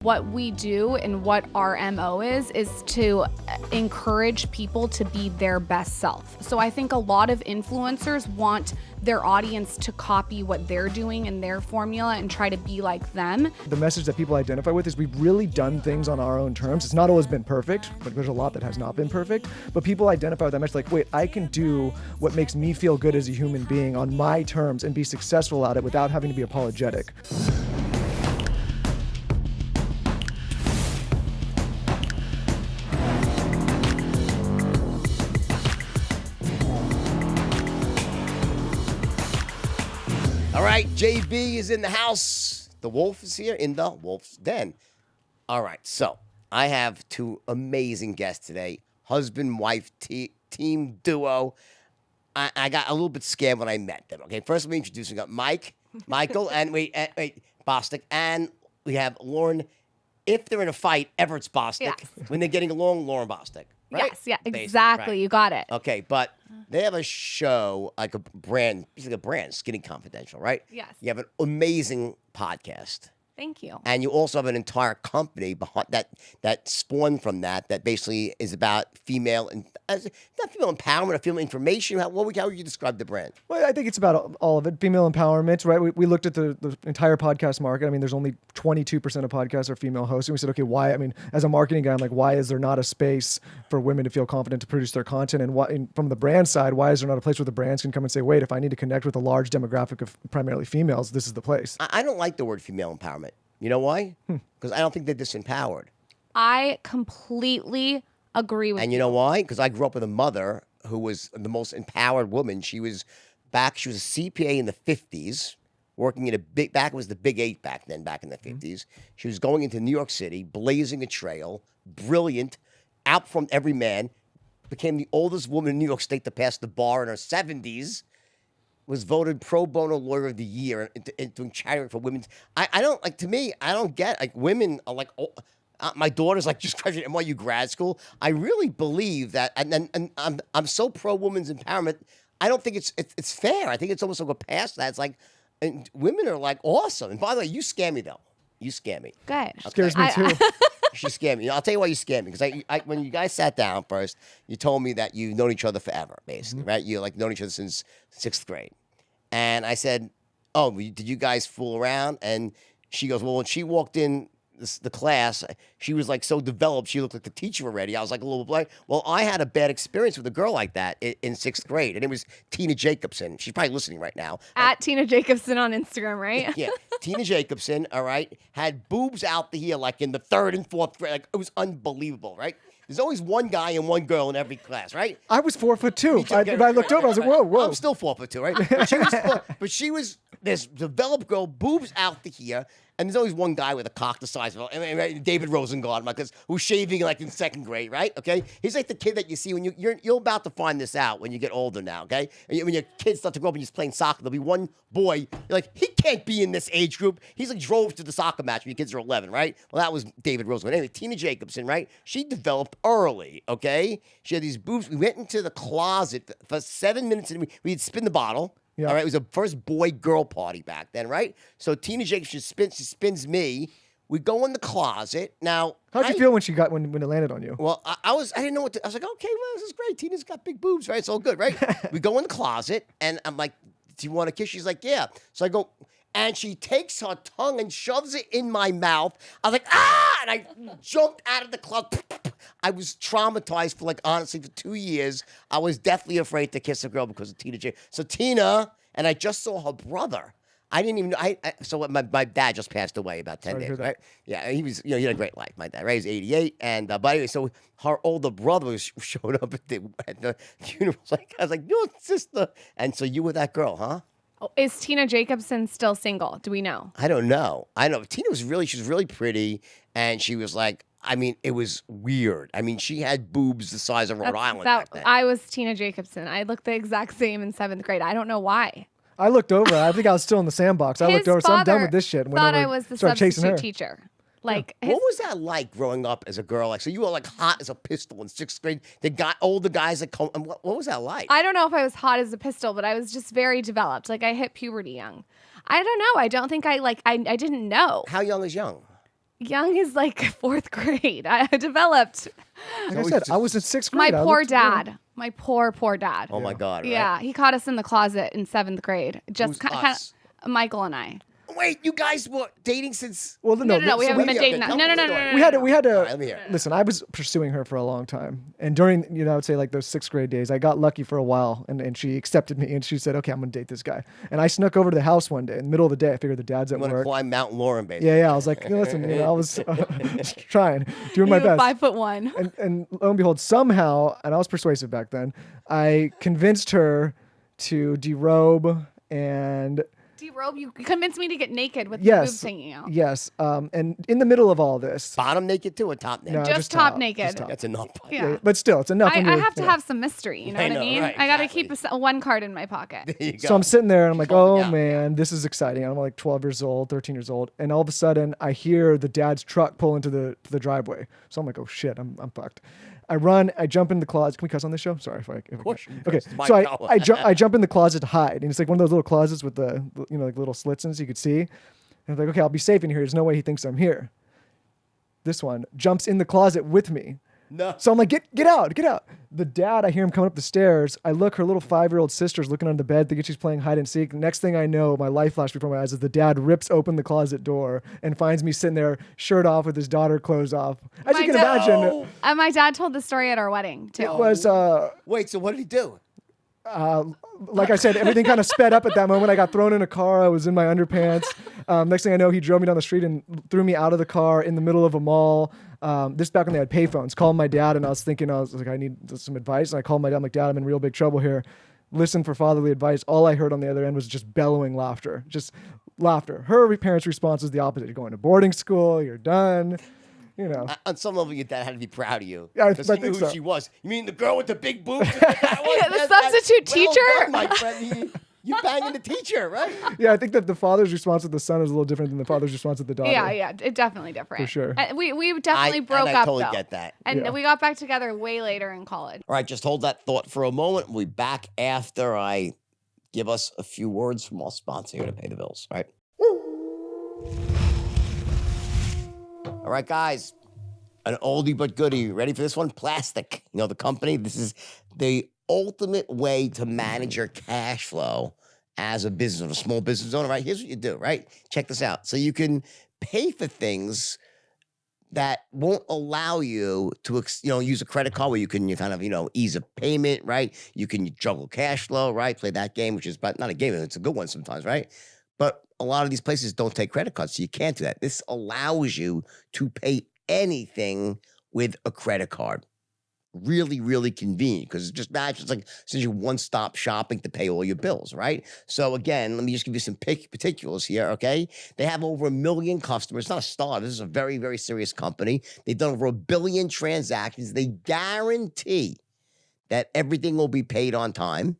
What we do and what our MO is to encourage people to be their best self. So I think a lot of influencers want their audience to copy what they're doing in their formula and try to be like them. The message that people identify with is we've really done things on our own terms. It's not always been perfect, but there's a lot that has not been perfect. But people identify with that message like, wait, I can do what makes me feel good as a human being on my terms and be successful at it without having to be apologetic. All right, JB is in the house. The wolf is here in the wolf's den. All right, so I have two amazing guests today. Husband-wife team duo. I got a little bit scared when I met them. Okay, first let me introduce them. We got Michael, and Bosstick, and we have Lauryn. If they're in a fight, Evarts Bosstick. Yes. When they're getting along, Lauryn Bosstick. Right? Yes, yeah, exactly. Right. You got it. Okay, but they have a show, like a brand, basically a brand, Skinny Confidential, right? Yes. You have an amazing podcast. Thank you. And you also have an entire company behind that spawned from that basically is about female and not female empowerment or female information. How would you describe the brand? Well, I think it's about all of it. Female empowerment, right? We looked at the entire podcast market. I mean, there's only 22% of podcasts are female hosts. And we said, okay, why? I mean, as a marketing guy, I'm like, why is there not a space for women to feel confident to produce their content? And from the brand side, why is there not a place where the brands can come and say, wait, if I need to connect with a large demographic of primarily females, this is the place? I don't like the word female empowerment. You know why? Because I don't think they're disempowered. I completely agree with you. And you know why? Because I grew up with a mother who was the most empowered woman. She was a CPA in the 50s, working in back it was the Big Eight back then, back in the 50s. She was going into New York City, blazing a trail, brilliant, out from every man, became the oldest woman in New York State to pass the bar in her 70s. Was voted pro bono lawyer of the year and doing charity work for women. I don't like, to me, I don't get, like, women are like, my daughter's like just graduated NYU grad school. I really believe that, and I'm so pro women's empowerment. I don't think it's fair. I think it's almost like a past that. It's like, and women are like awesome. And by the way, you scare me though. You scare me. Good. Scares me too. She scared me. I'll tell you why you scared me. Because when you guys sat down first, you told me that you've known each other forever, basically, right? You like known each other since 6th grade. And I said, oh, did you guys fool around? And she goes, well, when she walked in the class, she was like so developed, she looked like the teacher already. I was like a little bit, well, I had a bad experience with a girl like that in 6th grade. And it was Tina Jacobson. She's probably listening right now. At Tina Jacobson on Instagram, right? Yeah. Tina Jacobson, all right, had boobs out the here like in the 3rd and 4th grade. Like, it was unbelievable, right? There's always one guy and one girl in every class, right? I was 4'2". I looked over, I was like, whoa. I'm still 4'2", right? But she was this developed girl, boobs out to here, and there's always one guy with a cock the size of David Rosengard, who's shaving like in 2nd grade, right? Okay, he's like the kid that you see when you're about to find this out when you get older now, okay? And when your kids start to grow up and you're playing soccer, there'll be one boy, you're like, he can't be in this age group. He's like drove to the soccer match when your kids are 11, right? Well, that was David Rosengard. Anyway, Tina Jacobson, right? She developed early, okay? She had these boobs. We went into the closet for 7 minutes and we'd spin the bottle. Yeah. All right, it was a first boy-girl party back then, right? So Tina Jacobson spins me. We go in the closet. Now, how'd you feel when it landed on you? Well, I didn't know what to, I was like, okay, well, this is great. Tina's got big boobs, right? It's all good, right? We go in the closet, and I'm like, do you want a kiss? She's like, yeah. So I go, and she takes her tongue and shoves it in my mouth. I was like, ah! And I jumped out of the closet. I was traumatized for honestly, for 2 years. I was deathly afraid to kiss a girl because of Tina J. So Tina, and I just saw her brother. I didn't even know. So my dad just passed away about 10 days, right? Yeah, he was, he had a great life, my dad, right? He was 88. And, but anyway, so her older brother showed up at the funeral. I was like, your sister. And so you were that girl, huh? Oh, is Tina Jacobson still single? Do we know? I don't know. I know. Tina she was really pretty. And she was like, I mean, it was weird. I mean, she had boobs the size of Rhode Island back then. I was Tina Jacobson. I looked the exact same in 7th grade. I don't know why. I looked over. I think I was still in the sandbox. I looked over, so I'm done with this shit. Thought I was the substitute teacher. Like, what was that like growing up as a girl? Like, so you were like hot as a pistol in 6th grade. Older guys that come. What was that like? I don't know if I was hot as a pistol, but I was just very developed. Like, I hit puberty young. I don't know. I don't think I didn't know. How young is young? Young is like fourth grade. I developed. Like I said, I was in sixth My grade. I poor looked- dad. My poor dad. Oh my God! Right? Yeah, he caught us in the closet in seventh grade. Just Who's us? Michael and I. Wait, you guys were dating since? Well, No, we so haven't been okay, dating. tell No, me no, the no, no, story. no, we had to, we had to All right, let me hear it. listen. I was pursuing her for a long time, and during I would say like those sixth grade days, I got lucky for a while, and she accepted me, and she said, "Okay, I'm gonna date this guy." And I snuck over to the house one day in the middle of the day. I figured the dad's at I'm gonna work. climb Mount Lauren, basically. Yeah. I was like, listen, I was trying, doing my You were best. 5'1". And lo and behold, somehow, and I was persuasive back then, I convinced her to derobe and. D-robe, you convinced me to get naked with the Yes. boobs hanging out. Yes. And in the middle of all this, Bottom naked too, or top naked? No, Just top top. naked. Just top. That's enough. Yeah. but still, it's enough. I when you're- have to have some mystery. You know I what I know, mean? right, I got to exactly. keep one card in my pocket. There you go. So I'm sitting there and I'm like, Folding oh out. man, this is exciting. I'm like 12 years old, 13 years old. And all of a sudden I hear the dad's truck pull into the driveway. So I'm like, oh shit, I'm fucked. I run, I jump in the closet. Can we cuss on this show? Sorry if I. Of course you can Okay. cuss. It's my So show. I jump in the closet to hide. And it's like one of those little closets with the, like little slits in so you could see. And I'm like, okay, I'll be safe in here. There's no way he thinks I'm here. This one jumps in the closet with me. No. So I'm like, get out. The dad, I hear him coming up the stairs. I look, her little 5-year-old sister's looking under the bed, thinking she's playing hide and seek. Next thing I know, my life flashed before my eyes as the dad rips open the closet door and finds me sitting there, shirt off with his daughter clothes off. As you can imagine, My dad told the story at our wedding too. it was, Wait, so what did he do? like I said, everything kind of sped up at that moment. I got thrown in a car. I was in my underpants. Next thing I know, he drove me down the street and threw me out of the car in the middle of a mall. This back when they had payphones. Called my dad and I was like, I need some advice. And I called my dad. I'm like, Dad, I'm in real big trouble here. Listen for fatherly advice. All I heard on the other end was just bellowing laughter. Just laughter. Her parents' response was the opposite. You're going to boarding school. You're done. You know. On some level, your dad had to be proud of you. Yeah, I Because he think knew who so. she was. You mean the girl with the big boobs? That one? Yeah, the Yes, substitute well teacher? done, my friend. You banging the teacher, right? Yeah, I think that the father's response to the son is a little different than the father's response to the daughter. Yeah, it definitely different. For sure. We definitely broke and I up totally though. get that. And Yeah. we got back together way later in college. All right, just hold that thought for a moment. We'll be back after I give us a few words from our sponsor here to pay the bills. All right. All right, guys. An oldie but goodie. Ready for this one? Plastic. You know the company? This is the ultimate way to manage your cash flow as a business owner, a small business owner, right? Here's what you do, right? Check this out. So you can pay for things that won't allow you to, use a credit card where you can kind of, ease a payment, right? You can juggle cash flow, right? Play that game, which is not a game. It's a good one sometimes, right? But a lot of these places don't take credit cards, so you can't do that. This allows you to pay anything with a credit card. Really, really convenient because just imagine it's like since you one-stop shopping to pay all your bills, right? So again, let me just give you some particulars here, okay? They have over 1 million customers. It's not a startup. This is a very, very serious company. They've done over 1 billion transactions. They guarantee that everything will be paid on time.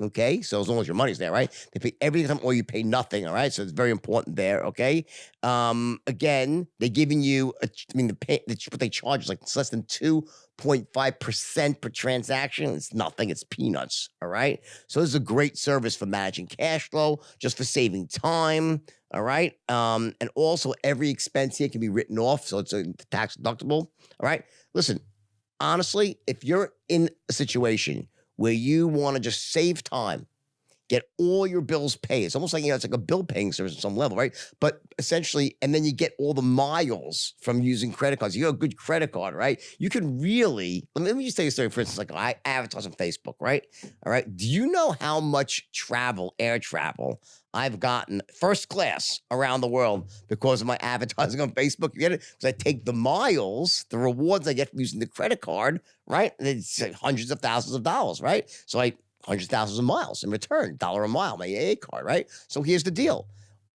Okay, so as long as your money's there, right? They pay everything or you pay nothing, all right? So it's very important there, okay? Again, they're giving you, what they charge is like it's less than 2.5% per transaction. It's nothing, it's peanuts, all right? So this is a great service for managing cash flow, just for saving time, all right? And also every expense here can be written off, so it's tax deductible, all right? Listen, honestly, if you're in a situation where you want to just save time, get all your bills paid. It's almost like, it's like a bill paying service at some level, right? But essentially, and then you get all the miles from using credit cards. You have a good credit card, right? You can really, let me just tell you a story. For instance, like I advertise on Facebook, right? All right. Do you know how much air travel, I've gotten first class around the world because of my advertising on Facebook? You get it? Because I take the miles, the rewards I get from using the credit card, right? It's like hundreds of thousands of dollars, right? So hundreds of thousands of miles in return, $1 a mile, my AA card, right? So here's the deal.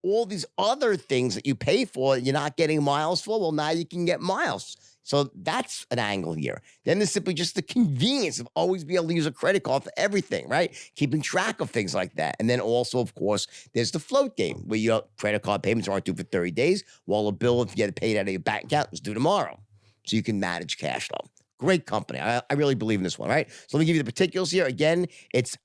All these other things that you pay for, you're not getting miles for, well, now you can get miles. So that's an angle here. Then there's simply just the convenience of always being able to use a credit card for everything, right? Keeping track of things like that. And then also, of course, there's the float game where your credit card payments aren't due for 30 days, while a bill, if you get it paid out of your bank account, is due tomorrow. So you can manage cash flow. Great company. I really believe in this one, right? So let me give you the particulars here. Again, it's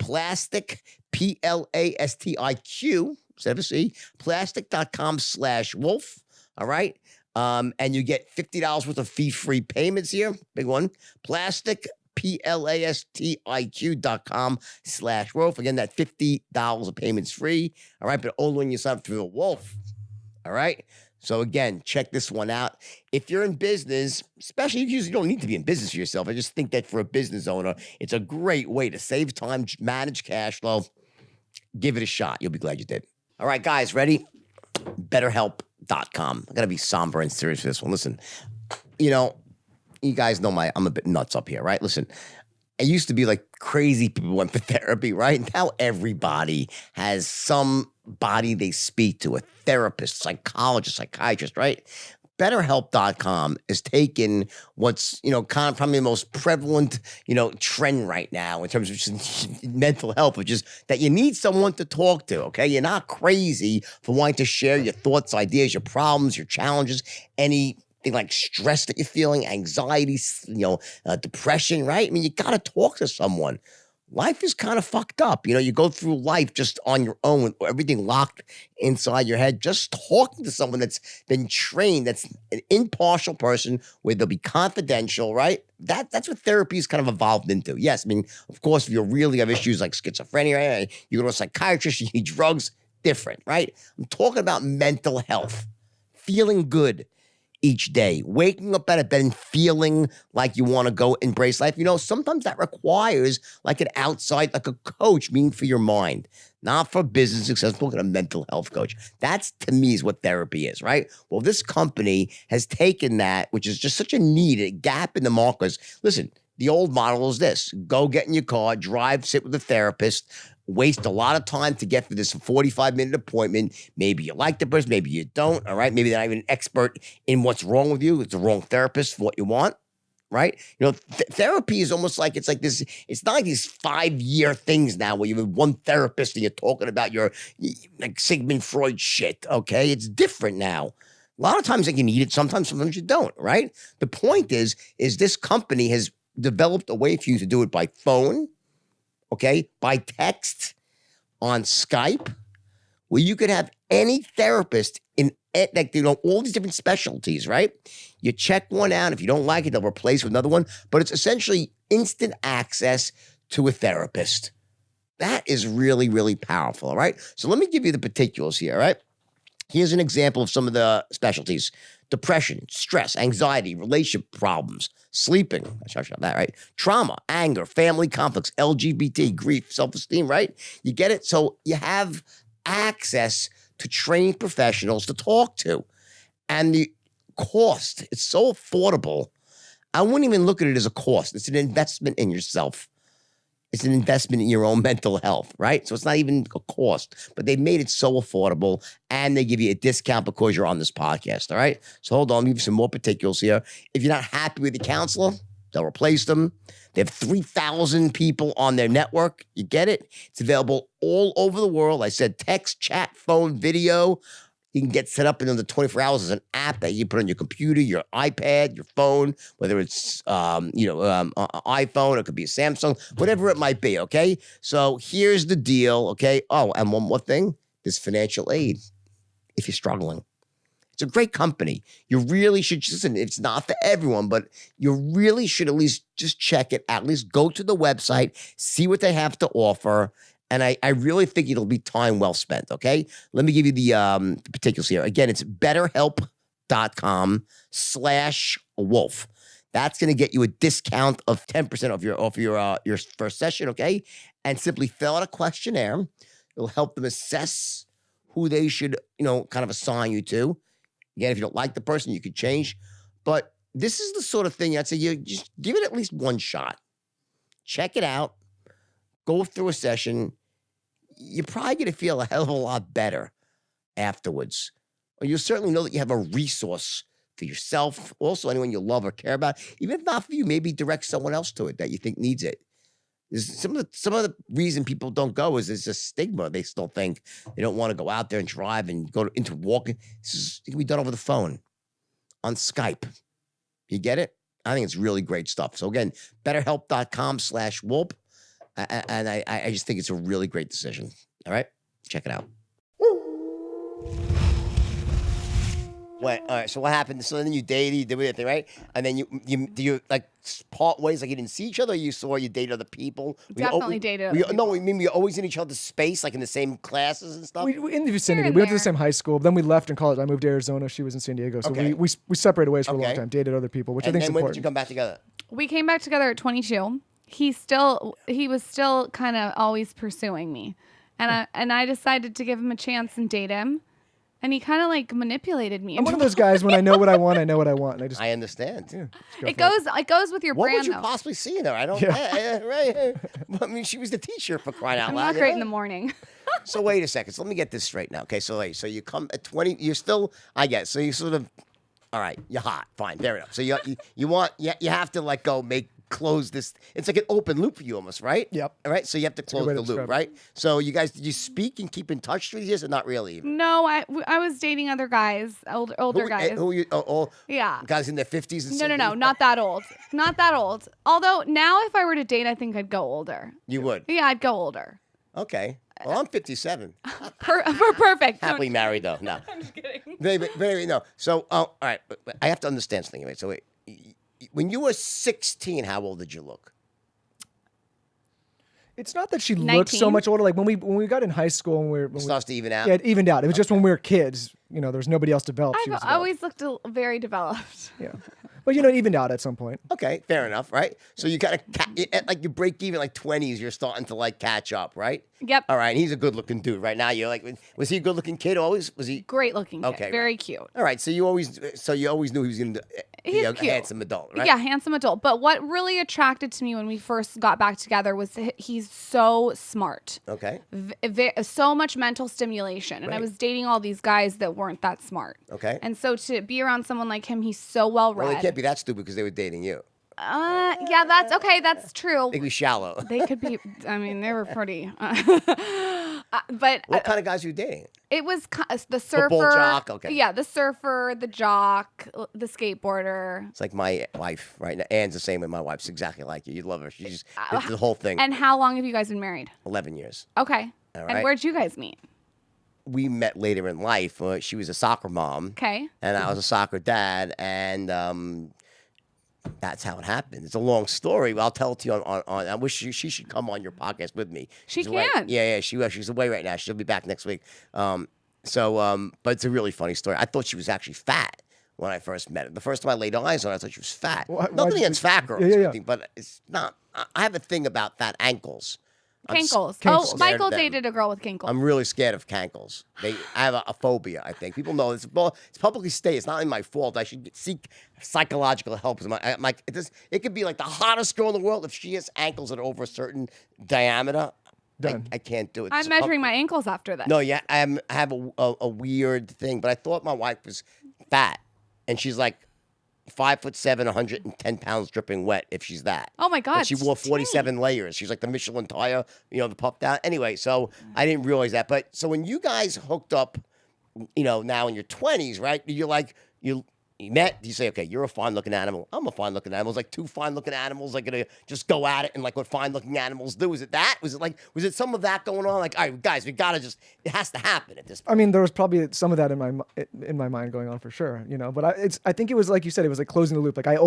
Plastic, Plastiq, instead of a C, plastic.com/wolf. All right. And you get $50 worth of fee-free payments here. Big one. Plastic, PLASTIQ.com/Wolf. Again, that $50 of payments free. All right. But only when you sign up through the Wolf. All right. So again, check this one out. If you're in business, especially you don't need to be in business for yourself. I just think that for a business owner, it's a great way to save time, manage cash flow. Give it a shot. You'll be glad you did. All right, guys, ready? BetterHelp.com. I got to be somber and serious for this one. Listen, you guys know I'm a bit nuts up here, right? Listen, I used to be like crazy people went for therapy, right? Now everybody has somebody they speak to, a therapist, psychologist, psychiatrist, right? BetterHelp.com is taking what's, kind of probably the most prevalent, trend right now in terms of just mental health, which is that you need someone to talk to, okay? You're not crazy for wanting to share your thoughts, ideas, your problems, your challenges, anything like stress that you're feeling, anxiety, depression, right? I mean, you got to talk to someone. Life is kind of fucked up. You go through life just on your own with everything locked inside your head. Just talking to someone that's been trained, that's an impartial person where they'll be confidential, right? That's what therapy has kind of evolved into. Yes, I mean, of course, if you really have issues like schizophrenia, right? You go to a psychiatrist, you need drugs, different, right? I'm talking about mental health, feeling good each day, waking up out of bed and feeling like you want to go embrace life. Sometimes that requires like an outside, like a coach, meaning for your mind, not for business success. I'm talking a mental health coach. That's, to me, is what therapy is, right? Well, this company has taken that, which is just such a need, a gap in the markers. Listen, the old model is this: go get in your car, drive, sit with a therapist, waste a lot of time to get to this 45-minute appointment. Maybe you like the person, maybe you don't, all right? Maybe they're not even an expert in what's wrong with you. It's the wrong therapist for what you want, right? Therapy is almost like, it's like this, it's not like these 5-year things now where you have one therapist and you're talking about your like Sigmund Freud shit, okay? It's different now. A lot of times you need it, sometimes you don't, right? The point is this company has developed a way for you to do it by phone, okay, by text, on Skype, where you could have any therapist in all these different specialties, right? You check one out. If you don't like it, they'll replace with another one. But it's essentially instant access to a therapist. That is really, really powerful, all right? So let me give you the particulars here, all right? Here's an example of some of the specialties: depression, stress, anxiety, relationship problems, sleeping, I should have that, right? Trauma, anger, family conflicts, LGBT, grief, self-esteem, right? You get it? So you have access to trained professionals to talk to. And the cost, it's so affordable. I wouldn't even look at it as a cost. It's an investment in yourself. It's an investment in your own mental health, right? So it's not even a cost, but they made it so affordable, and they give you a discount because you're on this podcast, all right? So hold on, let me give you some more particulars here. If you're not happy with the counselor, they'll replace them. They have 3,000 people on their network. You get it? It's available all over the world. I said text, chat, phone, video. You can get set up in under 24 hours as an app that you put on your computer, your iPad, your phone, whether it's iPhone, it could be a Samsung, whatever it might be, okay? So here's the deal, okay? Oh, and one more thing, there's financial aid if you're struggling. It's a great company. You really should, listen, it's not for everyone, but you really should at least just check it out. At least go to the website, see what they have to offer. And I really think it'll be time well spent, okay? Let me give you the particulars here. Again, it's betterhelp.com/wolf. That's going to get you a discount of 10% off your first session, okay? And simply fill out a questionnaire. It'll help them assess who they should, kind of assign you to. Again, if you don't like the person, you could change. But this is the sort of thing I'd say you just give it at least one shot. Check it out. Go through a session. You're probably going to feel a hell of a lot better afterwards. Or you'll certainly know that you have a resource for yourself, also anyone you love or care about. Even if not for you, maybe direct someone else to it that you think needs it. Some of the reason people don't go is there's a stigma. They still think they don't want to go out there and drive and go into walking. It can be done over the phone, on Skype. You get it? I think it's really great stuff. So again, betterhelp.com/wolf. And I just think it's a really great decision. All right? Check it out. Wait, all right. So what happened? So then you dated, you did everything, right? And then do you like part ways, like you didn't see each other? Or you saw you dated other people. Definitely dated other No, people. we mean you're always in each other's space, like in the same classes and stuff. We in the vicinity. and We went to the there. same high school. Then we left in college. I moved to Arizona. She was in San Diego. So Okay. we separated ways for a long Okay. time. Dated other people, which I and think is then when did important. you come back together? We came back together at 22. He was still kind of always pursuing me, and I decided to give him a chance and date him, and he kind of like manipulated me. I'm one of those guys. When I know what I want, I know what I want. And I just I understand. just go It for it. goes with your What brand would you though. possibly see in her? I don't. Yeah. Right. I mean, she was the teacher for crying out I'm loud. not you great know? in the morning. So wait a second. So let me get this straight now. Okay, so so you come at 20. You're still. I guess. So you sort of. All right. You're hot. Fine. Fair enough. So you have to like go close this. It's like an open loop for you almost, right? Yep. All right. So you have to close way the to loop, describe it. right? So you guys, did you speak and keep in touch through the years, or not really? Even? No, I was dating other guys, older guys. Who you? Yeah. Guys in their 50s and No, 60s? not that old. Not that old. Although now, if I were to date, I think I'd go older. You would. Yeah, I'd go older. Okay. Well, I'm 57. Perfect. Happily married though. No. I'm just kidding. Baby, no. So, all right. But I have to understand something. Wait. So wait. When you were 16, how old did you look? It's not that she looked 19. so much older. Like when we got in high school, and It starts to even out. yeah, it evened out. It was just when we were kids. You know, there was nobody else developed. She was I've developed. always looked very developed. Yeah, but you know, it evened out at some point. Okay, fair enough, right? So you kind of at like you break even like 20s, you're starting to like catch up, right? Yep. All right, and he's a good-looking dude right now. You're like, was he a good-looking kid always? Was he? Great looking kid. Okay, Very right. cute. All right, so you always knew he was going to be He's a cute. handsome adult, right? Yeah, handsome adult. But what really attracted to me when we first got back together was he's so smart. Okay. So much mental stimulation. And I Right. was dating all these guys that weren't that smart. Okay. And so to be around someone like him, he's so well read. Well, they can't be that stupid because they were dating you. Yeah, that's okay. That's true. They could be shallow. They could be. I mean, they were pretty. But What kind of guys were you dating? it was the surfer. Football jock? Okay. Yeah, the surfer, the jock, the skateboarder. It's like my wife, right? Now, Anne's the same way. My wife's exactly like you. You'd love her. She's the whole thing. And how long have you guys been married? 11 years. Okay. All And right. where'd you guys meet? We met later in life. She was a soccer mom. Okay. And I was a soccer dad. And that's how it happened. It's a long story. I'll tell it to you on I wish she should come on your podcast with me. She She's away. can. Yeah, she will. She's away right now. She'll be back next week. But it's a really funny story. I thought she was actually fat when I first met her. The first time I laid eyes on her, I thought she was fat. Why'd Nothing you against fat girls, Yeah, or yeah. anything, but it's not. I have a thing about fat ankles. Cankles. I'm Oh, scared of Michael them. dated a girl with cankles. I'm really scared of cankles. I have a phobia, I think. People know this. It's publicly stated. It's not really my fault. I should seek psychological help. It could be like the hottest girl in the world. If she has ankles that are over a certain diameter, Done. I can't do it. I'm measuring my ankles after this. No, yeah, I have a weird thing. But I thought my wife was fat. And she's like 5'7", 110 pounds dripping wet if she's that. Oh my God. But she wore 47 layers. She's like the Michelin tire, the puffed out. Anyway, so I didn't realize that. But so when you guys hooked up, now in your 20s, right? You're like, you met, you say, okay, you're a fine-looking animal. I'm a fine-looking animal. It's like two fine-looking animals are going to just go at it and like what fine-looking animals do. Was it that? Was it some of that going on? Like, all right, guys, we got to it has to happen at this point. I mean, there was probably some of that in my mind going on for sure, But I think it was like you said, it was like closing the loop. Like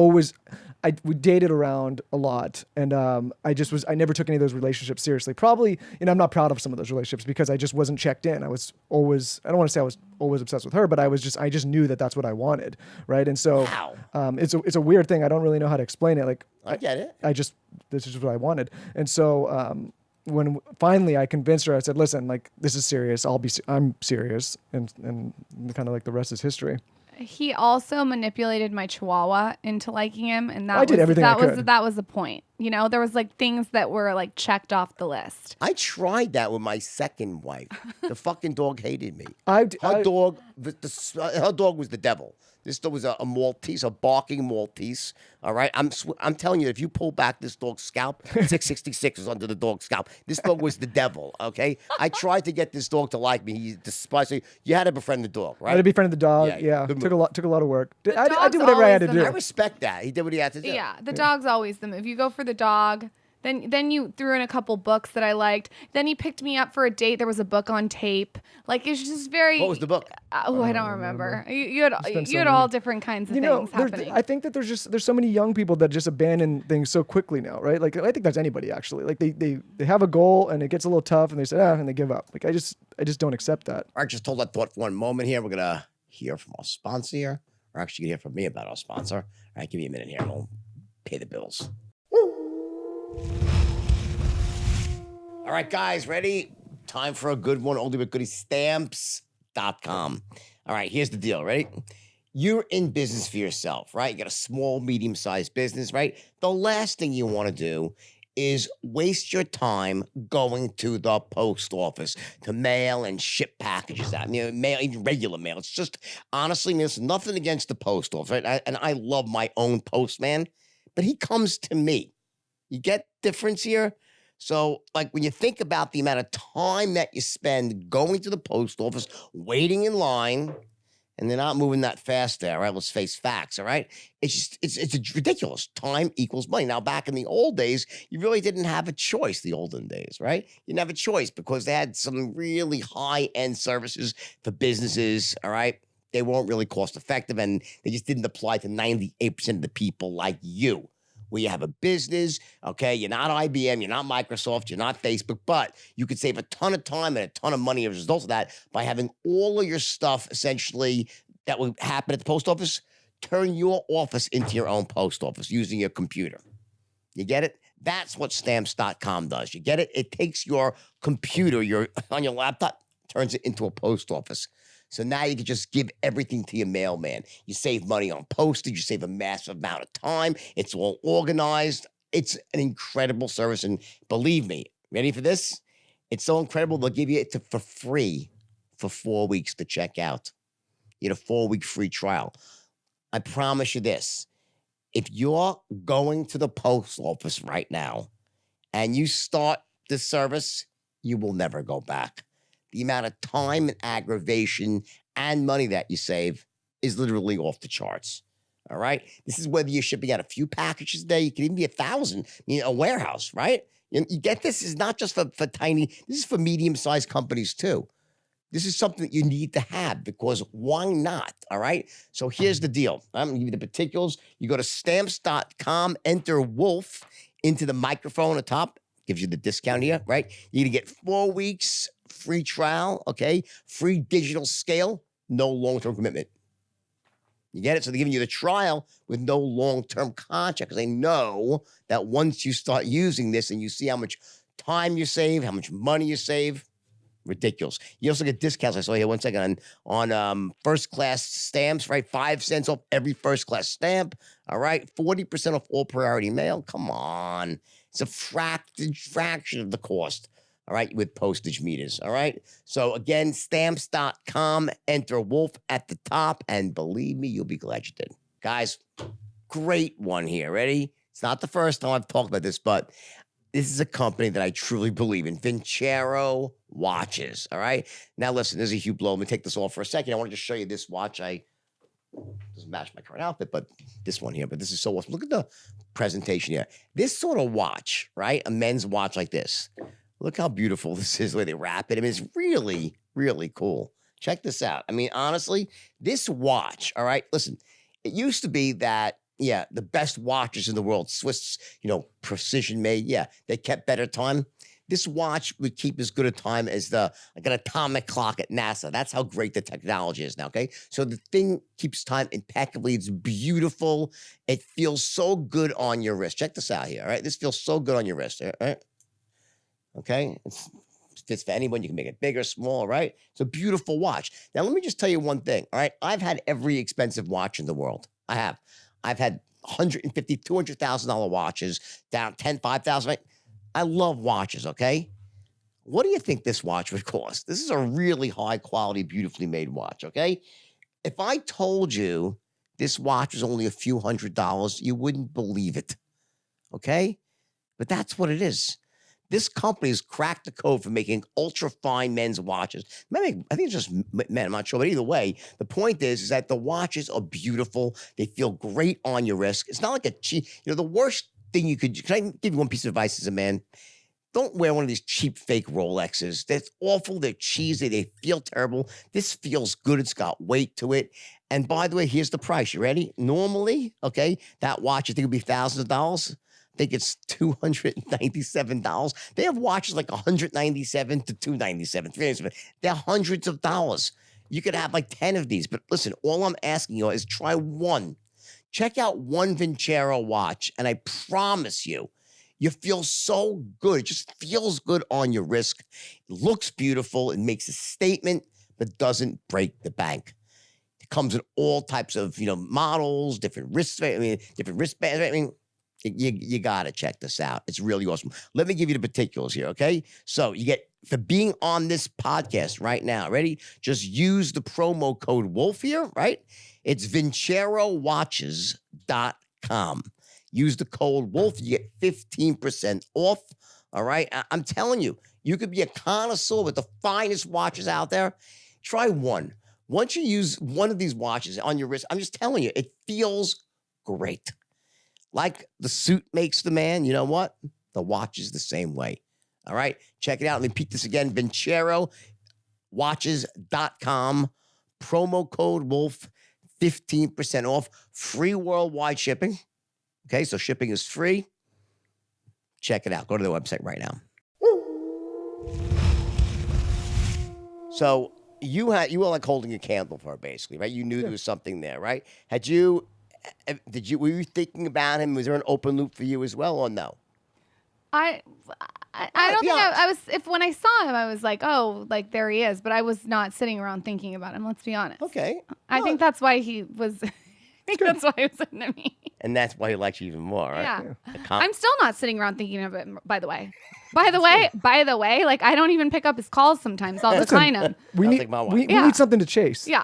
we dated around a lot, and I never took any of those relationships seriously. Probably, I'm not proud of some of those relationships because I just wasn't checked in. I was always, I don't want to say I was always obsessed with her, but I just knew that that's what I wanted, right? And so, Wow. it's a weird thing. I don't really know how to explain it. Like I get it. This is what I wanted, and so. When finally I convinced her, I said, "Listen, like this is serious. I'm serious," and kind of like the rest is history. He also manipulated my chihuahua into liking him, and I did everything I could. that was the point. There was like things that were like checked off the list. I tried that with my second wife. The fucking dog hated me. Her dog was the devil. This dog was a Maltese, a barking Maltese. All right, I'm telling you, if you pull back this dog's scalp, 666 was under the dog's scalp. This dog was the devil. Okay, I tried to get this dog to like me. He despised me. You had to befriend the dog, I right? had to befriend the dog. Yeah, Yeah, good took move. a lot of work. I dog's did whatever I had to always the do. I respect that. He did what he had to do. Yeah, the dog's always the move. You go for the dog, Then you threw in a couple books that I liked. Then he picked me up for a date. There was a book on tape. Like it's just very. What was the book? I don't remember. You had been so all many. different kinds of things happening. I think that there's so many young people that just abandon things so quickly now, right? Like I think that's anybody actually. Like they have a goal and it gets a little tough and they say and they give up. Like I just don't accept that. All right, just hold that thought for one moment here. We're gonna hear from our sponsor here, or actually gonna hear from me about our sponsor. All right, give me a minute here and we'll pay the bills. All right, guys, ready? Time for a good one. Oldie but goodie, stamps.com. All right, here's the deal. Ready? You're in business for yourself, right? You got a small, medium-sized business, right? The last thing you want to do is waste your time going to the post office to mail and ship packages out. Mail, even regular mail. It's just, honestly, there's nothing against the post office, right? And I love my own postman, but he comes to me. You get difference here? So, like, when you think about the amount of time that you spend going to the post office, waiting in line, and they're not moving that fast there, right? Let's face facts, all right? It's ridiculous. Time equals money. Now, back in the old days, you really didn't have a choice, the olden days, right? You didn't have a choice because they had some really high-end services for businesses, all right? They weren't really cost-effective, and they just didn't apply to 98% of the people like you. Where you have a business, okay, you're not IBM, you're not Microsoft, you're not Facebook, but you could save a ton of time and a ton of money as a result of that by having all of your stuff essentially that would happen at the post office, turn your office into your own post office using your computer. You get it? That's what stamps.com does. You get it? It takes your computer, on your laptop, turns it into a post office. So now you can just give everything to your mailman. You save money on postage. You save a massive amount of time. It's all organized. It's an incredible service. And believe me, ready for this? It's so incredible, they'll give you it for free for 4 weeks to check out. You get a 4-week free trial. I promise you this. If you're going to the post office right now and you start this service, you will never go back. The amount of time and aggravation and money that you save is literally off the charts. All right. This is whether you're shipping out a few packages a day. It could even be 1,000, a warehouse, right? You get this is not just for tiny, this is for medium-sized companies too. This is something that you need to have because why not? All right. So here's the deal. I'm going to give you the particulars. You go to stamps.com, enter Wolf into the microphone at the top. Gives you the discount here, right? You're going to get 4 weeks free trial, okay? Free digital scale, no long-term commitment. You get it? So they're giving you the trial with no long-term contract because they know that once you start using this and you see how much time you save, how much money you save, ridiculous. You also get discounts. I saw here 1 second on first-class stamps, right? 5 cents off every first-class stamp, all right? 40% off all priority mail. Come on. It's a fraction of the cost. All right, with postage meters, all right? So, again, stamps.com, enter Wolf at the top, and believe me, you'll be glad you did. Guys, great one here. Ready? It's not the first time I've talked about this, but this is a company that I truly believe in, Vincero Watches, all right? Now, listen, there's a huge blow. Let me take this off for a second. I want to just show you this watch. Doesn't match my current outfit, but this one here. But this is so awesome. Look at the presentation here. This sort of watch, right? A men's watch like this. Look how beautiful this is, the way they wrap it. I mean, it's really, really cool. Check this out. I mean, honestly, this watch, all right, listen, it used to be that, yeah, the best watches in the world, Swiss, precision made, yeah, they kept better time. This watch would keep as good a time as like an atomic clock at NASA. That's how great the technology is now, okay? So the thing keeps time impeccably. It's beautiful. It feels so good on your wrist. Check this out here, all right? This feels so good on your wrist, all right? Okay, it fits for anyone. You can make it bigger, small, right? It's a beautiful watch. Now, let me just tell you one thing, all right? I've had every expensive watch in the world. I have. I've had $150,000, $200,000 watches, down $10,000, $5,000. Right? I love watches, okay? What do you think this watch would cost? This is a really high quality, beautifully made watch, okay? If I told you this watch was only a few $100s, you wouldn't believe it, okay? But that's what it is. This company has cracked the code for making ultra-fine men's watches. I think it's just men, I'm not sure. But either way, the point is that the watches are beautiful. They feel great on your wrist. It's not like a cheap, the worst thing you could. Can I give you one piece of advice as a man? Don't wear one of these cheap fake Rolexes. That's awful. They're cheesy. They feel terrible. This feels good. It's got weight to it. And by the way, here's the price. You ready? Normally, okay, that watch I think would be thousands of dollars. I think it's $297. They have watches like $197 to $297, $397. They're hundreds of dollars. You could have like 10 of these. But listen, all I'm asking you is try one. Check out one Vincero watch, and I promise you, you feel so good. It just feels good on your wrist. It looks beautiful. It makes a statement, but doesn't break the bank. It comes in all types of models, different different wristbands. I mean, you gotta check this out. It's really awesome. Let me give you the particulars here, okay? So you get for being on this podcast right now. Ready? Just use the promo code Wolf here, right? It's VinceroWatches.com. Use the code Wolf. You get 15% off. All right. I'm telling you, you could be a connoisseur with the finest watches out there. Try one. Once you use one of these watches on your wrist, I'm just telling you, it feels great. Like the suit makes the man, you know what? The watch is the same way. All right. Check it out. Let me repeat this again. VinceroWatches.com. Promo code Wolf. 15% off. Free worldwide shipping. Okay, so shipping is free. Check it out. Go to the website right now. So you were like holding a candle for her, basically, right? You knew there was something there, right? Were you thinking about him? Was there an open loop for you as well, or no? I don't think I was. When I saw him, I was like, oh, like there he is. But I was not sitting around thinking about him. Let's be honest. Okay. I think that's why he was. That's why he was into me. And that's why he likes you even more, right? Yeah. I'm still not sitting around thinking of it, by the way. By the way, like I don't even pick up his calls sometimes. I'll decline him. We need something to chase. Yeah.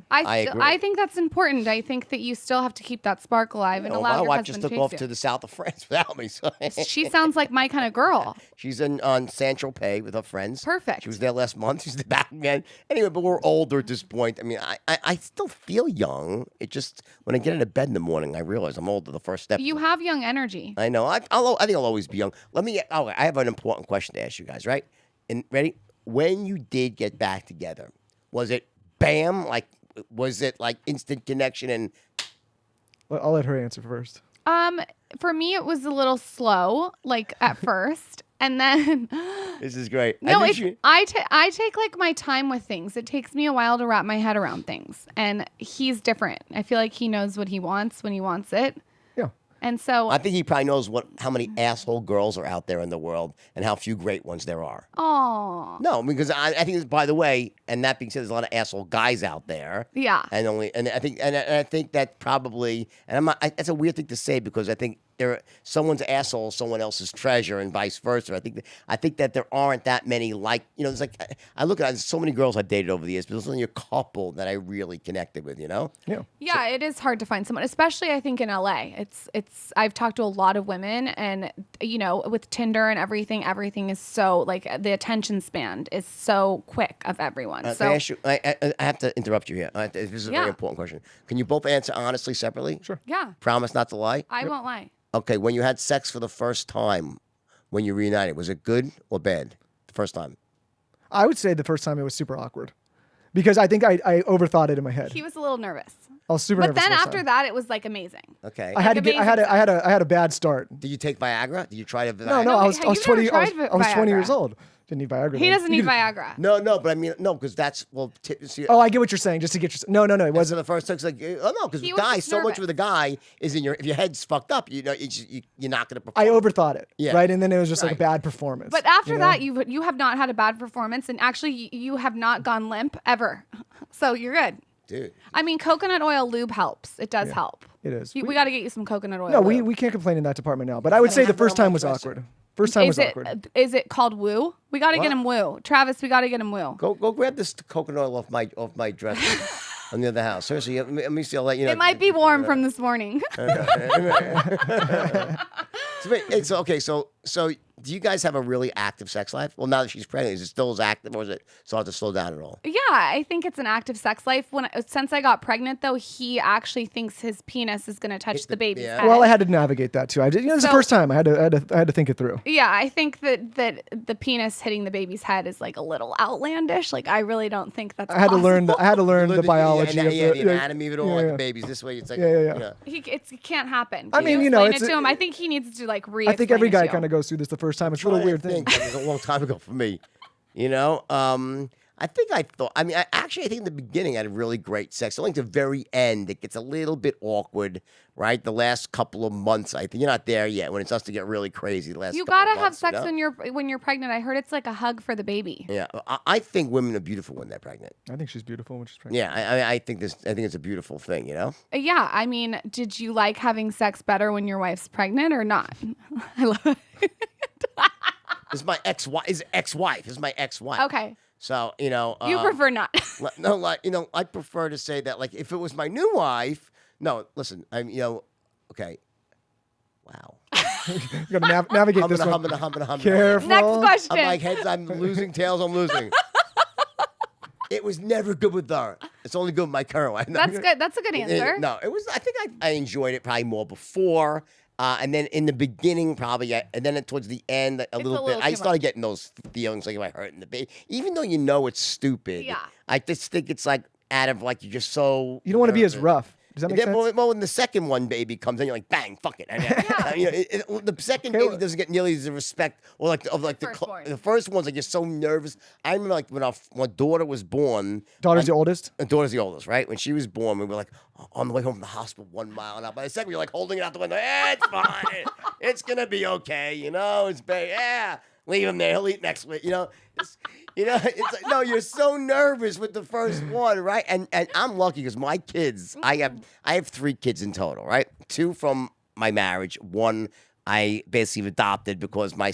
I agree. I think that's important. I think that you still have to keep that spark alive and allow your my wife husband just took off to the south of France without me. So. She sounds like my kind of girl. She's on Saint-Tropez with her friends. Perfect. She was there last month. She's back again. Anyway, but we're older at this point. I mean, I still feel young. It just, when I get into bed in the morning, I realize I'm older. The first step. You have young energy. I know. I think I'll always be young. I have an important question to ask you guys, right? And ready? When you did get back together, was it bam? Like, was it like instant connection? And I'll let her answer first. For me, it was a little slow, like at first, and then. This is great. No, I take like my time with things. It takes me a while to wrap my head around things, and he's different. I feel like he knows what he wants when he wants it. Yeah. And so I think he probably knows how many asshole girls are out there in the world and how few great ones there are. Oh. No, because I think, by the way, and that being said, there's a lot of asshole guys out there. Yeah. And I think that probably, and that's a weird thing to say because I think someone's asshole, someone else's treasure, and vice versa. I think that there aren't that many there's like I look at so many girls I've dated over the years, but there's only a couple that I really connected with. Yeah. Yeah, it is hard to find someone, especially I think in LA. It's I've talked to a lot of women, and with Tinder and everything is so like the attention span is so quick of everyone. Can I ask you, I have to interrupt you here. This is a very important question. Can you both answer honestly, separately? Sure. Yeah. Promise not to lie. I won't lie. Okay, when you had sex for the first time, when you reunited, was it good or bad? The first time? I would say the first time it was super awkward because I think I overthought it in my head. He was a little nervous. I was super nervous. But then after that, it was like amazing. Okay. I had a bad start. Did you take Viagra? Did you try to Viagra? No, I was 20. I was 20 years Viagra. old. Didn't need Viagra. He doesn't need Viagra. No, but I mean, no, because that's see, I get what you're saying. Just to get your no. It wasn't so the first time. It's like because He the was guy, just so much nervous. with the guy is in if your head's fucked up, you're not gonna perform. I overthought it. Yeah. Right, and then it was just like a Right. bad performance. But after that, you have not had a bad performance, and actually, you have not gone limp ever. So you're good. Dude. I mean, coconut oil lube helps. It does help. It is. We got to get you some coconut oil. No, lube. we can't complain in that department now. But I would say the first time was awkward. First time was awkward. Is it called woo? We got to get him woo. Travis, we got to get him woo. Go grab this coconut oil off my dresser on the other house. Seriously, let me see. I'll let you know. It might be warm from this morning. So So do you guys have a really active sex life? Well, now that she's pregnant, is it still as active, or is it start to slow down at all? Yeah, I think it's an active sex life. Since I got pregnant, though, he actually thinks his penis is going to touch the baby's head. Well, I had to navigate that too. I did. It was the first time. I had to think it through. Yeah, I think that the penis hitting the baby's head is like a little outlandish. Like, I really don't think that's. I had to learn the biology of the anatomy of it all. Like the baby's this way. It's like It can't happen. I mean, explain it to him. I think he needs to like I think every guy kind of goes through this the first time. It's a little weird thing. It was a long time ago for me, I think I think in the beginning I had really great sex. Only at the very end it gets a little bit awkward, right? The last couple of months, I think you're not there yet when it starts to get really crazy. The last you couple gotta of have months, sex when you're pregnant. I heard it's like a hug for the baby. Yeah, I think women are beautiful when they're pregnant. I think she's beautiful when she's pregnant. Yeah, I think it's a beautiful thing. Yeah, I mean, did you like having sex better when your wife's pregnant or not? I love it. This is my ex-wife. This is my ex-wife. Okay. So, you prefer not. No, I prefer to say that, like, if it was my new wife, no, listen, okay. Wow. You gotta navigate this one. Careful. Next question. I'm like, heads, I'm losing, tails, I'm losing. It was never good with her. It's only good with my current wife. No. That's good. That's a good answer. No, it was, I think I enjoyed it probably more before. And then in the beginning, probably, and then towards the end, a little bit, I started getting those feelings like, am I hurting the baby? Even though you know it's stupid. Yeah. I just think it's like, out of like, you're just so. You don't want to be as rough. Does that make sense? Well, when the second one baby comes in, you're like, bang, fuck it. And, the second baby doesn't get nearly the respect, or the first one's like, you're so nervous. I remember like when my daughter was born. Daughter's the oldest? Daughter's the oldest, right? When she was born, we were like on the way home from the hospital 1 mile an hour. By the second, we were like holding it out the window. It's fine. It's going to be okay. It's big. Yeah. Leave him there. He'll eat next week. It's like, no, you're so nervous with the first one, right? And I'm lucky because my kids, I have 3 kids in total, right? 2 from my marriage, 1 I basically adopted because my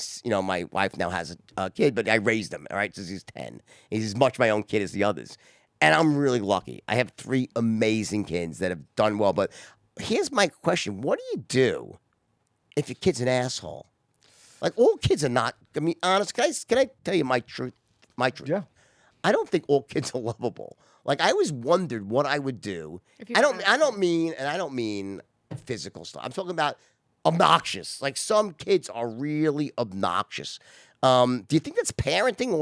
wife now has a kid, but I raised him, all right, since he's 10. He's as much my own kid as the others. And I'm really lucky. I have 3 amazing kids that have done well. But here's my question. What do you do if your kid's an asshole? Like, all kids are not, I mean, honest, can I tell you my truth? My truth. Yeah. I don't think all kids are lovable. Like, I always wondered what I would do. I don't mean physical stuff. I'm talking about obnoxious. Like, some kids are really obnoxious. Do you think that's parenting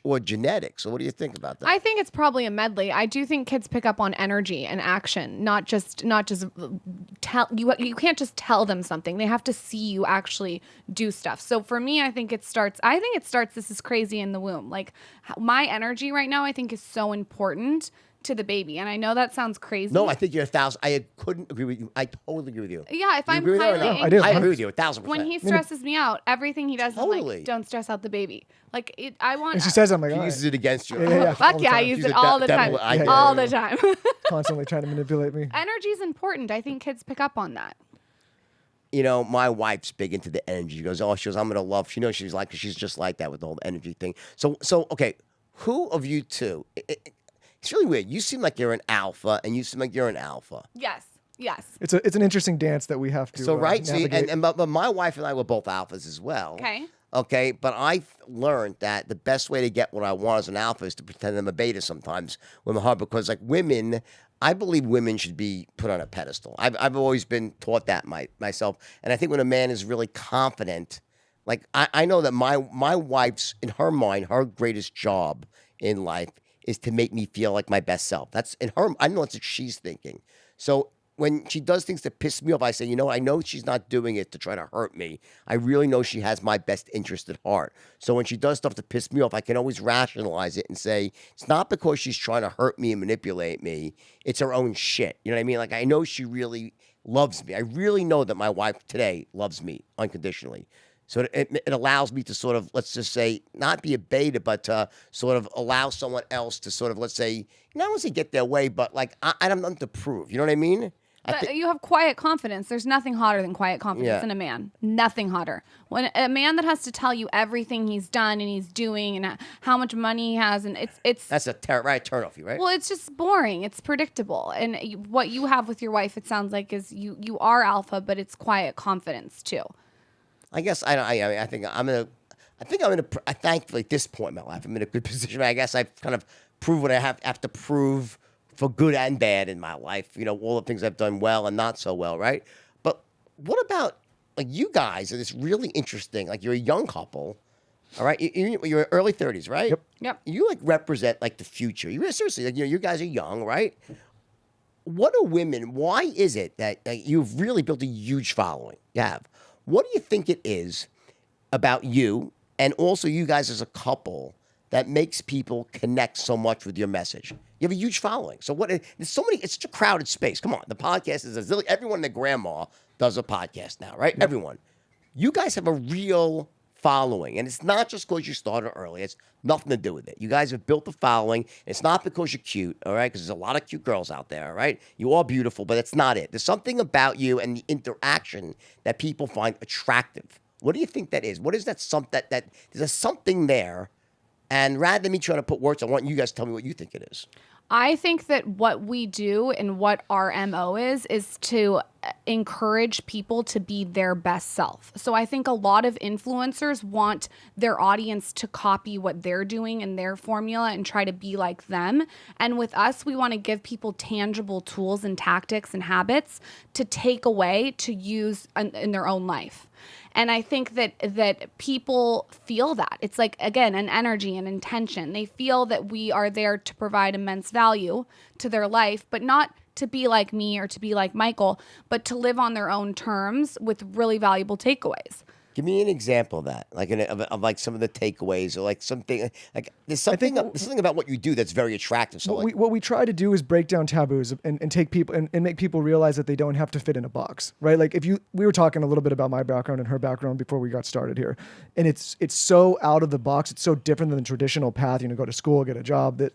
or genetics? Or what do you think about that? I think it's probably a medley. I do think kids pick up on energy and action, not just tell you. You can't just tell them something. They have to see you actually do stuff. So for me, I think it starts. This is crazy in the womb. Like, my energy right now, I think is so important to the baby. And I know that sounds crazy. No, I think you're 1,000. I couldn't agree with you. I totally agree with you. Yeah, if I'm agree with that or highly no? I do. I agree with you 1,000%. When he stresses me out, everything he does is like, don't stress out the baby. Like, I want. And she says, I'm like, She all uses right. it against you. Yeah. Fuck yeah, I use it all the time. All the time. Constantly trying to manipulate me. Energy is important. I think kids pick up on that. My wife's big into the energy. She goes, I'm going to love. She knows she's just like that with the whole energy thing. So okay, who of you two? It's really weird. You seem like you're an alpha, and you seem like you're an alpha. Yes. It's an interesting dance that we have to. So right, navigate. but my wife and I were both alphas as well. Okay, but I've learned that the best way to get what I want as an alpha is to pretend I'm a beta sometimes with my heart, because like women, I believe women should be put on a pedestal. I've always been taught that myself, and I think when a man is really confident, like I know that my wife's, in her mind, her greatest job in life is to make me feel like my best self. That's in her. I know that's what she's thinking. So when she does things that piss me off, I say, I know she's not doing it to try to hurt me. I really know she has my best interest at heart. So when she does stuff to piss me off, I can always rationalize it and say, it's not because she's trying to hurt me and manipulate me. It's her own shit. You know what I mean? Like, I know she really loves me. I really know that my wife today loves me unconditionally. So it allows me to sort of, let's just say, not be a beta, but to sort of allow someone else to sort of, let's say, not only get their way, but like, I have nothing to prove. You know what I mean? But you have quiet confidence. There's nothing hotter than quiet confidence in a man. Nothing hotter. When a man that has to tell you everything he's done and he's doing and how much money he has, and that's a right turn off you, right? Well, it's just boring. It's predictable. And what you have with your wife, it sounds like, is you are alpha, but it's quiet confidence too. I guess I think I'm in a. I think I'm in a. Thankfully, at this point in my life, I'm in a good position. I guess I've kind of proved what I have to prove for good and bad in my life. You know, all the things I've done well and not so well, right? But what about like you guys? It's really interesting. Like you're a young couple, all right? You're early 30s, right? Yep. You like represent like the future. You seriously, like you guys are young, right? What are women? Why is it that you've really built a huge following? You have. What do you think it is about you and also you guys as a couple that makes people connect so much with your message? You have a huge following. So there's so many, it's such a crowded space. Come on. The podcast is everyone and their grandma does a podcast now, right? Yep. Everyone. You guys have a real following. And it's not just because you started early. It's nothing to do with it. You guys have built a following. It's not because you're cute, all right? Because there's a lot of cute girls out there, all right? You are beautiful, but that's not it. There's something about you and the interaction that people find attractive. What do you think that is? What is that there's something there? And rather than me trying to put words, I want you guys to tell me what you think it is. I think that what we do and what our MO is to encourage people to be their best self. So I think a lot of influencers want their audience to copy what they're doing in their formula and try to be like them. And with us, we want to give people tangible tools and tactics and habits to take away to use in their own life. And I think that people feel that. It's like, again, an energy, an intention. They feel that we are there to provide immense value to their life, but not to be like me or to be like Michael, but to live on their own terms with really valuable takeaways. Give me an example of that, like of like some of the takeaways, or like something like there's something about what you do that's very attractive. So what we try to do is break down taboos and take people and make people realize that they don't have to fit in a box, right? Like we were talking a little bit about my background and her background before we got started here, and it's so out of the box. It's so different than the traditional path. You know, go to school, get a job. That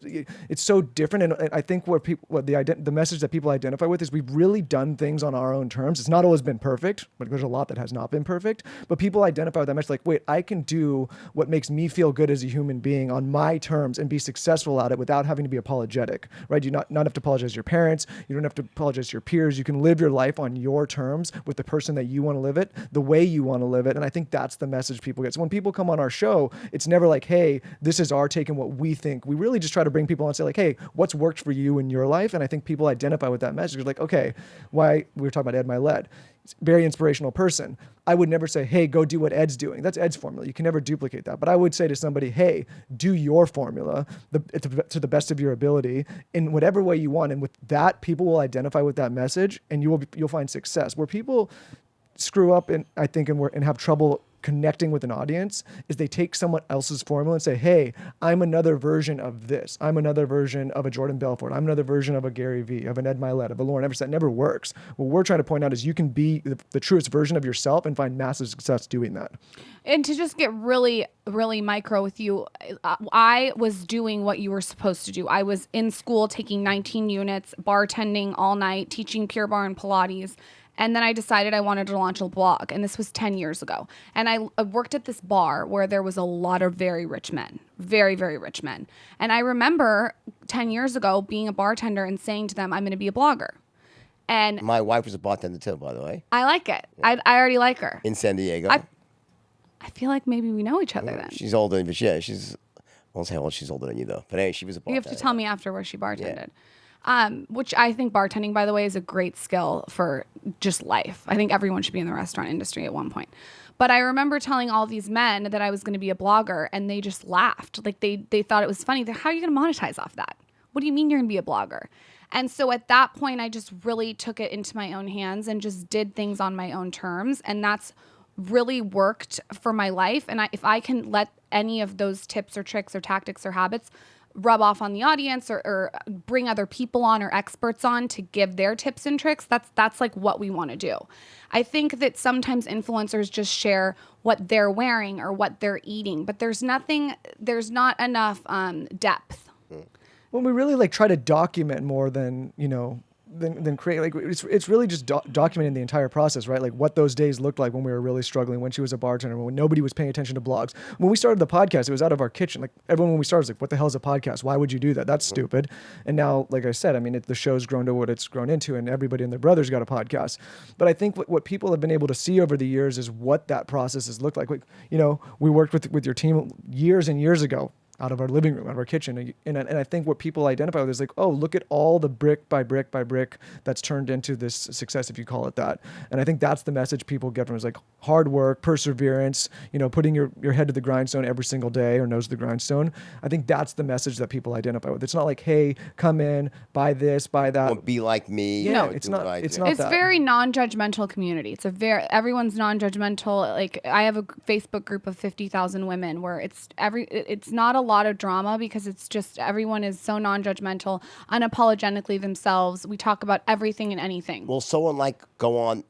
it's so different, and I think what the message that people identify with is we've really done things on our own terms. It's not always been perfect, but there's a lot that has not been perfect, but people identify with that message like, wait, I can do what makes me feel good as a human being on my terms and be successful at it without having to be apologetic, right? You not have to apologize to your parents. You don't have to apologize to your peers. You can live your life on your terms with the person that you want to live it, the way you want to live it. And I think that's the message people get. So when people come on our show, it's never like, hey, this is our take and what we think. We really just try to bring people on and say like, hey, what's worked for you in your life? And I think people identify with that message. It's like, okay, why we were talking about Ed Milet. Very inspirational person. I would never say, hey, go do what Ed's doing. That's Ed's formula. You can never duplicate that. But I would say to somebody, hey, do your formula to the best of your ability in whatever way you want. And with that, people will identify with that message and you'll find success. Where people screw up and have trouble connecting with an audience is they take someone else's formula and say, hey, I'm another version of this. I'm another version of a Jordan Belfort. I'm another version of a Gary Vee, of an Ed Milet, of a Lauryn Evarts. That never works. What we're trying to point out is you can be the truest version of yourself and find massive success doing that. And to just get really, really micro with you, I was doing what you were supposed to do. I was in school taking 19 units, bartending all night, teaching Pure Barre and Pilates. And then I decided I wanted to launch a blog, and this was 10 years ago. And I worked at this bar where there was a lot of very rich men, very, very rich men. And I remember 10 years ago being a bartender and saying to them, I'm going to be a blogger. And my wife was a bartender too, by the way. I like it. Yeah. I already like her. In San Diego. I feel like maybe we know each other then. She's older, but yeah, I won't say how old she's older than you though. But anyway, she was a bartender. You have to tell me after where she bartended. Yeah. Which I think bartending, by the way, is a great skill for just life. I think everyone should be in the restaurant industry at one point. But I remember telling all these men that I was going to be a blogger, and they just laughed. Like they thought it was funny. How are you going to monetize off that? What do you mean you're going to be a blogger? And so at that point, I just really took it into my own hands and just did things on my own terms. And that's really worked for my life. And if I can let any of those tips or tricks or tactics or habits rub off on the audience or bring other people on or experts on to give their tips and tricks, that's like what we want to do. I think that sometimes influencers just share what they're wearing or what they're eating, but there's not enough depth. Well, we really try to document more than, than create. Like it's really just documenting the entire process, right? Like what those days looked like when we were really struggling, when she was a bartender, when nobody was paying attention to blogs. When we started the podcast, it was out of our kitchen. Like everyone when we started was like, "What the hell is a podcast? Why would you do that? That's stupid." And now, like I said, I mean, the show's grown to what it's grown into, and everybody and their brother's got a podcast. But I think what people have been able to see over the years is what that process has looked like. Like, you know, we worked with your team years and years ago, out of our living room, out of our kitchen. And I think what people identify with is like, oh, look at all the brick by brick by brick that's turned into this success, if you call it that. And I think that's the message people get from it, is like hard work, perseverance, you know, putting your head to the grindstone every single day, or nose to the grindstone. I think that's the message that people identify with. It's not like, hey, come in, buy this, buy that. Won't be like me. Yeah, it's not. It's not. It's that. very non-judgmental community. Everyone's non-judgmental. Like I have a Facebook group of 50,000 women where it's not a lot of drama, because it's just everyone is so non-judgmental, unapologetically themselves. We talk about everything and anything. Will someone like go on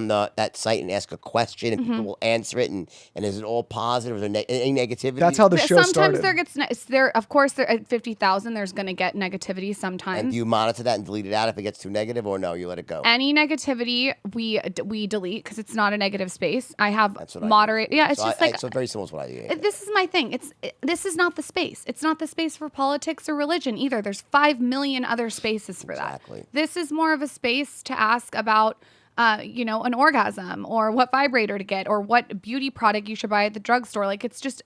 that site and ask a question, and people will answer it, and is it all positive? Or is there any negativity? That's how the show started. Sometimes of course, at 50,000, there's going to get negativity sometimes. And do you monitor that and delete it out if it gets too negative, or no, you let it go? Any negativity we delete, because it's not a negative space. I have moderate. Yeah, it's so very similar to what I do. This is my thing. This is not the space. It's not the space for politics or religion either. There's 5 million other spaces for that. This is more of a space to ask about an orgasm, or what vibrator to get, or what beauty product you should buy at the drugstore. Like it's just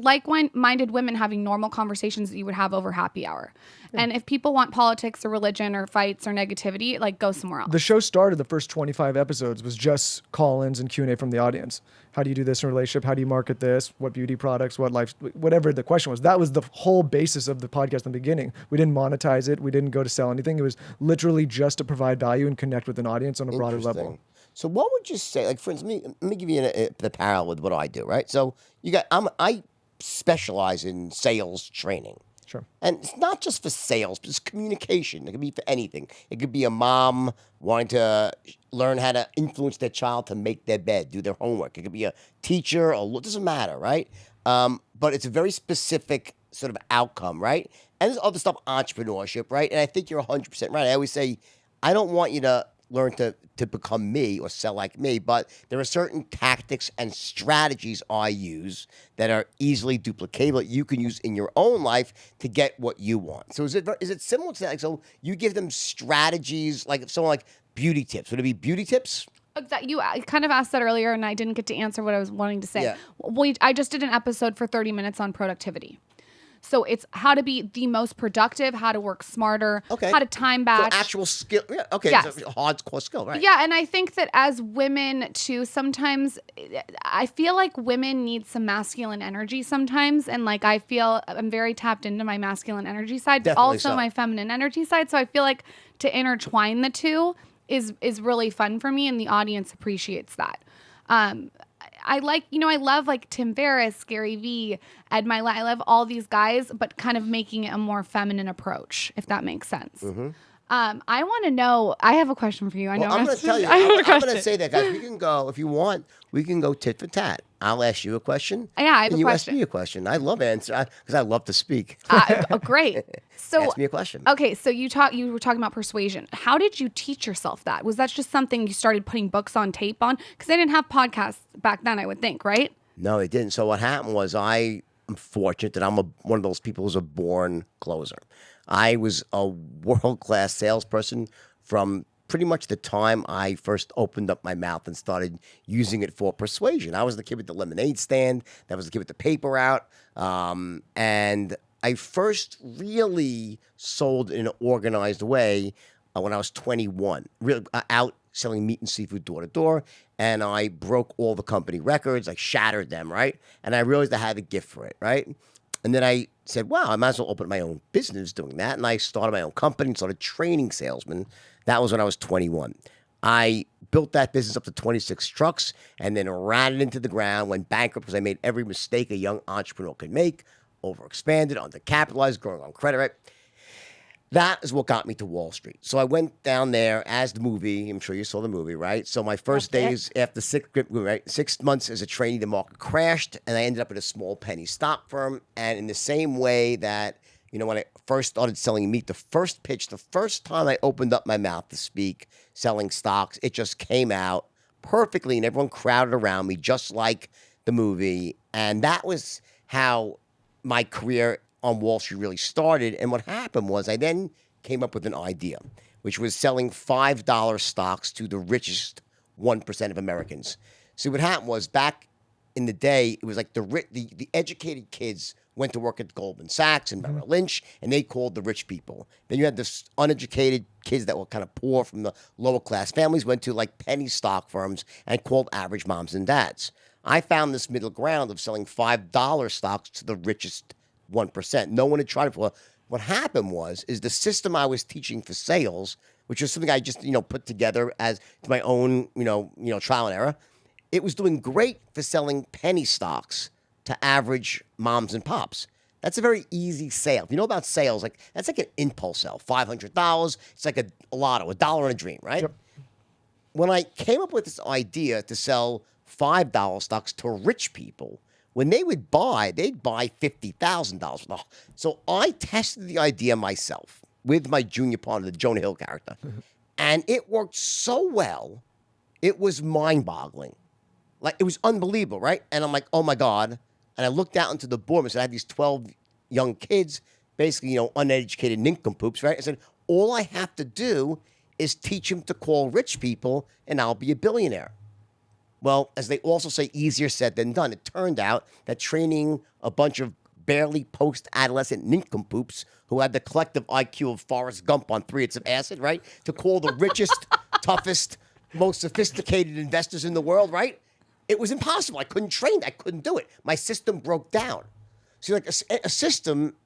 like-minded women having normal conversations that you would have over happy hour. Yeah. And if people want politics or religion or fights or negativity, like go somewhere else. The show started, the first 25 episodes was just call-ins and Q&A from the audience. How do you do this in a relationship? How do you market this? What beauty products? What life? Whatever the question was. That was the whole basis of the podcast in the beginning. We didn't monetize it. We didn't go to sell anything. It was literally just to provide value and connect with an audience on a broader level. So what would you say, like for instance, let me give you the parallel with what I do, right? So I specialize in sales training. Sure. And it's not just for sales, but it's communication. It could be for anything. It could be a mom wanting to learn how to influence their child to make their bed, do their homework. It could be a teacher, it doesn't matter, right? But it's a very specific sort of outcome, right? And there's other stuff, entrepreneurship, right? And I think you're 100% right. I always say, I don't want you to learn to become me or sell like me, but there are certain tactics and strategies I use that are easily duplicatable that you can use in your own life to get what you want. So is it similar to that? Like, so you give them strategies, like if someone like beauty tips. Would it be beauty tips? You kind of asked that earlier, and I didn't get to answer what I was wanting to say. Yeah. I just did an episode for 30 minutes on productivity. So it's how to be the most productive, how to work smarter, how to time batch. So actual skill. Yeah, okay. Yes. It's a hardcore skill, right? Yeah, and I think that as women, too, sometimes I feel like women need some masculine energy sometimes. And like I feel I'm very tapped into my masculine energy side, but also my feminine energy side. So I feel like to intertwine the two is really fun for me, and the audience appreciates that. I love like Tim Ferriss, Gary Vee, Ed Milet. I love all these guys, but kind of making it a more feminine approach, if that makes sense. Mm-hmm. I want to know. I have a question for you. I'm going to tell you. I'm going to say that, guys. We can go, if you want, we can go tit for tat. I'll ask you a question. Yeah, I have a question. You ask me a question. I love answer because I love to speak. Great. So ask me a question. Okay, so you were talking about persuasion. How did you teach yourself that? Was that just something you started putting books on tape on? Because they didn't have podcasts back then, I would think, right? No, they didn't. So what happened was I am fortunate that I'm one of those people who's a born closer. I was a world-class salesperson from pretty much the time I first opened up my mouth and started using it for persuasion. I was the kid with the lemonade stand. That was the kid with the paper out. And I first really sold in an organized way when I was 21, really out selling meat and seafood door to door. And I broke all the company records. I shattered them, right? And I realized I had a gift for it, right? And then I said, wow, I might as well open my own business doing that. And I started my own company and started training salesmen. That was when I was 21. I built that business up to 26 trucks and then ran it into the ground, went bankrupt because I made every mistake a young entrepreneur could make, overexpanded, undercapitalized, growing on credit, right? That is what got me to Wall Street. So I went down there as the movie. I'm sure you saw the movie, right? So my first days after 6 months as a trainee, the market crashed, and I ended up at a small penny stock firm. And in the same way that when I first started selling meat, the first pitch, the first time I opened up my mouth to speak selling stocks, it just came out perfectly and everyone crowded around me just like the movie. And that was how my career on Wall Street really started. And what happened was I then came up with an idea, which was selling $5 stocks to the richest 1% of Americans. See, what happened was back in the day, it was like the educated kids went to work at Goldman Sachs and Merrill Lynch, and they called the rich people. Then you had the uneducated kids that were kind of poor from the lower class families, went to like penny stock firms and called average moms and dads. I found this middle ground of selling $5 stocks to the richest 1%. No one had tried it before. What happened is the system I was teaching for sales, which was something I just, put together as my own, trial and error. It was doing great for selling penny stocks to average moms and pops. That's a very easy sale. If you know about sales, that's like an impulse sale. $500. It's like a lotto, $1 in a dream, right? Yep. When I came up with this idea to sell $5 stocks to rich people, when they would buy, they'd buy $50,000. So I tested the idea myself with my junior partner, the Jonah Hill character. And it worked so well, it was mind-boggling. Like, it was unbelievable, right? And I'm like, oh, my God. And I looked out into the boardroom and said, I had these 12 young kids, basically, uneducated nincompoops, right? I said, all I have to do is teach them to call rich people, and I'll be a billionaire. Well, as they also say, easier said than done. It turned out that training a bunch of barely post-adolescent nincompoops who had the collective IQ of Forrest Gump on 3 hits of acid, right? To call the richest, toughest, most sophisticated investors in the world, right? It was impossible. I couldn't train. I couldn't do it. My system broke down. See, like a system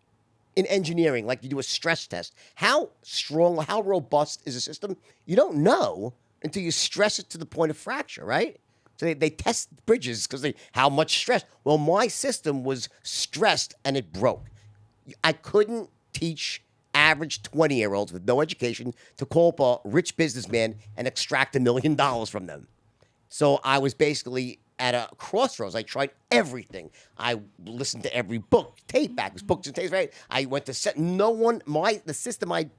in engineering, like you do a stress test. How strong, how robust is a system? You don't know until you stress it to the point of fracture, right? So they test bridges because how much stress. Well, my system was stressed and it broke. I couldn't teach average 20-year-olds with no education to call up a rich businessman and extract $1 million from them. So I was basically at a crossroads. I tried everything. I listened to every book, tape back, books and tapes, right? I went to set. The system I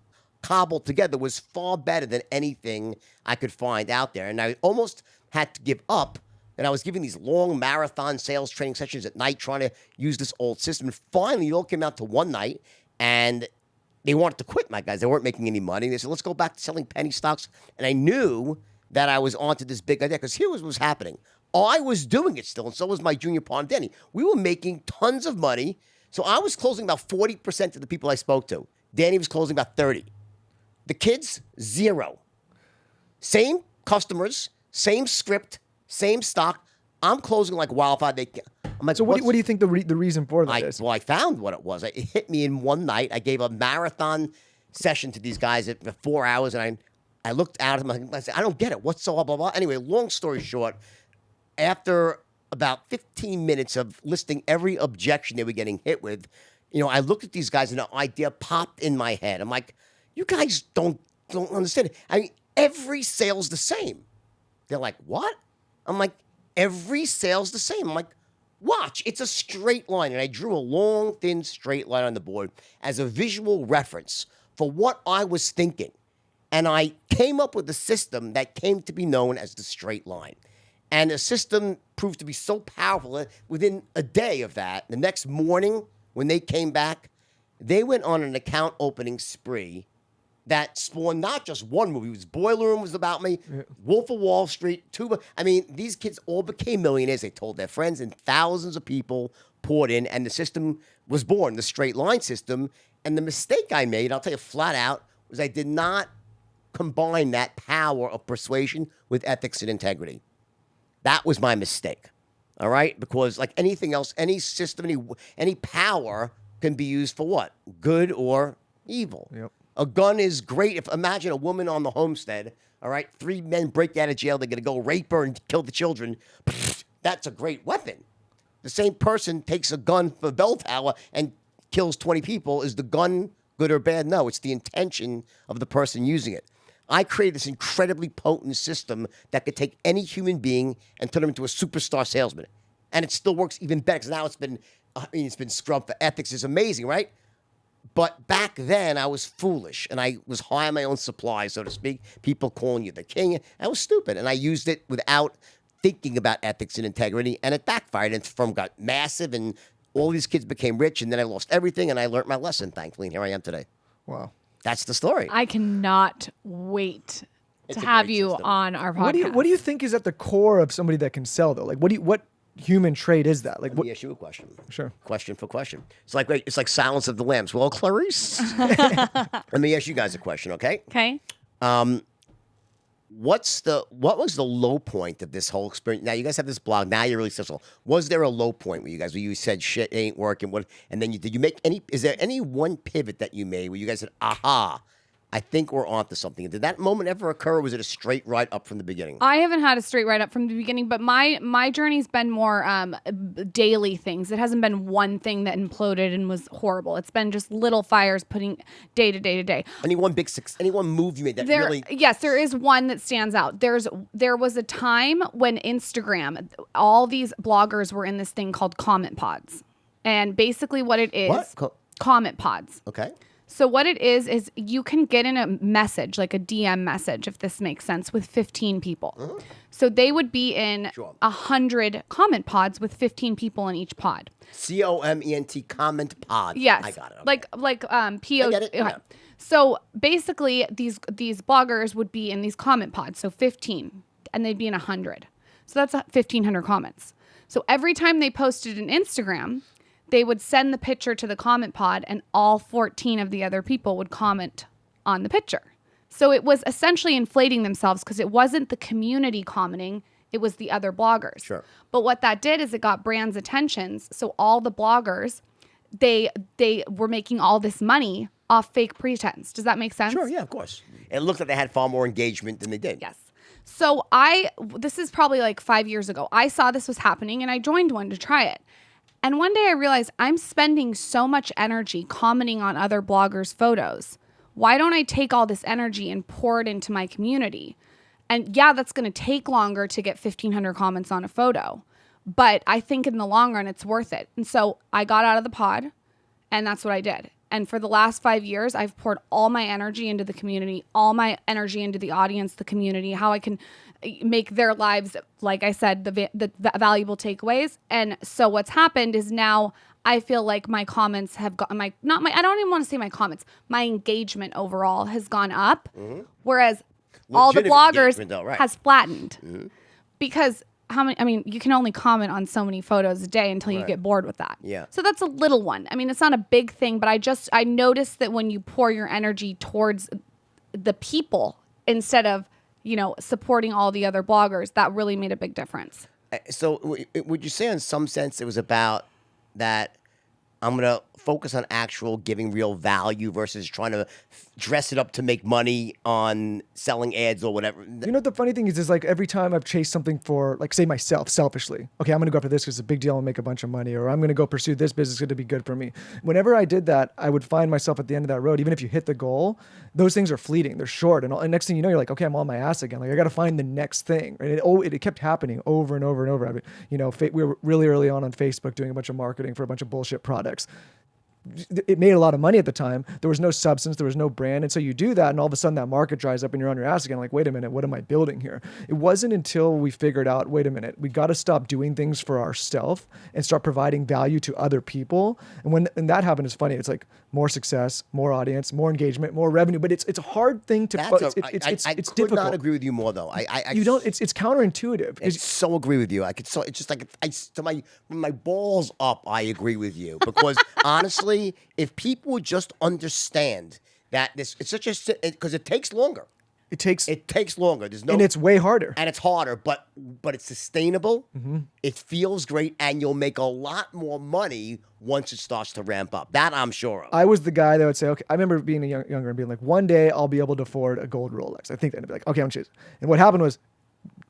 cobbled together was far better than anything I could find out there. And I almost had to give up. And I was giving these long marathon sales training sessions at night trying to use this old system. And finally, it all came out to one night, and they wanted to quit, my guys. They weren't making any money. They said, let's go back to selling penny stocks. And I knew that I was onto this big idea because here was what was happening. I was doing it still, and so was my junior partner, Danny. We were making tons of money. So I was closing about 40% of the people I spoke to. Danny was closing about 30. The kids, 0. Same customers, same script, same stock. I'm closing like wildfire. I'm like, so what do you think the reason for that is? Well, I found what it was. It hit me in one night. I gave a marathon session to these guys at 4 hours, and I looked at them. I said, I don't get it. What's so blah, blah, blah? Anyway, long story short, after about 15 minutes of listing every objection they were getting hit with, I looked at these guys and an idea popped in my head. I'm like, you guys don't understand it. I mean, every sale's the same. They're like, what? I'm like, every sale's the same. I'm like, watch, it's a straight line. And I drew a long, thin, straight line on the board as a visual reference for what I was thinking. And I came up with a system that came to be known as the straight line. And the system proved to be so powerful that within a day of that, the next morning when they came back, they went on an account opening spree that spawned not just one movie. It was Boiler Room was about me, Wolf of Wall Street, Tuba. I mean, these kids all became millionaires. They told their friends, and thousands of people poured in, and the system was born, the straight line system. And the mistake I made, I'll tell you flat out, was I did not combine that power of persuasion with ethics and integrity. That was my mistake, all right? Because like anything else, any system, any power can be used for what? Good or evil. Yep. A gun is great. Imagine a woman on the homestead, all right? 3 men break out of jail. They're going to go rape her and kill the children. That's a great weapon. The same person takes a gun for a bell tower and kills 20 people. Is the gun good or bad? No, it's the intention of the person using it. I created this incredibly potent system that could take any human being and turn them into a superstar salesman. And it still works even better because now it's been scrubbed for ethics. It's amazing, right? But back then, I was foolish, and I was high on my own supply, so to speak. People calling you the king. I was stupid, and I used it without thinking about ethics and integrity, and it backfired. And firm got massive, and all these kids became rich, and then I lost everything, and I learned my lesson, thankfully, and here I am today. Wow. That's the story. I cannot wait It's to a have great you system. on our podcast. What do you think is at the core of somebody that can sell though? Like what human trait is that? Like Let what? me ask you a question. Sure. Question for question. It's like Silence of the Lambs. Well, Clarice, let me ask you guys a question, okay? Okay. What was the low point of this whole experience? Now you guys have this blog. Now you're really successful. Was there a low point where you said shit ain't working? And then did you make any? Is there any one pivot that you made where you guys said, aha, I think we're onto something? Did that moment ever occur, or was it a straight right up from the beginning? I haven't had a straight right up from the beginning, but my journey's been more daily things. It hasn't been one thing that imploded and was horrible. It's been just little fires putting day to day to day. Any one move you made that really? Yes, there is one that stands out. There was a time when Instagram, all these bloggers were in this thing called comment pods, and basically what it is, comment pods. Okay. So what it is you can get in a message, like a DM message, if this makes sense, with 15 people. So they would be in 100 comment pods with 15 people in each pod. COMENT comment pod. Yes. I got it. Okay. Like PO. I get it. Yeah. So basically these bloggers would be in these comment pods, so 15, and they'd be in 100. So that's 1,500 comments. So every time they posted an Instagram, they would send the picture to the comment pod, and all 14 of the other people would comment on the picture. So it was essentially inflating themselves because it wasn't the community commenting, it was the other bloggers. Sure. But what that did is it got brands' attentions. So all the bloggers, they were making all this money off fake pretense. Does that make sense? Sure, yeah, of course. It looked like they had far more engagement than they did. Yes. So this is probably like 5 years ago. I saw this was happening and I joined one to try it. And one day I realized I'm spending so much energy commenting on other bloggers' photos. Why don't I take all this energy and pour it into my community? And yeah, that's going to take longer to get 1,500 comments on a photo. But I think in the long run, it's worth it. And so I got out of the pod, and that's what I did. And for the last 5 years, I've poured all my energy into the community, all my energy into the audience, the community, how I can make their lives, like I said, the valuable takeaways. And so what's happened is now I feel like my comments have got I don't even want to say my comments, my engagement overall has gone up, whereas all the bloggers has flattened because you can only comment on so many photos a day until you get bored with that. Yeah. So that's a little one. I mean, it's not a big thing, but I noticed that when you pour your energy towards the people instead of, supporting all the other bloggers, that really made a big difference. So would you say in some sense it was about that I'm going to focus on actual giving real value versus trying to dress it up to make money on selling ads or whatever? You know, the funny thing is like every time I've chased something for, like, say myself, selfishly, okay, I'm going to go after this because it's a big deal and make a bunch of money, or I'm going to go pursue this business, it's going to be good for me. Whenever I did that, I would find myself at the end of that road. Even if you hit the goal, those things are fleeting. They're short. And next thing you know, you're like, okay, I'm on my ass again. Like, I got to find the next thing. And it kept happening over and over and over. I mean, we were really early on Facebook doing a bunch of marketing for a bunch of bullshit products. It made a lot of money at the time. There was no substance, there was no brand. And so you do that and all of a sudden that market dries up and you're on your ass again. Like, wait a minute, what am I building here? It wasn't until we figured out, wait a minute, we got to stop doing things for ourselves and start providing value to other people. And when that happened, it's funny. It's like more success, more audience, more engagement, more revenue. But it's a hard thing to, it's I difficult. could not agree with you more though. It's counterintuitive. I so agree with you. It's just like when my balls up, I agree with you because honestly, if people would just understand that because it takes longer. It takes longer. And it's way harder. And it's harder, but it's sustainable. Mm-hmm. It feels great, and you'll make a lot more money once it starts to ramp up. That I'm sure of. I was the guy that would say, okay, I remember being younger and being like, one day I'll be able to afford a gold Rolex. I think that I'd be like, okay, I'm choosing. And what happened was,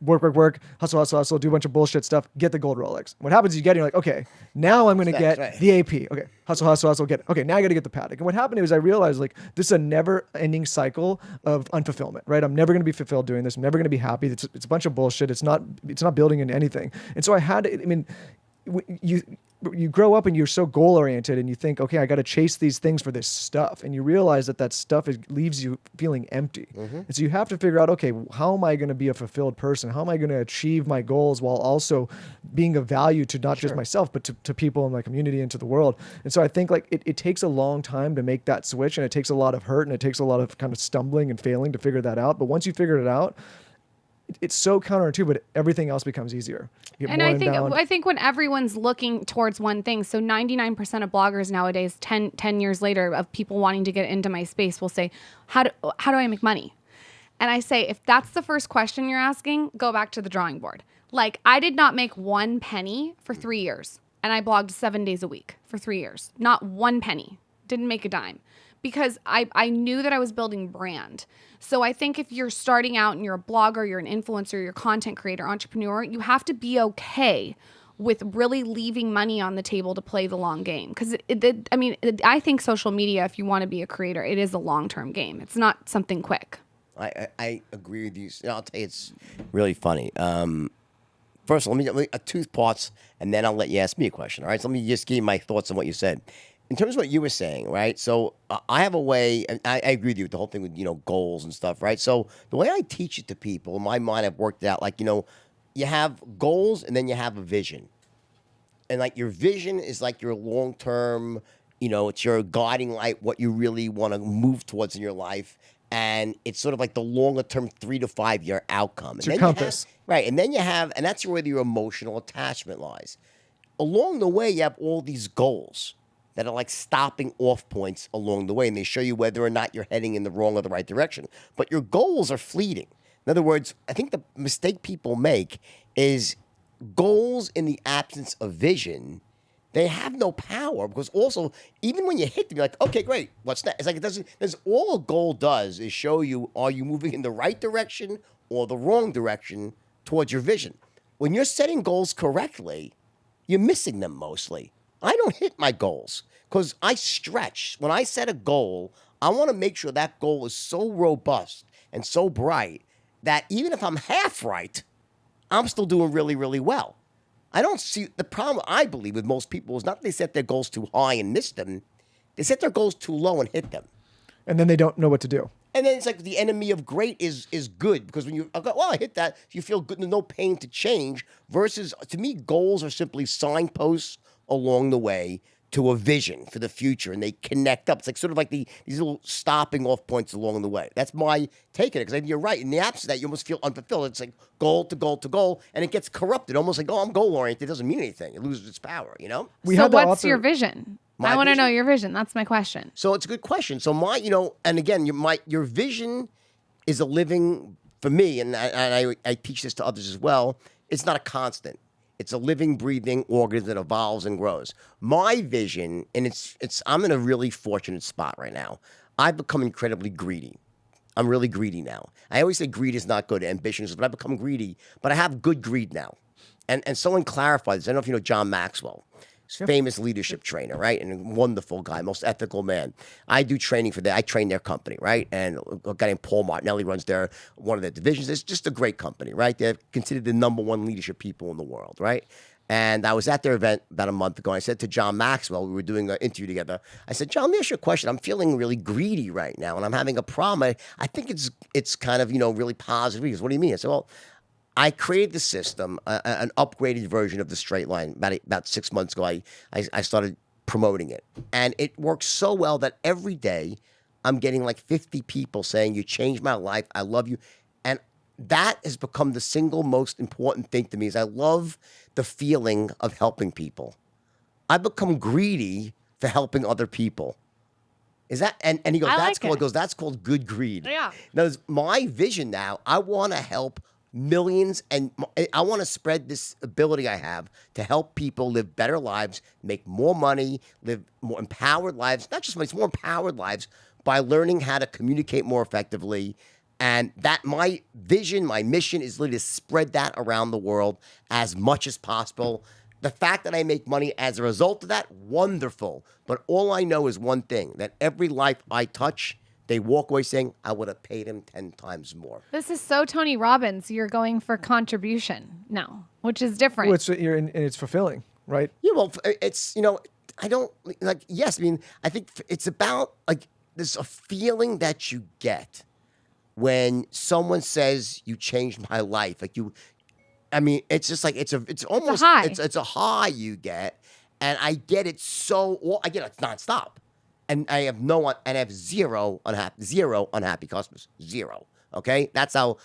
work, hustle, do a bunch of bullshit stuff, get the gold Rolex. What happens is you get it, you're like, okay, now I'm going to get the AP. Okay, hustle, get it. Okay, now I got to get the Patek. And what happened is I realized like this is a never-ending cycle of unfulfillment, right? I'm never going to be fulfilled doing this. I'm never going to be happy. It's a bunch of bullshit. It's not building into anything. And so I had to, you grow up and you're so goal oriented and you think, okay, I got to chase these things for this stuff, and you realize that stuff leaves you feeling empty. And so you have to figure out, okay, how am I going to be a fulfilled person? How am I going to achieve my goals while also being of value to not just myself, but to people in my community and to the world? And so I think like it takes a long time to make that switch, and it takes a lot of hurt, and it takes a lot of kind of stumbling and failing to figure that out. But once you figure it out, it's so counterintuitive, but everything else becomes easier. And I think when everyone's looking towards one thing, so 99% of bloggers nowadays, 10 years later, of people wanting to get into my space will say, how do I make money? And I say, if that's the first question you're asking, go back to the drawing board. Like, I did not make 1 penny for 3 years, and I blogged 7 days a week for 3 years. Not 1 penny. Didn't make a dime. Because I knew that I was building brand. So I think if you're starting out and you're a blogger, you're an influencer, you're a content creator, entrepreneur, you have to be okay with really leaving money on the table to play the long game. Because I think social media, if you want to be a creator, it is a long-term game. It's not something quick. I agree with you. I'll tell you, it's really funny. First, let me 2 parts, and then I'll let you ask me a question. All right, so let me just give you my thoughts on what you said. In terms of what you were saying, right? So I have a way, and I agree with you with the whole thing with, goals and stuff, right? So the way I teach it to people, in my mind, I've worked it out, like, you have goals and then you have a vision. And like your vision is like your long-term, it's your guiding light, what you really want to move towards in your life. And it's sort of like the longer-term 3 to 5 year outcome. It's your compass. Right. And then and that's where your emotional attachment lies. Along the way, you have all these goals that are like stopping off points along the way, and they show you whether or not you're heading in the wrong or the right direction. But your goals are fleeting. In other words, I think the mistake people make is goals in the absence of vision. They have no power, because also, even when you hit them, you're like, okay, great, what's that? It's like that's all a goal does is show you, are you moving in the right direction or the wrong direction towards your vision? When you're setting goals correctly, you're missing them mostly. I don't hit my goals because I stretch. When I set a goal, I want to make sure that goal is so robust and so bright that even if I'm half right, I'm still doing really, really well. I don't see the problem, I believe, with most people is not that they set their goals too high and miss them. They set their goals too low and hit them. And then they don't know what to do. And then it's like the enemy of great is good, because when you go, well, I hit that, you feel good, there's no pain to change, versus, to me, goals are simply signposts along the way to a vision for the future, and they connect up. It's like sort of like these little stopping off points along the way. That's my take on it, because you're right. In the absence of that, you almost feel unfulfilled. It's like goal to goal to goal, and it gets corrupted, almost like, I'm goal-oriented. It doesn't mean anything. It loses its power, So what's your vision? I want to know your vision. That's my question. So it's a good question. So and again, your vision is a living, for me, and I teach this to others as well, it's not a constant. It's a living, breathing organism that evolves and grows. My vision, and I'm in a really fortunate spot right now. I've become incredibly greedy. I'm really greedy now. I always say greed is not good, ambition is, but I've become greedy. But I have good greed now. And someone clarified this. I don't know if you know John Maxwell. Famous leadership trainer, right? And a wonderful guy, most ethical man. I do training for I train their company, right? And a guy named Paul Martinelli runs one of their divisions. It's just a great company, right? They're considered the #1 leadership people in the world, right? And I was at their event about a month ago. And I said to John Maxwell, we were doing an interview together. I said, John, let me ask you a question. I'm feeling really greedy right now, and I'm having a problem. I think it's kind of, really positive. He goes, what do you mean? I said, well, I created the system, an upgraded version of the straight line. About 6 months ago, I started promoting it. And it works so well that every day I'm getting like 50 people saying, you changed my life, I love you. And that has become the single most important thing to me, is I love the feeling of helping people. I've become greedy for helping other people. Is that, and he goes, that's called good greed. Yeah. Now, my vision now, I want to help millions, and I want to spread this ability I have to help people live better lives, make more money, live more empowered lives, not just money, it's more empowered lives by learning how to communicate more effectively. And that my vision, my mission is literally to spread that around the world as much as possible. The fact that I make money as a result of that, wonderful. But all I know is one thing, that every life I touch, they walk away saying, I would have paid him 10 times more. This is so Tony Robbins. You're going for contribution now, which is different. Well, and it's fulfilling. right? Yeah, well, it's, I don't like, yes, I mean, I think it's about like there's a feeling that you get when someone says you changed my life. Like I mean, it's just like, it's almost, high. it's a high you get. And I get it I get it nonstop. And I have zero unhappy customers. Zero. Okay. That's how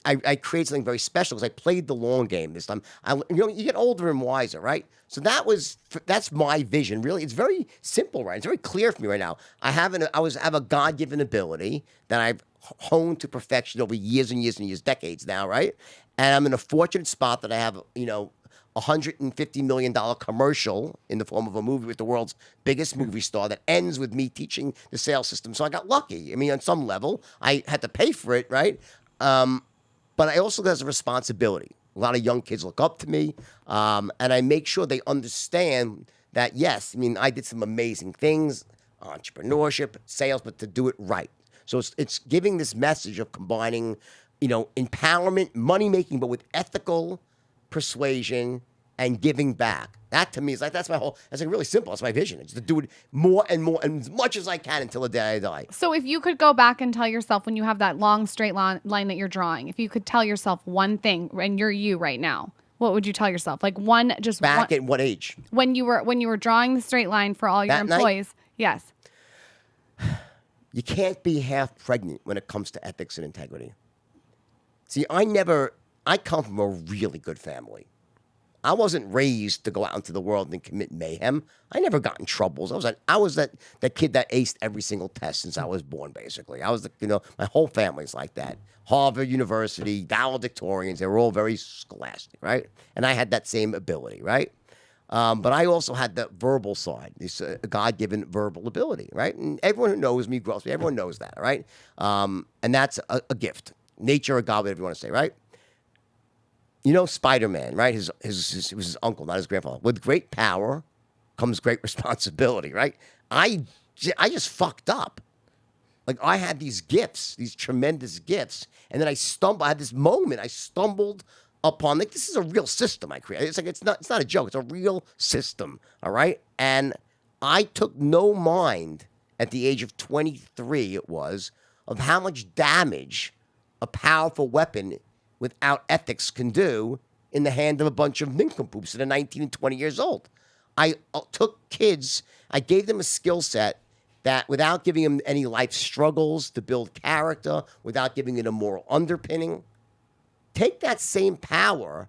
I create something very special because I played the long game this time. You get older and wiser, right? So that's my vision. Really, it's very simple, right? It's very clear for me right now. I have a God-given ability that I've honed to perfection over years and years and years, decades now, right? And I'm in a fortunate spot that I have, $150 million commercial in the form of a movie with the world's biggest movie star that ends with me teaching the sales system. So I got lucky. I mean, on some level, I had to pay for it, right? But I also have a responsibility. A lot of young kids look up to me, and I make sure they understand that, yes, I mean, I did some amazing things, entrepreneurship, sales, but to do it right. So it's giving this message of combining, empowerment, money-making, but with ethical persuasion and giving back. That to me is like, that's like really simple. That's my vision. It's to do it more and more and as much as I can until the day I die. So if you could go back and tell yourself when you have that long straight line that you're drawing, if you could tell yourself one thing, and you're you right now, what would you tell yourself? Like at what age? When you were drawing the straight line for all your employees. Night? Yes. You can't be half pregnant when it comes to ethics and integrity. See, I come from a really good family. I wasn't raised to go out into the world and commit mayhem. I never got in troubles. I was that kid that aced every single test since I was born, basically. I was my whole family's like that. Harvard University, valedictorians, they were all very scholastic, right? And I had that same ability, right? But I also had the verbal side, this God-given verbal ability, right? And everyone who knows me, grows me, everyone knows that, right? And that's a gift. Nature or God, whatever you want to say, right? Spider-Man, right? It was his uncle, not his grandfather. With great power comes great responsibility, right? I just fucked up. Like, I had these gifts, these tremendous gifts, and then I had this moment. I stumbled upon, like, this is a real system I created. It's like, it's not a joke. It's a real system, all right? And I took no mind at the age of 23, it was, of how much damage a powerful weapon without ethics can do in the hand of a bunch of nincompoops that are 19 and 20 years old. I took kids, I gave them a skill set that without giving them any life struggles to build character, without giving it a moral underpinning, take that same power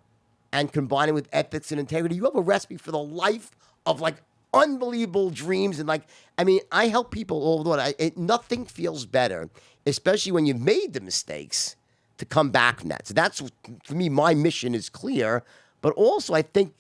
and combine it with ethics and integrity. You have a recipe for the life of like unbelievable dreams. And like, I mean, I help people all the time. Nothing feels better, especially when you've made the mistakes, to come back from that. So that's, for me, my mission is clear. But also, I think,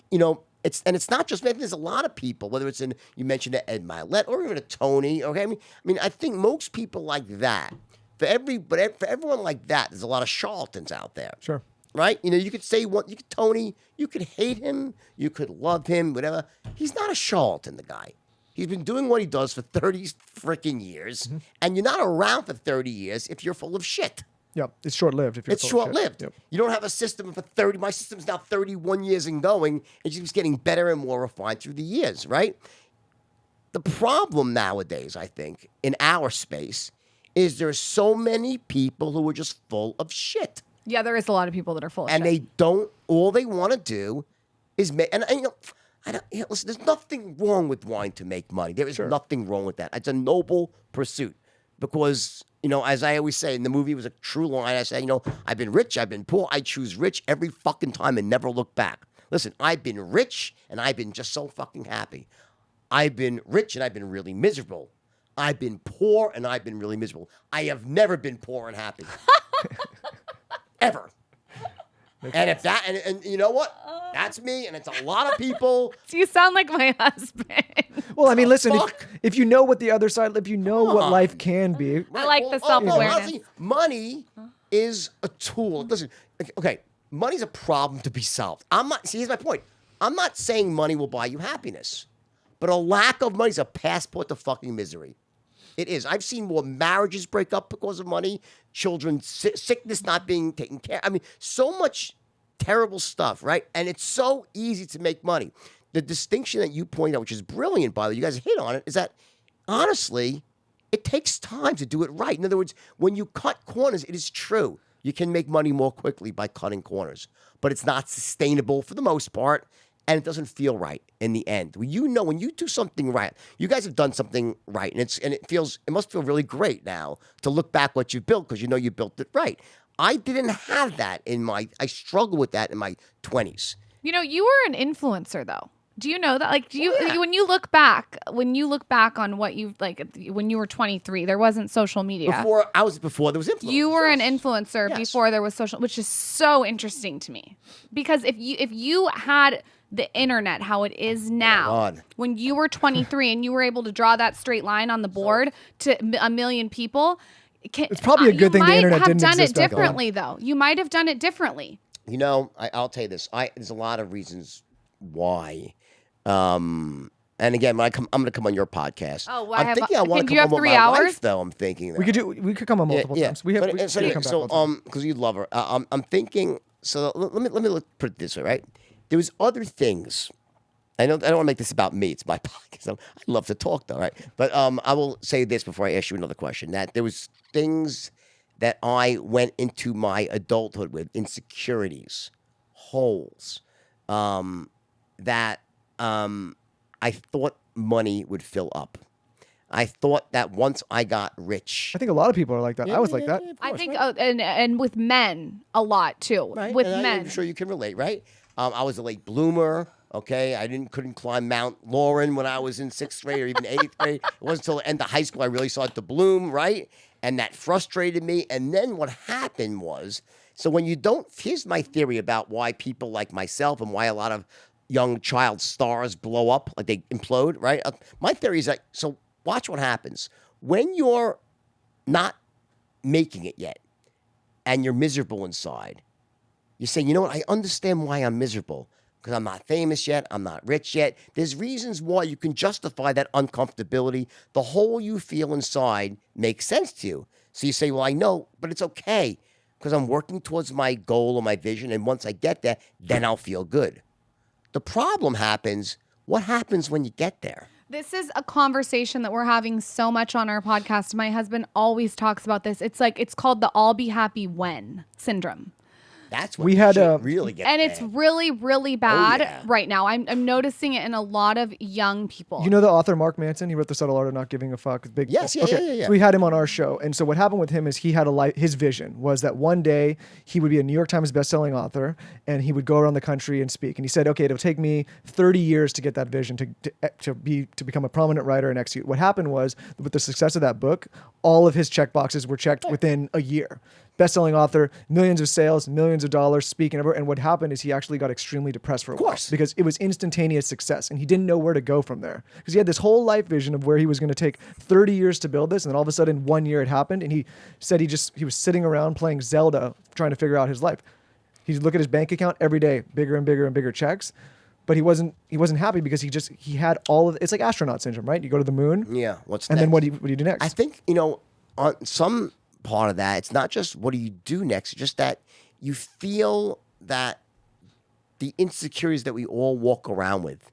it's not just me. There's a lot of people, whether it's you mentioned Ed Milet or even a Tony. Okay, I mean, I think most people like that. For everyone like that, there's a lot of charlatans out there. Sure. Right? You could say Tony, you could hate him, you could love him, whatever. He's not a charlatan, the guy. He's been doing what he does for 30 freaking years, and you're not around for 30 years if you're full of shit. Yep, it's short-lived. It's short-lived. Yep. You don't have a system for 30. My system's now 31 years and going. It keeps getting better and more refined through the years, right? The problem nowadays, I think, in our space, is there's so many people who are just full of shit. Yeah, there is a lot of people that are full of shit. And all they want to do is make, listen, there's nothing wrong with wanting to make money. There is nothing wrong with that. It's a noble pursuit because, as I always say, in the movie, it was a true line. I say, I've been rich, I've been poor. I choose rich every fucking time and never look back. Listen, I've been rich and I've been just so fucking happy. I've been rich and I've been really miserable. I've been poor and I've been really miserable. I have never been poor and happy. Ever. And if that, and you know what? That's me, and it's a lot of people. You sound like my husband. Well, I mean, listen, if you know what the other side, if you know what life can be. Right. I like the self-awareness. Honestly, money is a tool. Listen, okay, money's a problem to be solved. Here's my point. I'm not saying money will buy you happiness, but a lack of money is a passport to fucking misery. It is. I've seen more marriages break up because of money, children, sickness not being taken care of. I mean, so much terrible stuff, right? And it's so easy to make money. the distinction that you point out, which is brilliant, by the way, you guys hit on it, is that honestly, it takes time to do it right. In other words, when you cut corners, it is true. You can make money more quickly by cutting corners, but it's not sustainable for the most part, and it doesn't feel right in the end. When you do something right, you guys have done something right, and it must feel really great now to look back what you've built because you know you built it right. I didn't have that I struggled with that in my 20s. You know, you were an influencer though. Do you know that? Like, Yeah. when you look back on what you when you were 23, there wasn't social media. Before there was influence. You were an influencer Yes. before there was social, which is so interesting to me. Because if you had the internet how it is now, God. when you were 23 and you were able to draw that straight line on the board to a million people, It's probably a good thing the internet didn't You might have done it exist back then. differently, though. You might have done it differently. You know, I'll tell you this. There's a lot of reasons why. And again, I'm going to come on your podcast. Oh, I'm thinking I want to do come you have on with 3 my hours? wife, though. I'm thinking that. We could come on multiple times. We But, we so, could come back all the time. because you love her, I'm thinking. So let me put it this way, right? There was other things. I don't want to make this about me. It's my podcast. I love to talk, though, right? But I will say this before I ask you another question: that there was things that I went into my adulthood with, insecurities, holes, that I thought money would fill up. I thought that once I got rich, I think a lot of people are like that. I was like that. of I course, think, right? and with men a lot too. Right? With And men, I'm sure you can relate, right? I was a late bloomer. Okay, I couldn't climb Mount Lauryn when I was in 6th grade or even 8th grade. It wasn't until the end of high school I really started to bloom, right? And that frustrated me. And then what happened was, so when you don't, here's my theory about why people like myself and why a lot of young child stars blow up, like they implode, right? My theory is that, so watch what happens. When you're not making it yet and you're miserable inside, you say, you know what, I understand why I'm miserable. Because I'm not famous yet, I'm not rich yet. There's reasons why you can justify that uncomfortability. The hole you feel inside makes sense to you. So you say, well, I know, but it's okay because I'm working towards my goal or my vision. And once I get there, then I'll feel good. The problem happens, what happens when you get there? this is a conversation that we're having so much on our podcast. My husband always talks about this. It's called the "I'll be happy when" syndrome. That's what We had shit a- really gets And it's bad. really, really bad yeah. right now. I'm noticing it in a lot of young people. You know the author Mark Manson? He wrote The Subtle Art of Not Giving a Fuck. Big. Yes, yeah, yeah. So we had him on our show, and so what happened with him is he had his vision was that one day he would be a New York Times bestselling author, and he would go around the country and speak. And he said, "Okay, it'll take me 30 years to get that vision to become a prominent writer and execute." What happened was, with the success of that book, all of his check boxes were checked within a year. Best-selling author, millions of sales, millions of dollars, speaking everywhere. And what happened is he actually got extremely depressed for a while because it was instantaneous success, and he didn't know where to go from there because he had this whole life vision of where he was going to take 30 years to build this, and then all of a sudden 1 year it happened, and he said he was sitting around playing Zelda trying to figure out his life. He'd look at his bank account every day, bigger and bigger and bigger checks, but he wasn't happy because he had all of it's like astronaut syndrome, right? You go to the moon, Yeah, what's and next? then what do you do next? I think, on some part of that, it's not just what do you do next, it's just that you feel that the insecurities that we all walk around with,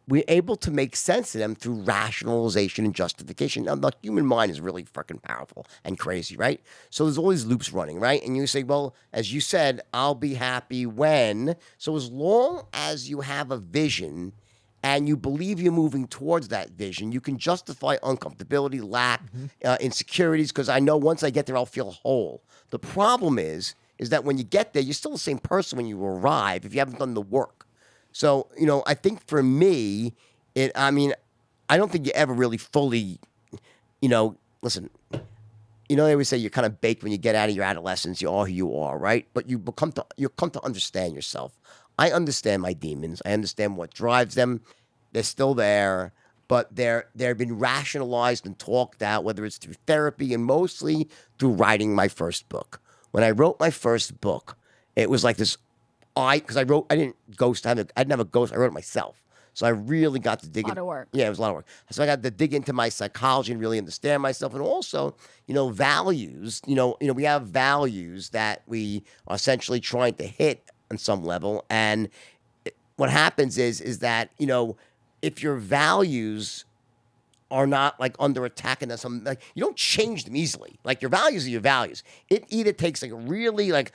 we're able to make sense of them through rationalization and justification. Now, the human mind is really freaking powerful and crazy, right? So there's all these loops running, right? And you say, well, as you said, I'll be happy when. So as long as you have a vision and you believe you're moving towards that vision, you can justify uncomfortability, lack, insecurities, because I know once I get there, I'll feel whole. The problem is that when you get there, you're still the same person when you arrive if you haven't done the work. So, I think for me, I don't think you ever really fully, listen, they always say you're kind of baked when you get out of your adolescence, you are who you are, right? But you come to understand yourself. I understand my demons. I understand what drives them. They're still there, but they've been rationalized and talked out, whether it's through therapy and mostly through writing my first book. When I wrote my first book, it was like this. I didn't ghost. I didn't have a ghost. I wrote it myself. So I really got to dig in. A lot of work. Yeah, it was a lot of work. So I got to dig into my psychology and really understand myself. And also, values. We have values that we are essentially trying to hit on some level. And what happens is that, if your values are not like under attack and some, like, you don't change them easily. Like, your values are your values. It either takes like a really like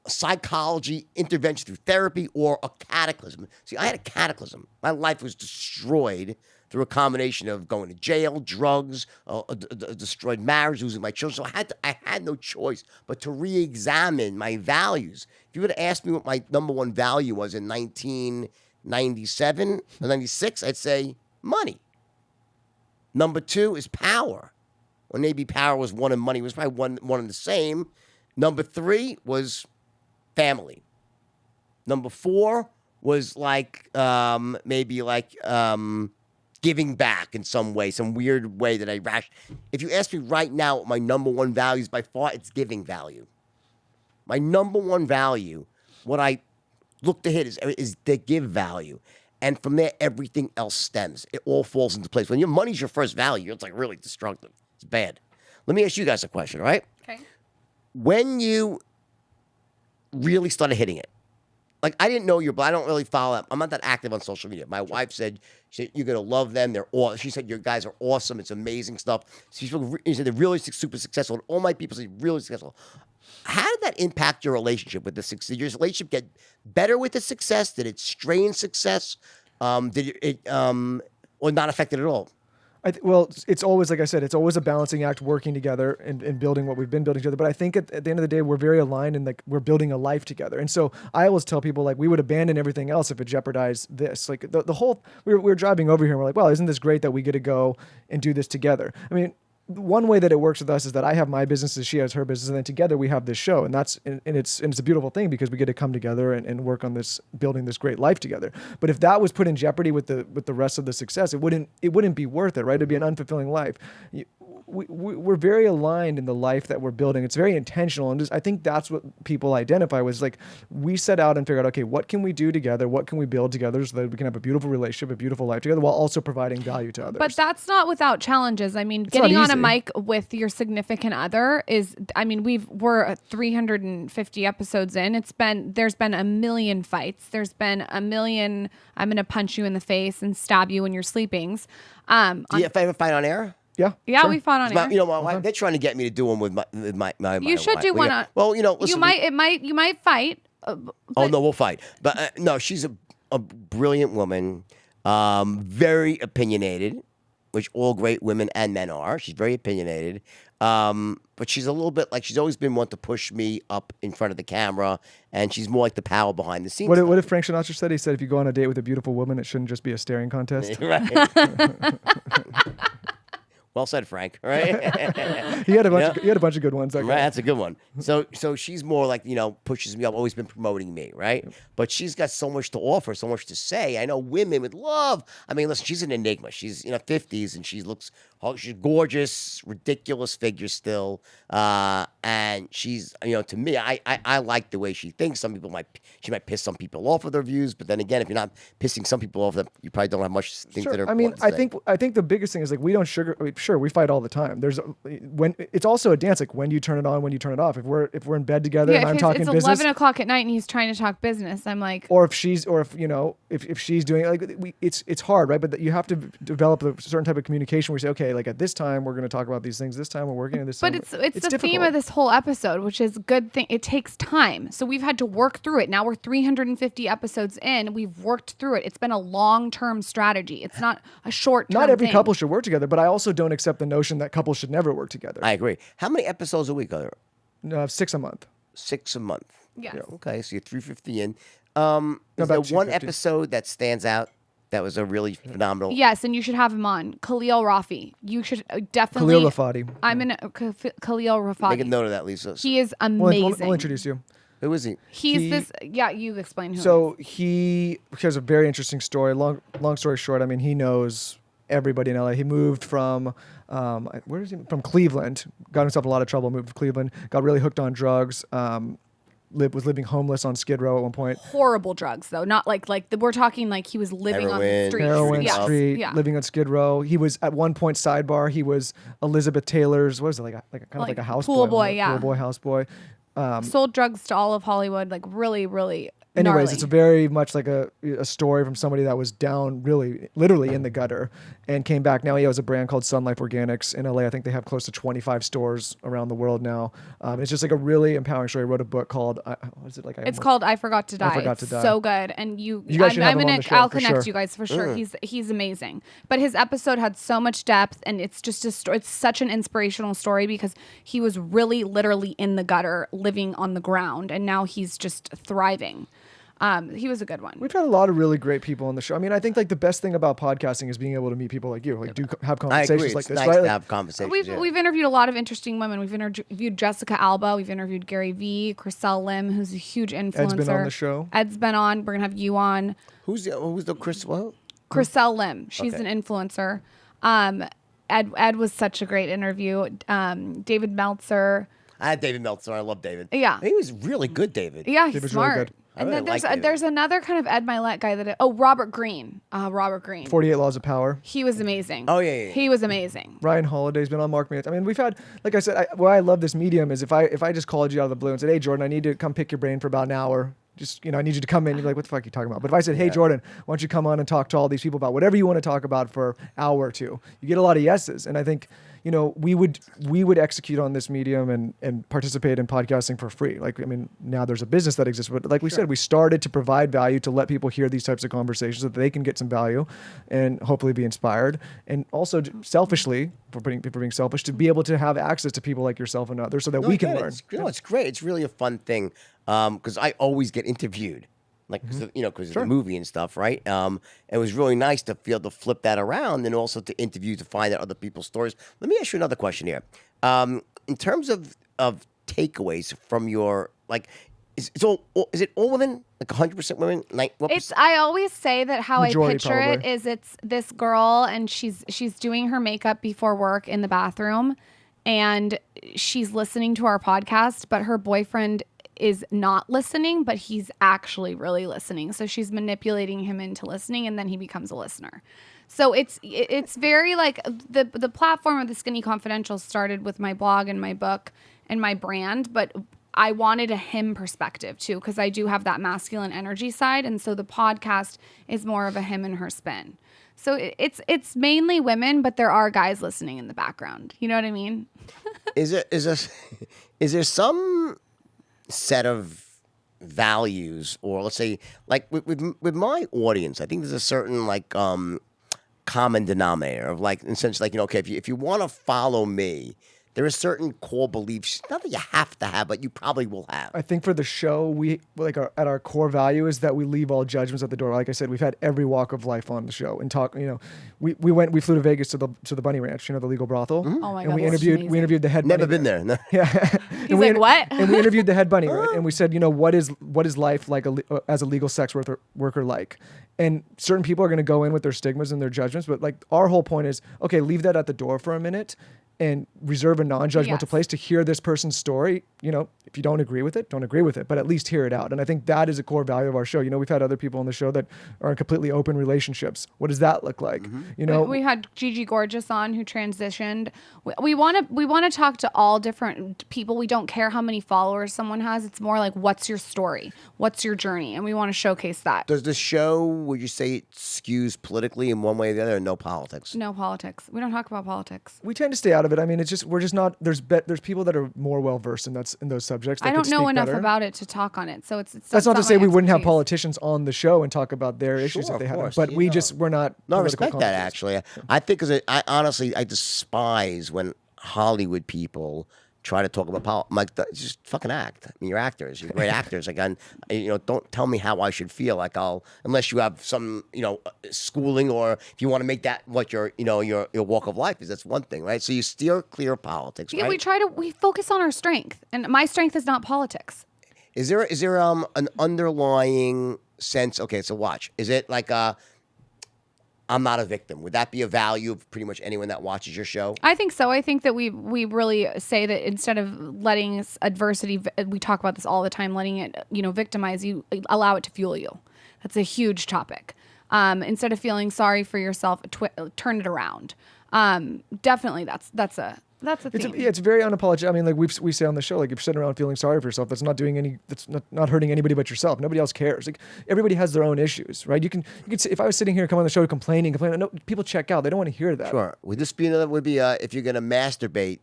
psychology intervention through therapy or a cataclysm. See, I had a cataclysm. My life was destroyed through a combination of going to jail, drugs, a destroyed marriage, losing my children. So I had no choice but to re-examine my values. If you would have asked me what my number one value was in 1997 or 96, I'd say money. Number two is power. Or maybe power was one and money was probably one and the same. Number three was family. Number four was giving back in some way, some weird way that I If you ask me right now what my number one value is, by far, it's giving value. My number one value, what I look to hit is to give value. And from there, everything else stems. It all falls into place. When your money's your first value, it's like really destructive. It's bad. Let me ask you guys a question, all right? Okay. When you really started hitting it, like, I didn't know but I don't really follow up. I'm not that active on social media. My wife said, you're going to love them. They're all. She said, your guys are awesome. It's amazing stuff. She said, they're really super successful. And all my people say, really successful. How did that impact your relationship with the success? Did your relationship get better with the success? Did it strain success? Did it or not affect it at all? Well, it's always, like I said, it's always a balancing act, working together and building what we've been building together. But I think at the end of the day, we're very aligned and like we're building a life together. And so I always tell people, like, we would abandon everything else if it jeopardized this. Like the whole, we were driving over here and we're like, well, isn't this great that we get to go and do this together? I mean, one way that it works with us is that I have my businesses, she has her business, and then together we have this show, and it's a beautiful thing because we get to come together and work on this, building this great life together. But if that was put in jeopardy with the rest of the success, it wouldn't be worth it, right? It'd be an unfulfilling life. We're very aligned in the life that we're building. It's very intentional, and I think that's what people identify with. Like, we set out and figured out, okay, what can we do together? What can we build together so that we can have a beautiful relationship, a beautiful life together, while also providing value to others? But that's not without challenges. I mean, It's getting not on a easy. mic with your significant other is, I mean, we're 350 episodes in. There's been a million fights. There's been a million, I'm going to punch you in the face and stab you when you're sleepings. Do you ever fight on air? Yeah. Yeah, sure. we fought on air. My wife, they're trying to get me to do one with my You should do one on. Well, listen, You might fight. Oh, no, we'll fight. But no, she's a brilliant woman, very opinionated, which all great women and men are. She's very opinionated. But she's a little bit like, she's always been one to push me up in front of the camera, and she's more like the power behind the scenes. What if Frank Sinatra said? He said, if you go on a date with a beautiful woman, it shouldn't just be a staring contest. Right. Well said, Frank. Right? He had a bunch of good ones. That guy. Right, that's a good one. So she's more like, pushes me up, always been promoting me, right? Yep. But she's got so much to offer, so much to say. I know women would love. I mean, listen, she's an enigma. She's 50s and she's gorgeous, ridiculous figure still. And she's, to me, I like the way she thinks. Some people she might piss some people off with her views, but then again, if you're not pissing some people off, then you probably don't have much things that are. I mean, I think the biggest thing is, like, we don't sure, we fight all the time. When it's also a dance, like when you turn it on, when you turn it off. If we're in bed together and I'm talking it's business, 11 o'clock at night and he's trying to talk business, I'm like, if she's doing it, like, it's hard, right? But you have to develop a certain type of communication where you say, okay, like, at this time we're going to talk about these things. This time we're working on this. But it's the difficult theme of this whole episode, which is good thing. It takes time, so we've had to work through it. Now we're 350 episodes in. We've worked through it. It's been a long-term strategy. It's not a short-term. Not every thing. couple should work together, but I also don't accept the notion that couples should never work together. I agree. How many episodes a week are there? 6 a month. 6 a month. Yes. Yeah. Okay, so you're 350 in. Is there one episode that stands out that was a really phenomenal? Yes, and you should have him on. Khalil Rafi. You should definitely. Khalil Rafati. I'm in Khalil Rafati. Make a note of that, Lisa. He is amazing. We'll introduce you. Who is he? Yeah, you explain who. So he has a very interesting story. Long story short, I mean, he knows everybody in LA. He moved from where is he? From Cleveland. Got himself in a lot of trouble. Moved to Cleveland. Got really hooked on drugs. Was living homeless on Skid Row at one point. Horrible drugs, though. Not we're talking like he was living on the street. Heroin street, living on Skid Row. He was at one point sidebar. He was Elizabeth Taylor's. What is it, like a house pool boy? Yeah. Pool boy, house boy. Sold drugs to all of Hollywood, like really, really. Anyways, gnarly. it's a very much like a story from somebody that was down really, literally in the gutter and came back. Now he has a brand called Sun Life Organics in LA. I think they have close to 25 stores around the world now. It's just like a really empowering story. I wrote a book called, what is it like? It's called I Forgot to Die. I Forgot to It's Die. so good. And You guys should have him on the show, I'll for connect sure. you guys for sure. He's amazing. But his episode had so much depth, and it's just a story. It's such an inspirational story because he was really literally in the gutter, living on the ground, and now he's just thriving. He was a good one. We've had a lot of really great people on the show. I mean, I think like the best thing about podcasting is being able to meet people like you, like have I conversations agree. like It's this, nice right? to Like, have conversations. We've interviewed a lot of interesting women. We've interviewed Jessica Alba. We've interviewed Gary Vee, Chriselle Lim, who's a huge influencer. Ed's been on the show. Ed's been on. We're gonna have you on. Who's the Chris? Well, Chriselle Lim. She's Okay. an influencer. Ed was such a great interview. David Meltzer. I had David Meltzer. I love David. Yeah. He was really good, David. Yeah, David's he's really smart. good. I And really then like David. there's another kind of Ed Milet guy Robert Greene. Robert Greene. 48 Laws of Power. He was amazing. Oh, yeah. He was amazing. Ryan Holiday's been on Mark Mance. I mean, we've had, like I said, why I love this medium is if I just called you out of the blue and said, hey, Jordan, I need to come pick your brain for about an hour. Just, I need you to come in. You'd be like, what the fuck are you talking about? But if I said, hey, Jordan, why don't you come on and talk to all these people about whatever you want to talk about for an hour or two? You get a lot of yeses. And I think, we would execute on this medium and participate in podcasting for free. Like, I mean, now there's a business that exists, but like we said, we started to provide value to let people hear these types of conversations so that they can get some value and hopefully be inspired. And also selfishly, for being selfish, to be able to have access to people like yourself and others so that we can learn. It's great. It's really a fun thing because I always get interviewed. Like, because of the movie and stuff, right? It was really nice to be able to flip that around and also to interview to find out other people's stories. Let me ask you another question here. In terms of takeaways from your, like, is it all women? Like 100% women? I always say that how Majority, I picture it probably. is it's this girl and she's doing her makeup before work in the bathroom and she's listening to our podcast, but her boyfriend is not listening, but he's actually really listening. So she's manipulating him into listening and then he becomes a listener. So it's very like the platform of the Skinny Confidential started with my blog and my book and my brand, but I wanted a him perspective too, because I do have that masculine energy side. And so the podcast is more of a him and her spin. So it's mainly women, but there are guys listening in the background. You know what I mean? Is there some set of values, or let's say, like with my audience, I think there's a certain like common denominator of like, in a sense, like, okay, if you want to follow me, there are certain core beliefs, not that you have to have, but you probably will have. I think for the show, we like at our core value is that we leave all judgments at the door. Like I said, we've had every walk of life on the show and talk. We flew to Vegas to the Bunny Ranch, the legal brothal. Oh my and God, we that's interviewed amazing. the head. Never bunny been there. No. Yeah. He's like, what? And we interviewed the head bunny, right? And we said, what is life like as a legal sex worker like? And certain people are going to go in with their stigmas and their judgments, but like our whole point is, okay, leave that at the door for a minute and reserve a non-judgmental Yes. place to hear this person's story. If you don't agree with it, don't agree with it, but at least hear it out. And I think that is a core value of our show. We've had other people on the show that are in completely open relationships. What does that look like? We had Gigi Gorgeous on who transitioned. We want to talk to all different people. We don't care how many followers someone has. It's more like, what's your story? What's your journey? And we want to showcase that. Does the show, would you say it skews politically in one way or the other, or no politics? No politics. We don't talk about politics. we tend to stay out of it. I mean, we're just not. There's people that are more well versed in those subjects. That I don't could know speak enough better. about it to talk on it. So it's That's not to say my we wouldn't have expertise. politicians on the show and talk about their issues Sure, if they of had them. course, But yeah. we're not. No, I political respect that, commentators. actually. I think because I honestly despise when Hollywood people try to talk about politics. Like, just fucking act. I mean, you're actors. You're great actors. Like, don't tell me how I should feel. Like, unless you have some, schooling, or if you want to make that what your walk of life is. That's one thing, right? So you steer clear of politics, Yeah, right? we focus on our strength, and my strength is not politics. Is there an underlying sense? Okay, so watch. Is it like I'm not a victim? Would that be a value of pretty much anyone that watches your show? I think so. I think that we really say that instead of letting adversity, we talk about this all the time, letting it victimize you, allow it to fuel you. That's a huge topic. Instead of feeling sorry for yourself, turn it around. Definitely, that's That's a theme. It's very unapologetic. I mean, like we say on the show, like if you're sitting around feeling sorry for yourself, that's not hurting anybody but yourself. Nobody else cares. Like everybody has their own issues, right? You can say, if I was sitting here, come on the show complaining, no, people check out. They don't want to hear that. Sure. Would this be another? Would be if you're gonna masturbate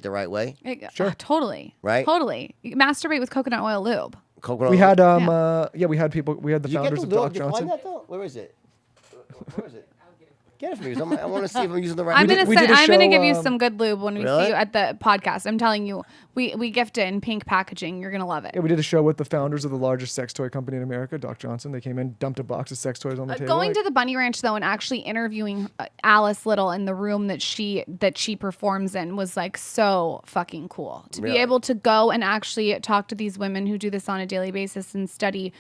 the right way. Sure. Totally. Right? Totally. You masturbate with coconut oil lube. Coconut. We had we had people. We had the Did you founders get of the Doc lube? Did you Johnson. find that though? Where is it? Where is it? Get it for me. I want to see if I'm using the right. I'm one. gonna give you some good lube when we Really? see you at the podcast. I'm telling you, we gift it in pink packaging. You're gonna love it. Yeah, we did a show with the founders of the largest sex toy company in America, Doc Johnson. They came in, dumped a box of sex toys on the table. Going to the Bunny Ranch though, and actually interviewing Alice Little in the room that she performs in was like so fucking cool. To be Really? able to go and actually talk to these women who do this on a daily basis and study,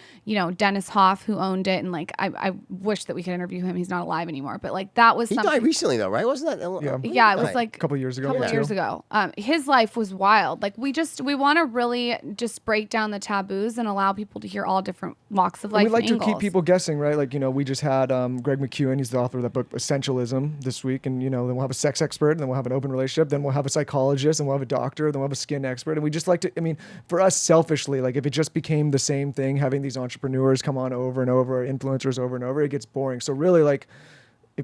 Dennis Hoff, who owned it, and like I wish that we could interview him. He's not alive anymore, but like that was He something. died recently though, right? Wasn't that? Yeah, it was Right. like a couple years ago. couple yeah. years ago. His life was wild. Like we want to really just break down the taboos and allow people to hear all different walks of life. We like and to keep angles. people guessing, right? Like, we just had Greg McEwen, he's the author of that book, Essentialism, this week. And, then we'll have a sex expert, and then we'll have an open relationship, then we'll have a psychologist, and we'll have a doctor, then we'll have a skin expert. And we just like to, for us selfishly, like if it just became the same thing, having these entrepreneurs come on over and over, influencers over and over, it gets boring. So really like,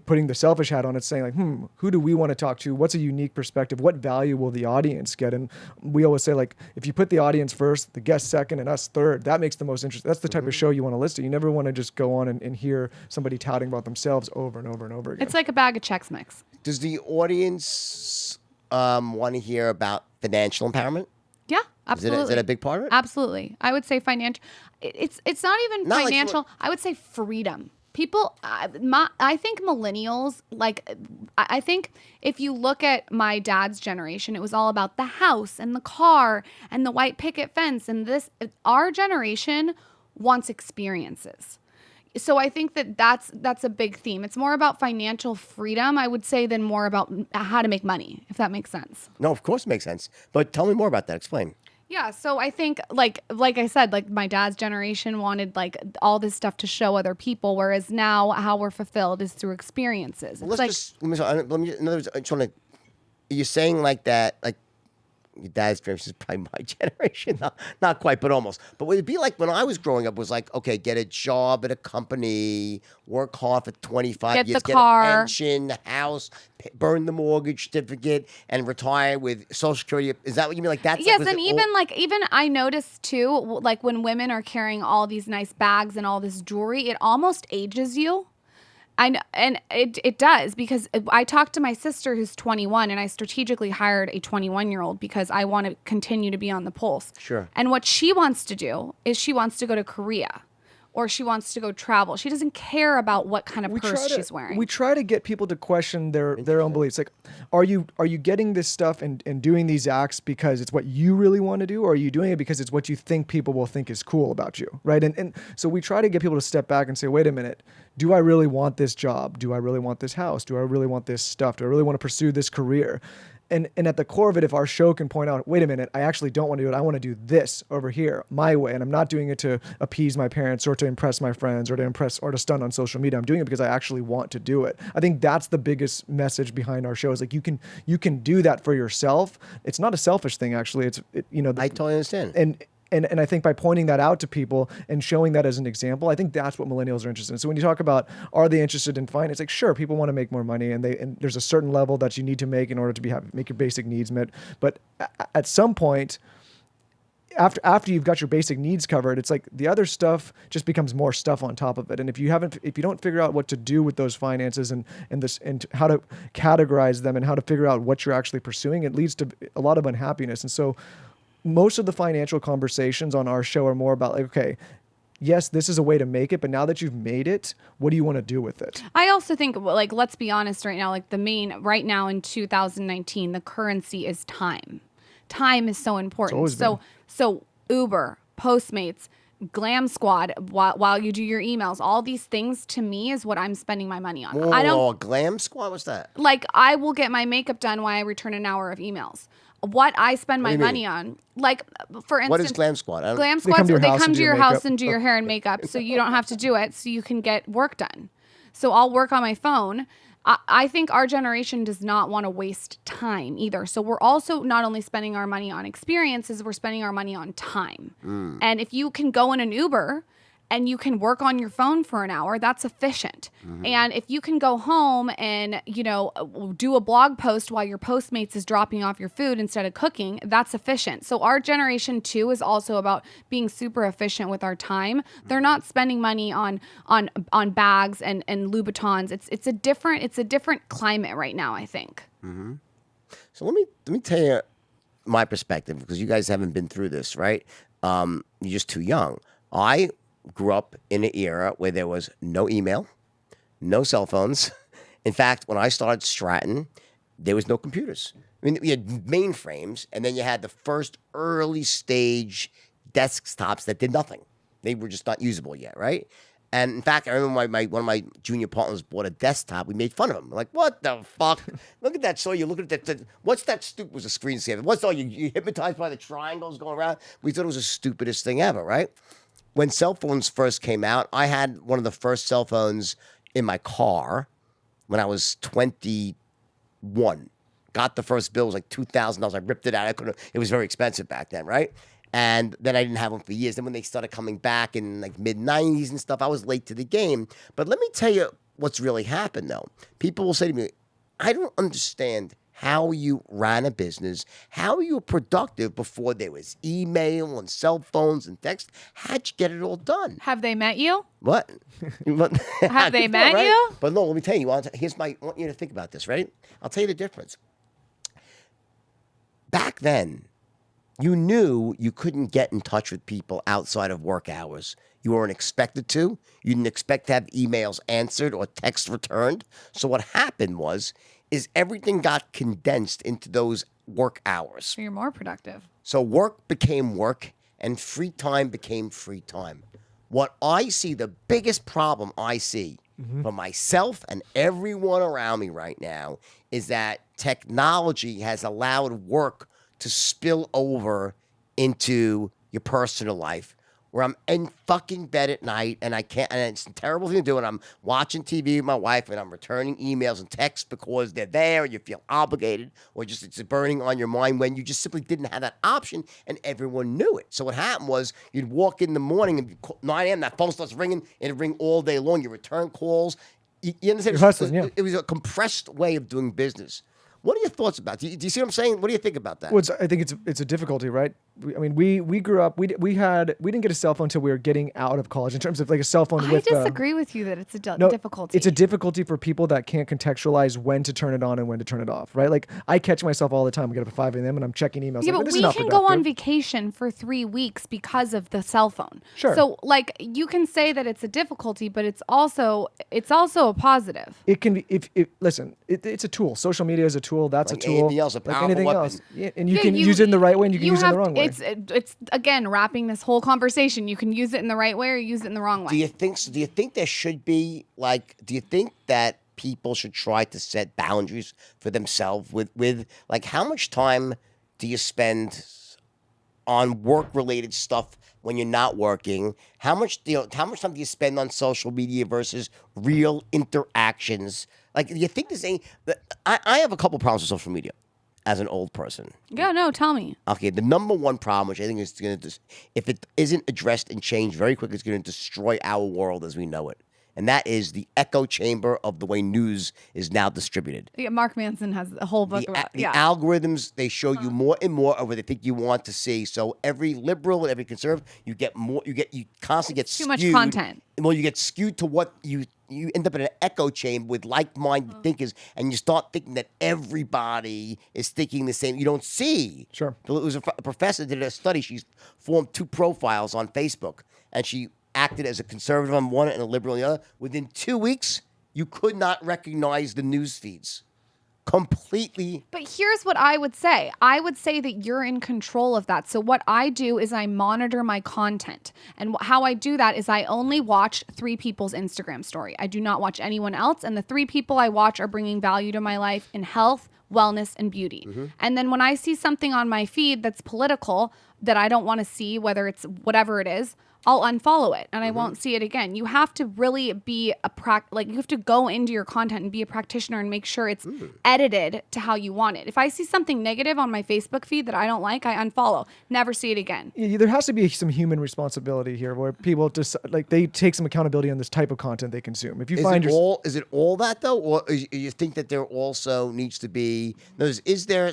putting the selfish hat on, it's saying like, who do we want to talk to? What's a unique perspective? What value will the audience get? And we always say like, if you put the audience first, the guest second, and us third, that makes the most interesting. That's the type of show you want to listen to. You never want to just go on and hear somebody touting about themselves over and over and over again. It's like a bag of Chex Mix. Does the audience want to hear about financial empowerment? Yeah, absolutely. Is it a big part of it? Absolutely. I would say financial. It's not even Not like financial. I would say freedom. People, I think millennials, I think if you look at my dad's generation, it was all about the house and the car and the white picket fence. And our generation wants experiences. So I think that's a big theme. It's more about financial freedom, I would say, than more about how to make money, if that makes sense. No, of course it makes sense. But tell me more about that. Explain. Yeah, so I think like I said, like my dad's generation wanted like all this stuff to show other people, whereas now how we're fulfilled is through experiences. Well, let me in other words, I just want to. You're saying like that, like your dad's generation is probably my generation, not quite, but almost. But would it be like when I was growing up? Was like, okay, get a job at a company, work hard for 25 years, the car, get a pension, the house, burn the mortgage certificate, and retire with Social Security. Is that what you mean? Like that's yes, and even I noticed too, like when women are carrying all these nice bags and all this jewelry, it almost ages you. And it does, because I talked to my sister who's 21, and I strategically hired a 21-year-old because I want to continue to be on the pulse. Sure. And what she wants to do is she wants to go to Korea, or she wants to go travel. She doesn't care about what kind of purse she's wearing. We try to get people to question their own beliefs. Like, are you getting this stuff and doing these acts because it's what you really want to do, or are you doing it because it's what you think people will think is cool about you, right? And so we try to get people to step back and say, wait a minute, do I really want this job? Do I really want this house? Do I really want this stuff? Do I really want to pursue this career? And at the core of it, if our show can point out, wait a minute, I actually don't want to do it. I want to do this over here, my way. And I'm not doing it to appease my parents or to impress my friends or to impress or to stun on social media. I'm doing it because I actually want to do it. I think that's the biggest message behind our show is like, you can do that for yourself. It's not a selfish thing, actually. I totally understand. And I think by pointing that out to people and showing that as an example, I think that's what millennials are interested in. So when you talk about, are they interested in finance? Like, sure, people want to make more money, and there's a certain level that you need to make in order to make your basic needs met. But at some point, after you've got your basic needs covered, it's like the other stuff just becomes more stuff on top of it. And if you don't figure out what to do with those finances and how to categorize them and how to figure out what you're actually pursuing, it leads to a lot of unhappiness. And so most of the financial conversations on our show are more about like, okay, yes, this is a way to make it, but now that you've made it, what do you want to do with it? I also think, like, let's be honest right now, like right now in 2019, the currency is time. Time is so important. So Uber, Postmates, Glam Squad, while you do your emails, all these things to me is what I'm spending my money on. Glam Squad? What's that? Like, I will get my makeup done while I return an hour of emails. What I spend my money on, like, for instance, what is Glam Squad? Glam Squad, they come to your house and do makeup. your hair and makeup, so you don't have to do it, so you can get work done. So I'll work on my phone. I think our generation does not want to waste time either. So we're also not only spending our money on experiences, we're spending our money on time. And if you can go in an Uber and you can work on your phone for an hour, that's efficient. And if you can go home and, do a blog post while your Postmates is dropping off your food instead of cooking, that's efficient. So our generation too is also about being super efficient with our time. They're not spending money on bags and Louboutins. It's a different climate right now, I think. So let me tell you my perspective, because you guys haven't been through this, right? You're just too young. I grew up in an era where there was no email, no cell phones. In fact, when I started Stratton, there was no computers. I mean, we had mainframes, and then you had the first early stage desktops that did nothing. They were just not usable yet, right? And in fact, I remember one of my junior partners bought a desktop. We made fun of him. Like, what the fuck? Look at that. So you look at that. What's that stupid? Was a screensaver. What's all you hypnotized by the triangles going around? We thought it was the stupidest thing ever, right? When cell phones first came out, I had one of the first cell phones in my car when I was 21. Got the first bill, it was like $2,000. I ripped it out. It was very expensive back then, right? And then I didn't have one for years. Then when they started coming back in like mid-90s and stuff, I was late to the game. But let me tell you what's really happened, though. People will say to me, I don't understand how you ran a business, how you were productive before there was email and cell phones and text. How'd you get it all done? Have they met you? What? Have they met you? But no, let me tell you. I want you to think about this, right? I'll tell you the difference. Back then, you knew you couldn't get in touch with people outside of work hours. You weren't expected to. You didn't expect to have emails answered or text returned. So what happened is everything got condensed into those work hours. So you're more productive. So work became work and free time became free time. What I see, the biggest problem I see for myself and everyone around me right now is that technology has allowed work to spill over into your personal life, where I'm in fucking bed at night and I can't, and it's a terrible thing to do, and I'm watching TV with my wife and I'm returning emails and texts because they're there and you feel obligated, or just it's burning on your mind when you just simply didn't have that option and everyone knew it. So what happened was you'd walk in the morning and 9 a.m., that phone starts ringing, and it'd ring all day long. You return calls. You understand? You're hustling, yeah. It was a compressed way of doing business. What are your thoughts about it? Do you see what I'm saying? What do you think about that? Well, I think it's a difficulty, right? We grew up. We didn't get a cell phone until we were getting out of college. In terms of like a cell phone, I disagree with you that it's a difficulty. It's a difficulty for people that can't contextualize when to turn it on and when to turn it off, right? Like I catch myself all the time. I get up at 5 a.m. and I'm checking emails. Yeah, like, but we can go on vacation for 3 weeks because of the cell phone. Sure. So like you can say that it's a difficulty, but it's also a positive. It can be listen. It's a tool. Social media is a tool. That's Like a tool. anything else, a like powerful anything weapon. else. Yeah, and you can use it in the right way, and you can use it in the wrong way. It's again wrapping this whole conversation. You can use it in the right way or use it in the wrong way. Do you think there should be do you think that people should try to set boundaries for themselves with like how much time do you spend on work related stuff when you're not working? How much time do you spend on social media versus real interactions? Like, do you think this ain't? I have a couple problems with social media as an old person. Yeah, no, tell me. Okay, the number one problem, which I think is going to, if it isn't addressed and changed very quickly, it's going to destroy our world as we know it. And that is the echo chamber of the way news is now distributed. Yeah, Mark Manson has a whole book about the algorithms, they show you more and more of what they think you want to see. So every liberal and every conservative, you constantly get too skewed. much content. Well, you get skewed to what you end up in an echo chamber with like-minded thinkers, and you start thinking that everybody is thinking the same. You don't see. Sure. It was a professor did a study. She's formed 2 profiles on Facebook, and she acted as a conservative on one and a liberal on the other. Within 2 weeks, you could not recognize the news feeds. Completely. But here's what I would say. I would say that you're in control of that. So what I do is I monitor my content. And how I do that is I only watch 3 people's Instagram story. I do not watch anyone else. And the 3 people I watch are bringing value to my life in health, wellness, and beauty. And then when I see something on my feed that's political that I don't want to see, whether it's whatever it is, I'll unfollow it and I won't see it again. You have to really be you have to go into your content and be a practitioner and make sure it's edited to how you want it. If I see something negative on my Facebook feed that I don't like, I unfollow. Never see it again. Yeah, there has to be some human responsibility here, where people just they take some accountability on this type of content they consume. If you is it all that though, or you think that there also needs to be? Is there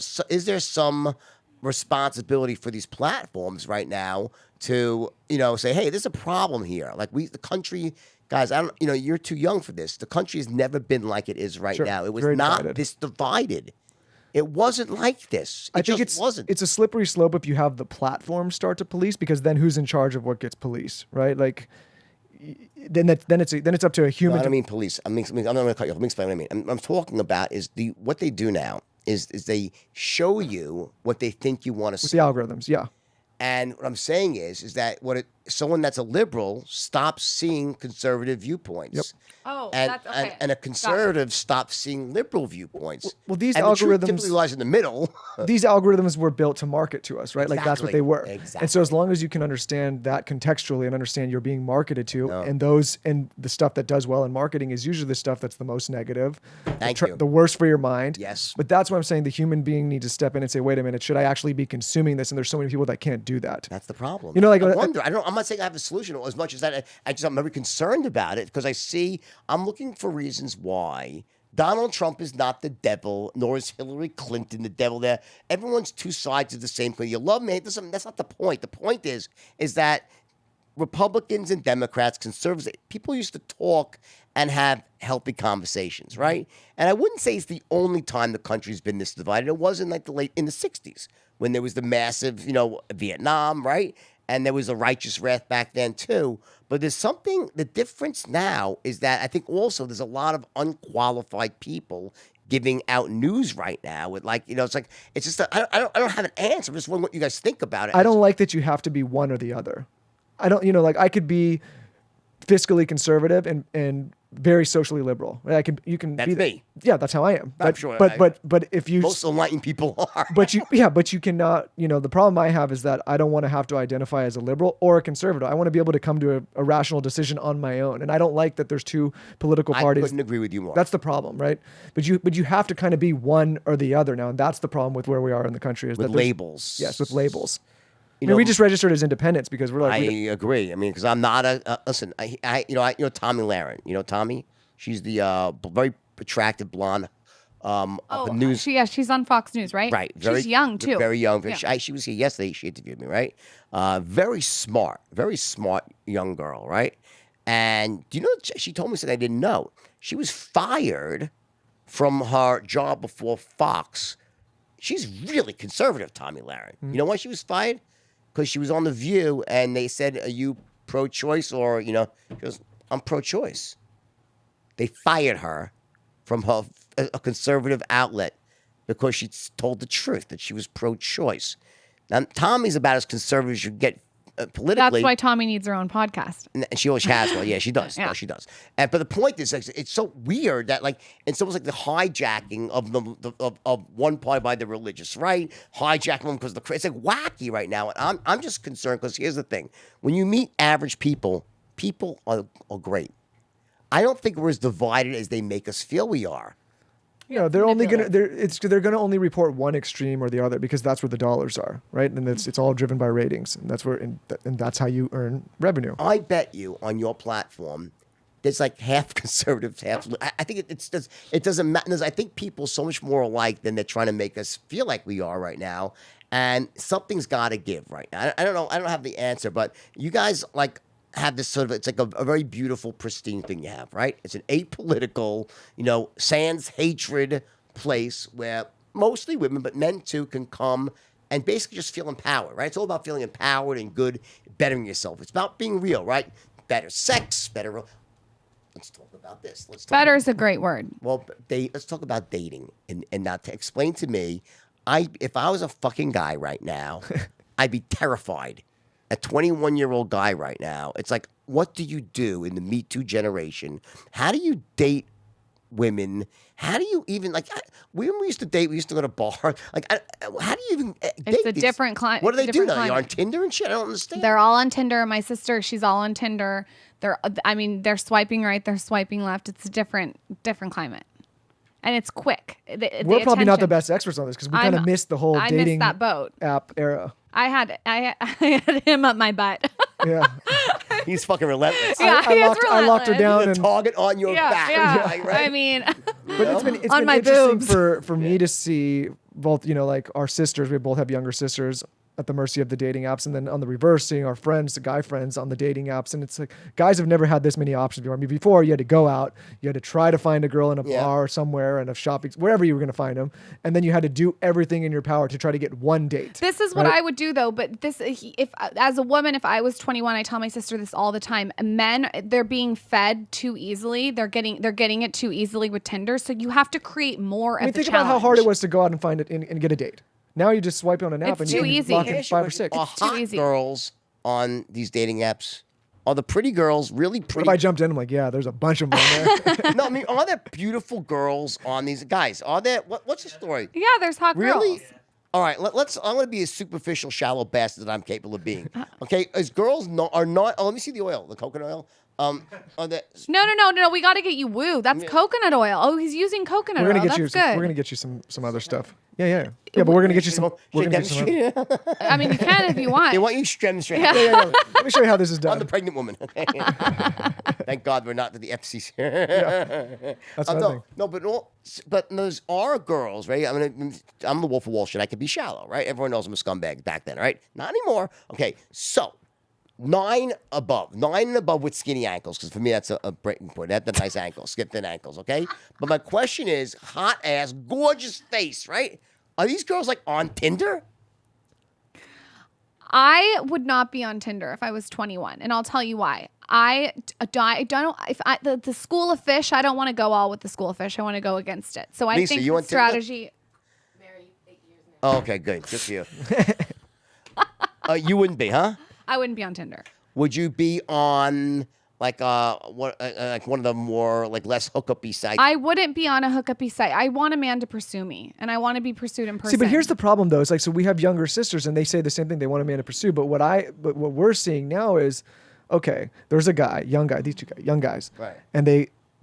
some responsibility for these platforms right now to say, hey, there's a problem here. Like the country, guys, you're too young for this. The country has never been like it is right now. It was not divided. this divided. It wasn't like this. I think it's a slippery slope if you have the platform start to police, because then who's in charge of what gets policed, right? Like then it's up to a human. No, I don't mean police. I'm not going to cut you off. Let me explain what I mean. I'm talking about is what they do now is they show you what they think you want to see. The algorithms, yeah. And what I'm saying is that someone that's a liberal stops seeing conservative viewpoints. Yep. Oh, that's okay. And a conservative stops seeing liberal viewpoints. Well, these and algorithms the truth typically lies in the middle. These algorithms were built to market to us, right? Like that's what they were. Exactly. And so as long as you can understand that contextually and understand you're being marketed to, and the stuff that does well in marketing is usually the stuff that's the most negative, the worst for your mind. Yes. But that's why I'm saying the human being needs to step in and say, wait a minute, should I actually be consuming this? And there's so many people that can't do that. That's the problem. Like I wonder. I'm not saying I have a solution as much as that. I'm very concerned about it because I'm looking for reasons why Donald Trump is not the devil, nor is Hillary Clinton the devil. There, everyone's two sides of the same coin. You love me, that's not the point. The point is that Republicans and Democrats, conservatives, people used to talk and have healthy conversations, right? And I wouldn't say it's the only time the country's been this divided. It was in the 60s when there was the massive, Vietnam, right? And there was a righteous wrath back then too. But the difference now is that I think also there's a lot of unqualified people giving out news right now with it's just I don't have an answer. I'm just wondering what you guys think about it. I don't like that you have to be one or the other. I don't, I could be fiscally conservative and very socially liberal. Right? You can that's be me. Yeah, that's how I am. I'm sure. But if you most enlightened people are. But you cannot. The problem I have is that I don't want to have to identify as a liberal or a conservative. I want to be able to come to a rational decision on my own, and I don't like that there's two political parties. I couldn't agree with you more. That's the problem, right? But you have to kind of be one or the other now, and that's the problem with where we are in the country. Is with that labels? Yes, with labels. We just registered as independents because we're like. I agree. I mean, because I'm not listen. I Tommy Lahren. You know Tommy. She's the very attractive blonde. Of the news. She's on Fox News, right? Right. She's young too. Very young. Yeah. She was here yesterday. She interviewed me, right? Very smart young girl, right? And do you know? She told me something I didn't know. She was fired from her job before Fox. She's really conservative, Tommy Lahren. You know why she was fired? Because she was on The View, and they said, "Are you pro-choice or She goes, "I'm pro-choice." They fired her from a conservative outlet because she told the truth that she was pro-choice. Now, Tommy's about as conservative as you get politically. That's why Tommy needs her own podcast. And she always has one. Yeah, she does. Yeah. No, she does. But the point is, it's so weird that it's almost like the hijacking of one party by the religious right, hijacking them because it's like wacky right now. And I'm just concerned because here's the thing: when you meet average people are great. I don't think we're as divided as they make us feel we are. They're only they're gonna only report one extreme or the other because that's where the dollars are, right? And it's all driven by ratings, and that's and that's how you earn revenue. I bet you on your platform, there's like half conservatives, half. I think it doesn't matter. I think people are so much more alike than they're trying to make us feel like we are right now, and something's got to give right now. I don't know. I don't have the answer, but you guys have this sort of, it's like a very beautiful, pristine thing you have, right? It's an apolitical, sans hatred place where mostly women, but men too, can come and basically just feel empowered, right? It's all about feeling empowered and good, bettering yourself. It's about being real, right? Better sex, better. Let's talk about this. Better is a great word. Well, let's talk about dating. And now to explain to me, if I was a fucking guy right now, I'd be terrified. A 21-year-old guy right now, it's like, what do you do in the Me Too generation? How do you date women. How do you even like? When we used to date, we used to go to bars. Like, how do you even date It's a these? different climate. What do they do now? You're on Tinder and shit. I don't understand. They're all on Tinder. My sister, she's all on Tinder. They're swiping right, they're swiping left. It's a different climate. And it's quick. We're probably not the best experts on this because we kind of missed the whole I dating missed that boat. app era. I had him up my butt. Yeah. He's fucking relentless. Yeah, I locked her down. The And target on your back. Yeah. Like, right? I mean, but it's been on my interesting boobs. for me to see both, like our sisters, we both have younger sisters, at the mercy of the dating apps, and then on the reverse, seeing our friends, the guy friends on the dating apps. And it's like, guys have never had this many options before. I mean, before you had to go out, you had to try to find a girl in a bar or somewhere, and a shopping, wherever you were going to find them. And then you had to do everything in your power to try to get one date. This is what I would do though. But if as a woman, if I was 21, I tell my sister this all the time. Men, they're being fed too easily. They're getting it too easily with Tinder. So you have to create more of the think challenge. about how hard it was to go out and find it and get a date. Now you just swipe on an app It's and too you easy. lock in 5 or 6. Are too hot easy. girls on these dating apps? Are the pretty girls really What pretty? if I jumped in? I'm like, yeah, there's a bunch of them on there. No, I mean, are there beautiful girls on these guys? Are there? What's the story? Yeah, there's hot Really? girls. All right, let's. I'm going to be a superficial, shallow bastard that I'm capable of being. Okay, as girls are not. Oh, let me see the oil, the coconut oil. Are there? No. We got to get you woo. That's coconut oil. Oh, he's using coconut We're gonna oil. get you. That's good. We're gonna get you some other stuff. Yeah. But we're gonna get you some. We're gonna get you some. I mean, you can if you want. They want you straight. Yeah. Let me show you how this is I'm done. the pregnant woman. Okay. Thank God we're not to the FCC. That's what I think. No, but those are girls, right? I mean, I'm the Wolf of Wall Street. I could be shallow, right? Everyone knows I'm a scumbag back then, right? Not anymore. Okay, so 9 and above with skinny ankles, because for me that's a breaking point. That's the nice ankles, skip thin ankles, okay? But my question is, hot ass, gorgeous face, right? Are these girls like on Tinder? I would not be on Tinder if I was 21, and I'll tell you why. I don't. The school of fish, I don't want to go all with the school of fish. I want to go against it. So I Lisa, think you the on Tinder? strategy. Married 8 years now. Oh, okay, good for you. You wouldn't be, huh? I wouldn't be on Tinder. Would you be on like one of the more like less hookup-y sites? I wouldn't be on a hookup-y site. I want a man to pursue me, and I want to be pursued in person. See, but here's the problem though. It's like, so we have younger sisters and they say the same thing. They want a man to pursue. But what we're seeing now is, okay, there's a guy, young guy, these two guys, young guys. Right. And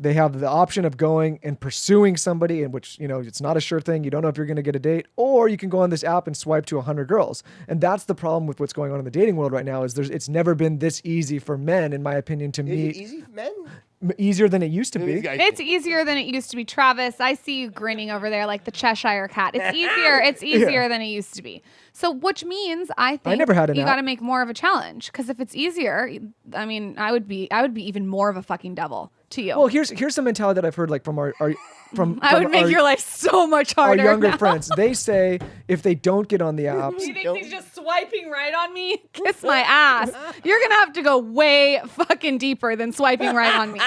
they have the option of going and pursuing somebody, in which, it's not a sure thing. You don't know if you're going to get a date, or you can go on this app and swipe to 100 girls. And that's the problem with what's going on in the dating world right now, is it's never been this easy for men, in my opinion, to meet. Is it easy for men? Easier than it used to be. It's easier than it used to be. Travis, I see you grinning over there like the Cheshire cat. It's easier. It's easier than it used to be. So, which means I think never had an you app. got to make more of a challenge, because if it's easier, I mean, I would be even more of a fucking devil to you. Well, here's some mentality that I've heard, like from our I would make your life so much our harder. younger now. friends. They say if they don't get on the apps, He thinks he's just swiping right on me? Kiss my ass. You're going to have to go way fucking deeper than swiping right on me.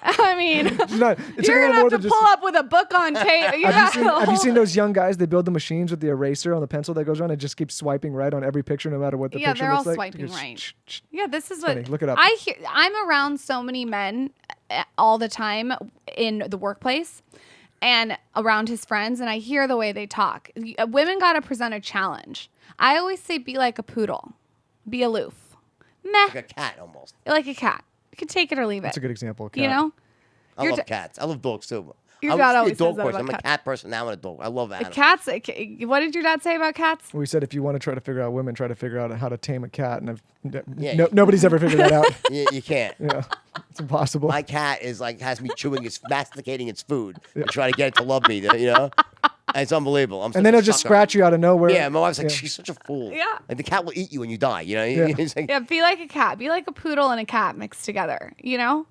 I mean, it's you're a going little to more have to than just. pull up with a book on tape. Have you seen those young guys? They build the machines with the eraser on the pencil that goes around and just keeps swiping right on every picture, no matter what the Yeah, picture they're all looks like. swiping Just right. sh- sh- Yeah, this is funny. what Look it up. I'm around so many men all the time in the workplace and around his friends, and I hear the way they talk. Women got to present a challenge. I always say, be like a poodle, be aloof, Like a cat almost. like a cat. You can take it or leave it. That's a good example. You know, I You're love d- cats. I love dogs too. Your I dad was always a dog says that person. about I'm a cats. cat person. Now I'm a dog. I love animals. cats. What did your dad say about cats? We said if you want to try to figure out women, try to figure out how to tame a cat, and Yeah. nobody's ever figured that out. You can't. Yeah, it's impossible. My cat is like has me masticating its food to try to get it to love me. You know, it's unbelievable. I'm And then such it'll a just sucker. scratch you out of nowhere. Yeah, my wife's like, Yeah. she's such a fool. Yeah. Like the cat will eat you when you die. You know. Yeah. It's like, Yeah, be like a cat. Be like a poodle and a cat mixed together. You know.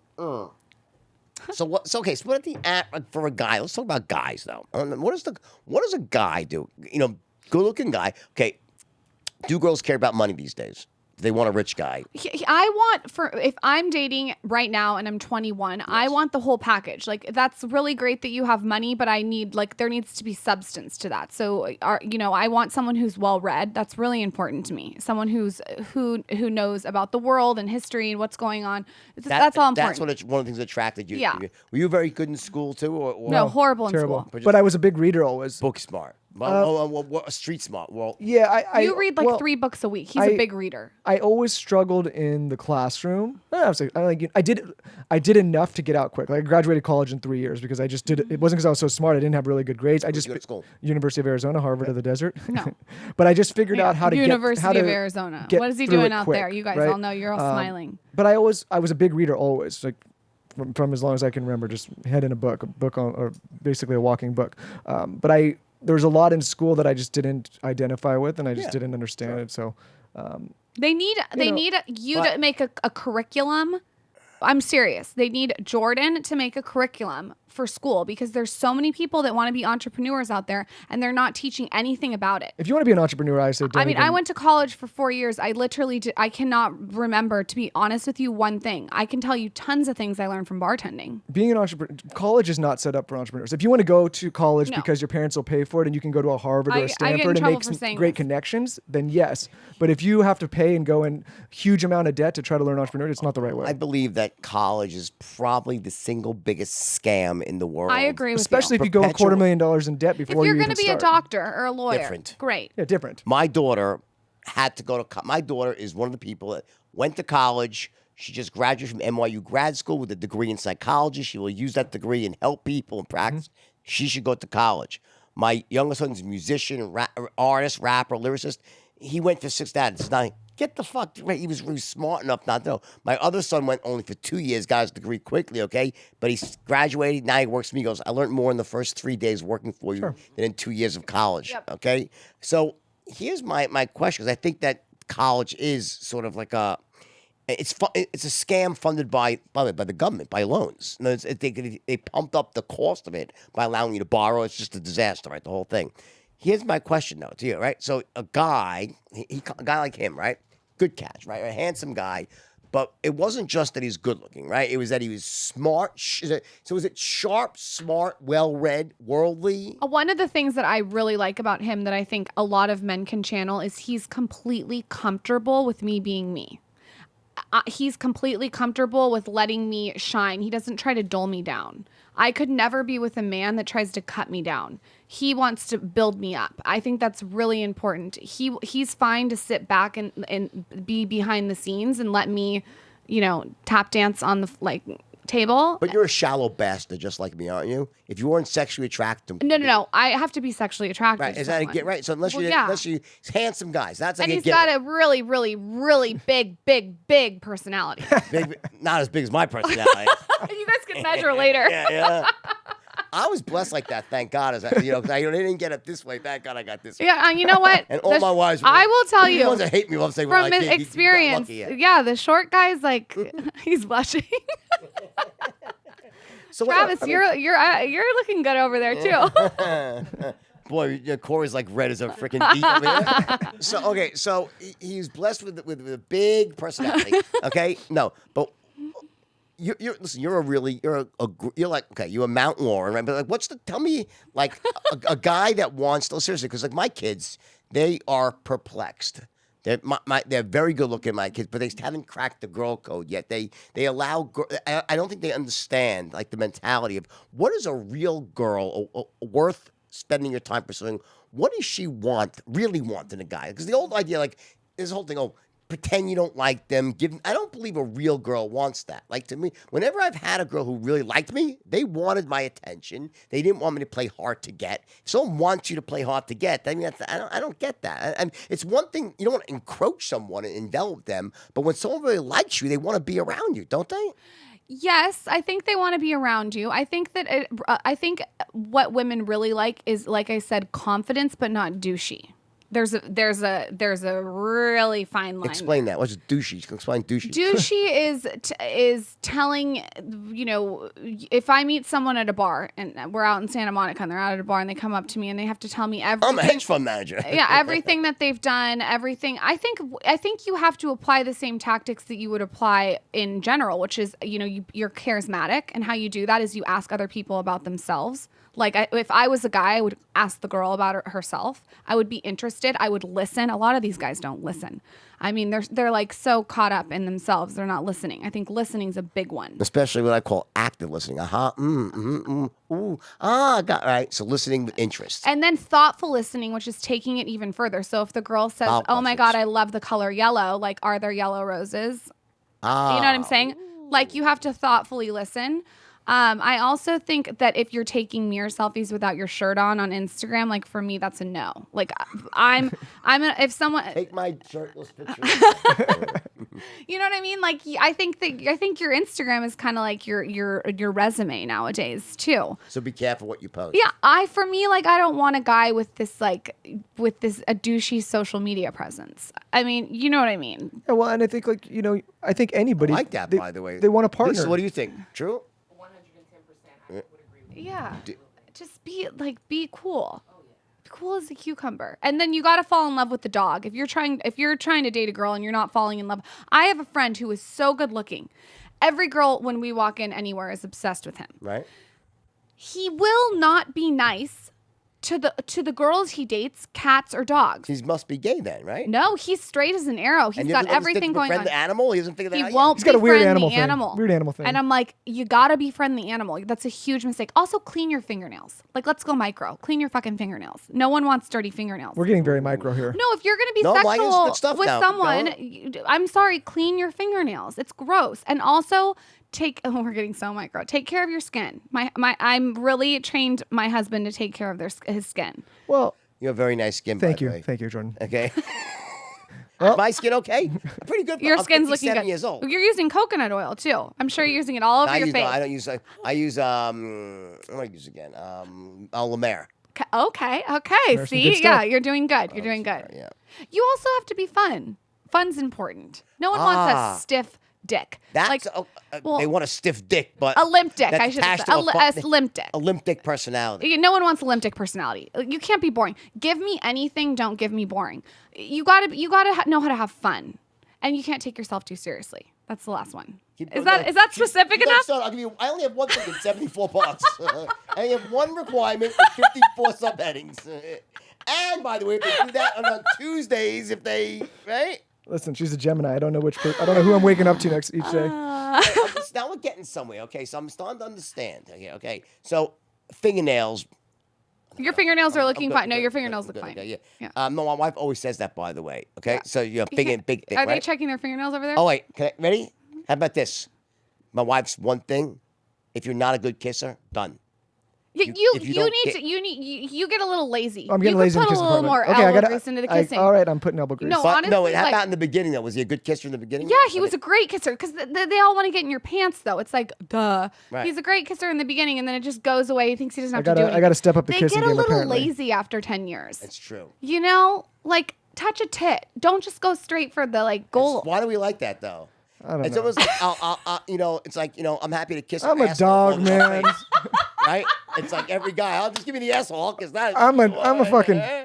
So what? So okay. So what at the app for a guy? Let's talk about guys though. What does a guy do? Good looking guy. Okay. Do girls care about money these days? They want a rich guy. I want if I'm dating right now and I'm 21, I want the whole package. Like that's really great that you have money, but I need there needs to be substance to that. So, I want someone who's well read. That's really important to me. Someone who knows about the world and history and what's going on. That's all important. That's one of the things that attracted you. Yeah. Were you very good in school too, or no, horrible in terrible. school. But I was a big reader always. book smart? Street smart. Well, Yeah, You read 3 books a week. He's a big reader. I always struggled in the classroom. I did enough to get out quick. Like I graduated college in 3 years because I just did it. It wasn't because I was so smart. I didn't have really good grades. I just you go to school? University of Arizona, Harvard of the desert. No. But I just figured out how to University get of Arizona. get What is he through doing it out quick, there? You guys right? all know you're all smiling. But I was a big reader always, like from as long as I can remember, just head in a book on, or basically a walking book. But there was a lot in school that I just didn't identify with, and I just didn't understand it. So They need you to make a curriculum. I'm serious. They need Jordan to make a curriculum for school because there's so many people that want to be entrepreneurs out there and they're not teaching anything about it. if you want to be an entrepreneur, I say don't I went to college for 4 years. I literally I cannot remember, to be honest with you, one thing. I can tell you tons of things I learned from bartending. being an entrepreneur, college is not set up for entrepreneurs. If you want to go to college No. because your parents will pay for it and you can go to a Harvard or I a get in Stanford and trouble make for some saying great this. connections, then yes. But if you have to pay and go in huge amount of debt to try to learn entrepreneurship, it's not the right way. I believe that college is probably the single biggest scam in the world. I agree with Especially you. if you go Perpetual- $250,000 in debt before If you're you going even to be start. a doctor or a lawyer, Different. great. Yeah, different. My daughter had to go to. My daughter is one of the people that went to college. She just graduated from NYU grad school with a degree in psychology. She will use that degree and help people and practice. She should go to college. My youngest son's a musician, artist, rapper, lyricist. He went for 6 dads. Now, get the fuck right. He was really smart enough not to know. My other son went only for 2 years, got his degree quickly, okay? But he graduated. Now he works for me. He goes, I learned more in the first 3 days working for you than in 2 years of college, okay? So here's my question, because I think that college is sort of like it's a scam funded by the government, by loans. In other words, they pumped up the cost of it by allowing you to borrow. It's just a disaster, right? The whole thing. Here's my question, though, to you, right? So a guy like him, right? Good catch, right? A handsome guy. But it wasn't just that he's good looking, right? It was that he was smart. So was it sharp, smart, well-read, worldly? One of the things that I really like about him that I think a lot of men can channel is he's completely comfortable with me being me. He's completely comfortable with letting me shine. He doesn't try to dull me down. I could never be with a man that tries to cut me down. He wants to build me up. I think that's really important. He's fine to sit back and be behind the scenes and let me, tap dance on the table. But you're a shallow bastard, just like me, aren't you? If you weren't sexually attracted, No. I have to be sexually attracted. right? To Is that someone. right? So unless you handsome guys, that's And like he's got a really, really, really big personality. not as big as my personality. You guys can measure later. yeah. I was blessed like that, thank God. As I didn't get it this way. Thank God I got this way. Yeah, you know what? And all my wives. I will tell The you. ones that hate me will say, "Well, From I think experience, you got lucky, yeah, the short guy's he's blushing. So Travis, you're looking good over there too. Boy, Corey's like red as a freaking beet over here. So he's blessed with a big personality. Okay, no, but you're a Mount Lauren, right? But tell me a guy that wants to seriously, because my kids, they are perplexed. They're very good looking, my kids, but they haven't cracked the girl code yet. They allow. I don't think they understand the mentality of what is a real girl worth spending your time pursuing. What does she really want in a guy? Because the old idea, this whole thing, pretend you don't like them. I don't believe a real girl wants that. To me, whenever I've had a girl who really liked me, they wanted my attention. They didn't want me to play hard to get. If someone wants you to play hard to get, I don't get that. And it's one thing, you don't want to encroach someone and envelop them, but when someone really likes you, they want to be around you, don't they? Yes, I think they want to be around you. I think that I think what women really like is, like I said, confidence, but not douchey. There's a really fine line. Explain that. What's douchey? Explain douchey. Douchey is telling, if I meet someone at a bar and we're out in Santa Monica and they're out at a bar and they come up to me and they have to tell me everything. I'm a hedge fund manager. Yeah, everything that they've done, everything. I think you have to apply the same tactics that you would apply in general, which is, you're charismatic, and how you do that is you ask other people about themselves. Like, if I was a guy, I would ask the girl about herself. I would be interested. I would listen. A lot of these guys don't listen. I mean, they're like so caught up in themselves, they're not listening. I think listening's a big one. Especially what I call active listening. Got right. So listening with interest. And then thoughtful listening, which is taking it even further. So if the girl says, "Oh my God, I love the color yellow," like, are there yellow roses? You know what I'm saying? Like, you have to thoughtfully listen. I also think that if you're taking mirror selfies without your shirt on Instagram, like, for me, that's a no. Like, if someone take my shirtless picture. You know what I mean? Like, I think your Instagram is kind of like your resume nowadays too. So be careful what you post. Yeah, I don't want a guy with a douchey social media presence. I mean, you know what I mean? Yeah, well, and I think I think anybody I like that, by the way. They want a partner. Lisa, what do you think? True? 110%. I would agree with you. Yeah. Just be cool. Cool as a cucumber. And then you got to fall in love with the dog. If you're trying to date a girl and you're not falling in love. I have a friend who is so good looking. Every girl when we walk in anywhere is obsessed with him. Right. He will not be nice to the girls he dates, cats or dogs. He must be gay then, right? No, he's straight as an arrow. He's got everything going on. The animal? He doesn't figure that out He yet? won't He's got a weird befriend animal the thing. animal. Weird animal thing. And I'm like, you gotta befriend the animal. That's a huge mistake. Also, clean your fingernails. Like, let's go micro. Clean your fucking fingernails. No one wants dirty fingernails. We're getting very micro here. No, if you're gonna be No, mine is sexual good stuff with now. someone, I'm sorry, clean your fingernails. It's gross. And also, we're getting so micro. Take care of your skin. I'm really trained my husband to take care of his skin. Well, You have very nice skin, by the way. Thank you, Jordan. Okay. Well- My skin okay? Pretty good. Your I'm skin's looking 57 good. years old. You're using coconut oil too. I'm sure you're using it all over your face. I use what do I use again? La Mer. Okay. There's some good See, stuff. yeah, you're doing good. You're doing good. Yeah. You also have to be fun. Fun's important. No one wants a stiff dick. That's they want a stiff dick, but a limp dick. that's I should attached say to a limp dick. A limp dick personality. No one wants a limp dick personality. You can't be boring. Give me anything. Don't give me boring. You gotta know how to have fun, and you can't take yourself too seriously. That's the last one. Is that specific enough? I only have one thing in 74 parts. I only have one requirement with 54 subheadings. And by the way, if they do that on Tuesdays, right? Listen, she's a Gemini. I don't know I don't know who I'm waking up to each day. Now we're getting somewhere. Okay, so I'm starting to understand. Okay. So fingernails. Your fingernails are looking good, fine. No, good, your fingernails good, look fine. okay, yeah. Yeah. No, my wife always says that, by the way. Okay, Yeah. so you're You big can't- thick, Are they right? checking their fingernails over there? Oh wait, ready? How about this? My wife's one thing. If you're not a good kisser, done. You get a little lazy. I'm getting you lazy in could the put a kissing little more department. elbow grease into the kissing. All right, I'm putting elbow grease. No, But honestly, how like- about in the beginning though? Was he a good kisser in the beginning? Yeah, he was a great kisser because they all want to get in your pants though. It's like, duh. Right. He's a great kisser in the beginning and then it just goes away. He thinks he doesn't have to do anything. I gotta step up the They kissing get a game, little apparently. lazy after 10 years. It's true. You know, like, touch a tit. Don't just go straight for the goal. Why do we like that though? I don't It's know. almost like, it's like, I'm happy to kiss. I'm her a asshole dog, all the man. time, right? It's like every guy. I'll just give me the asshole because that. I'm a dog.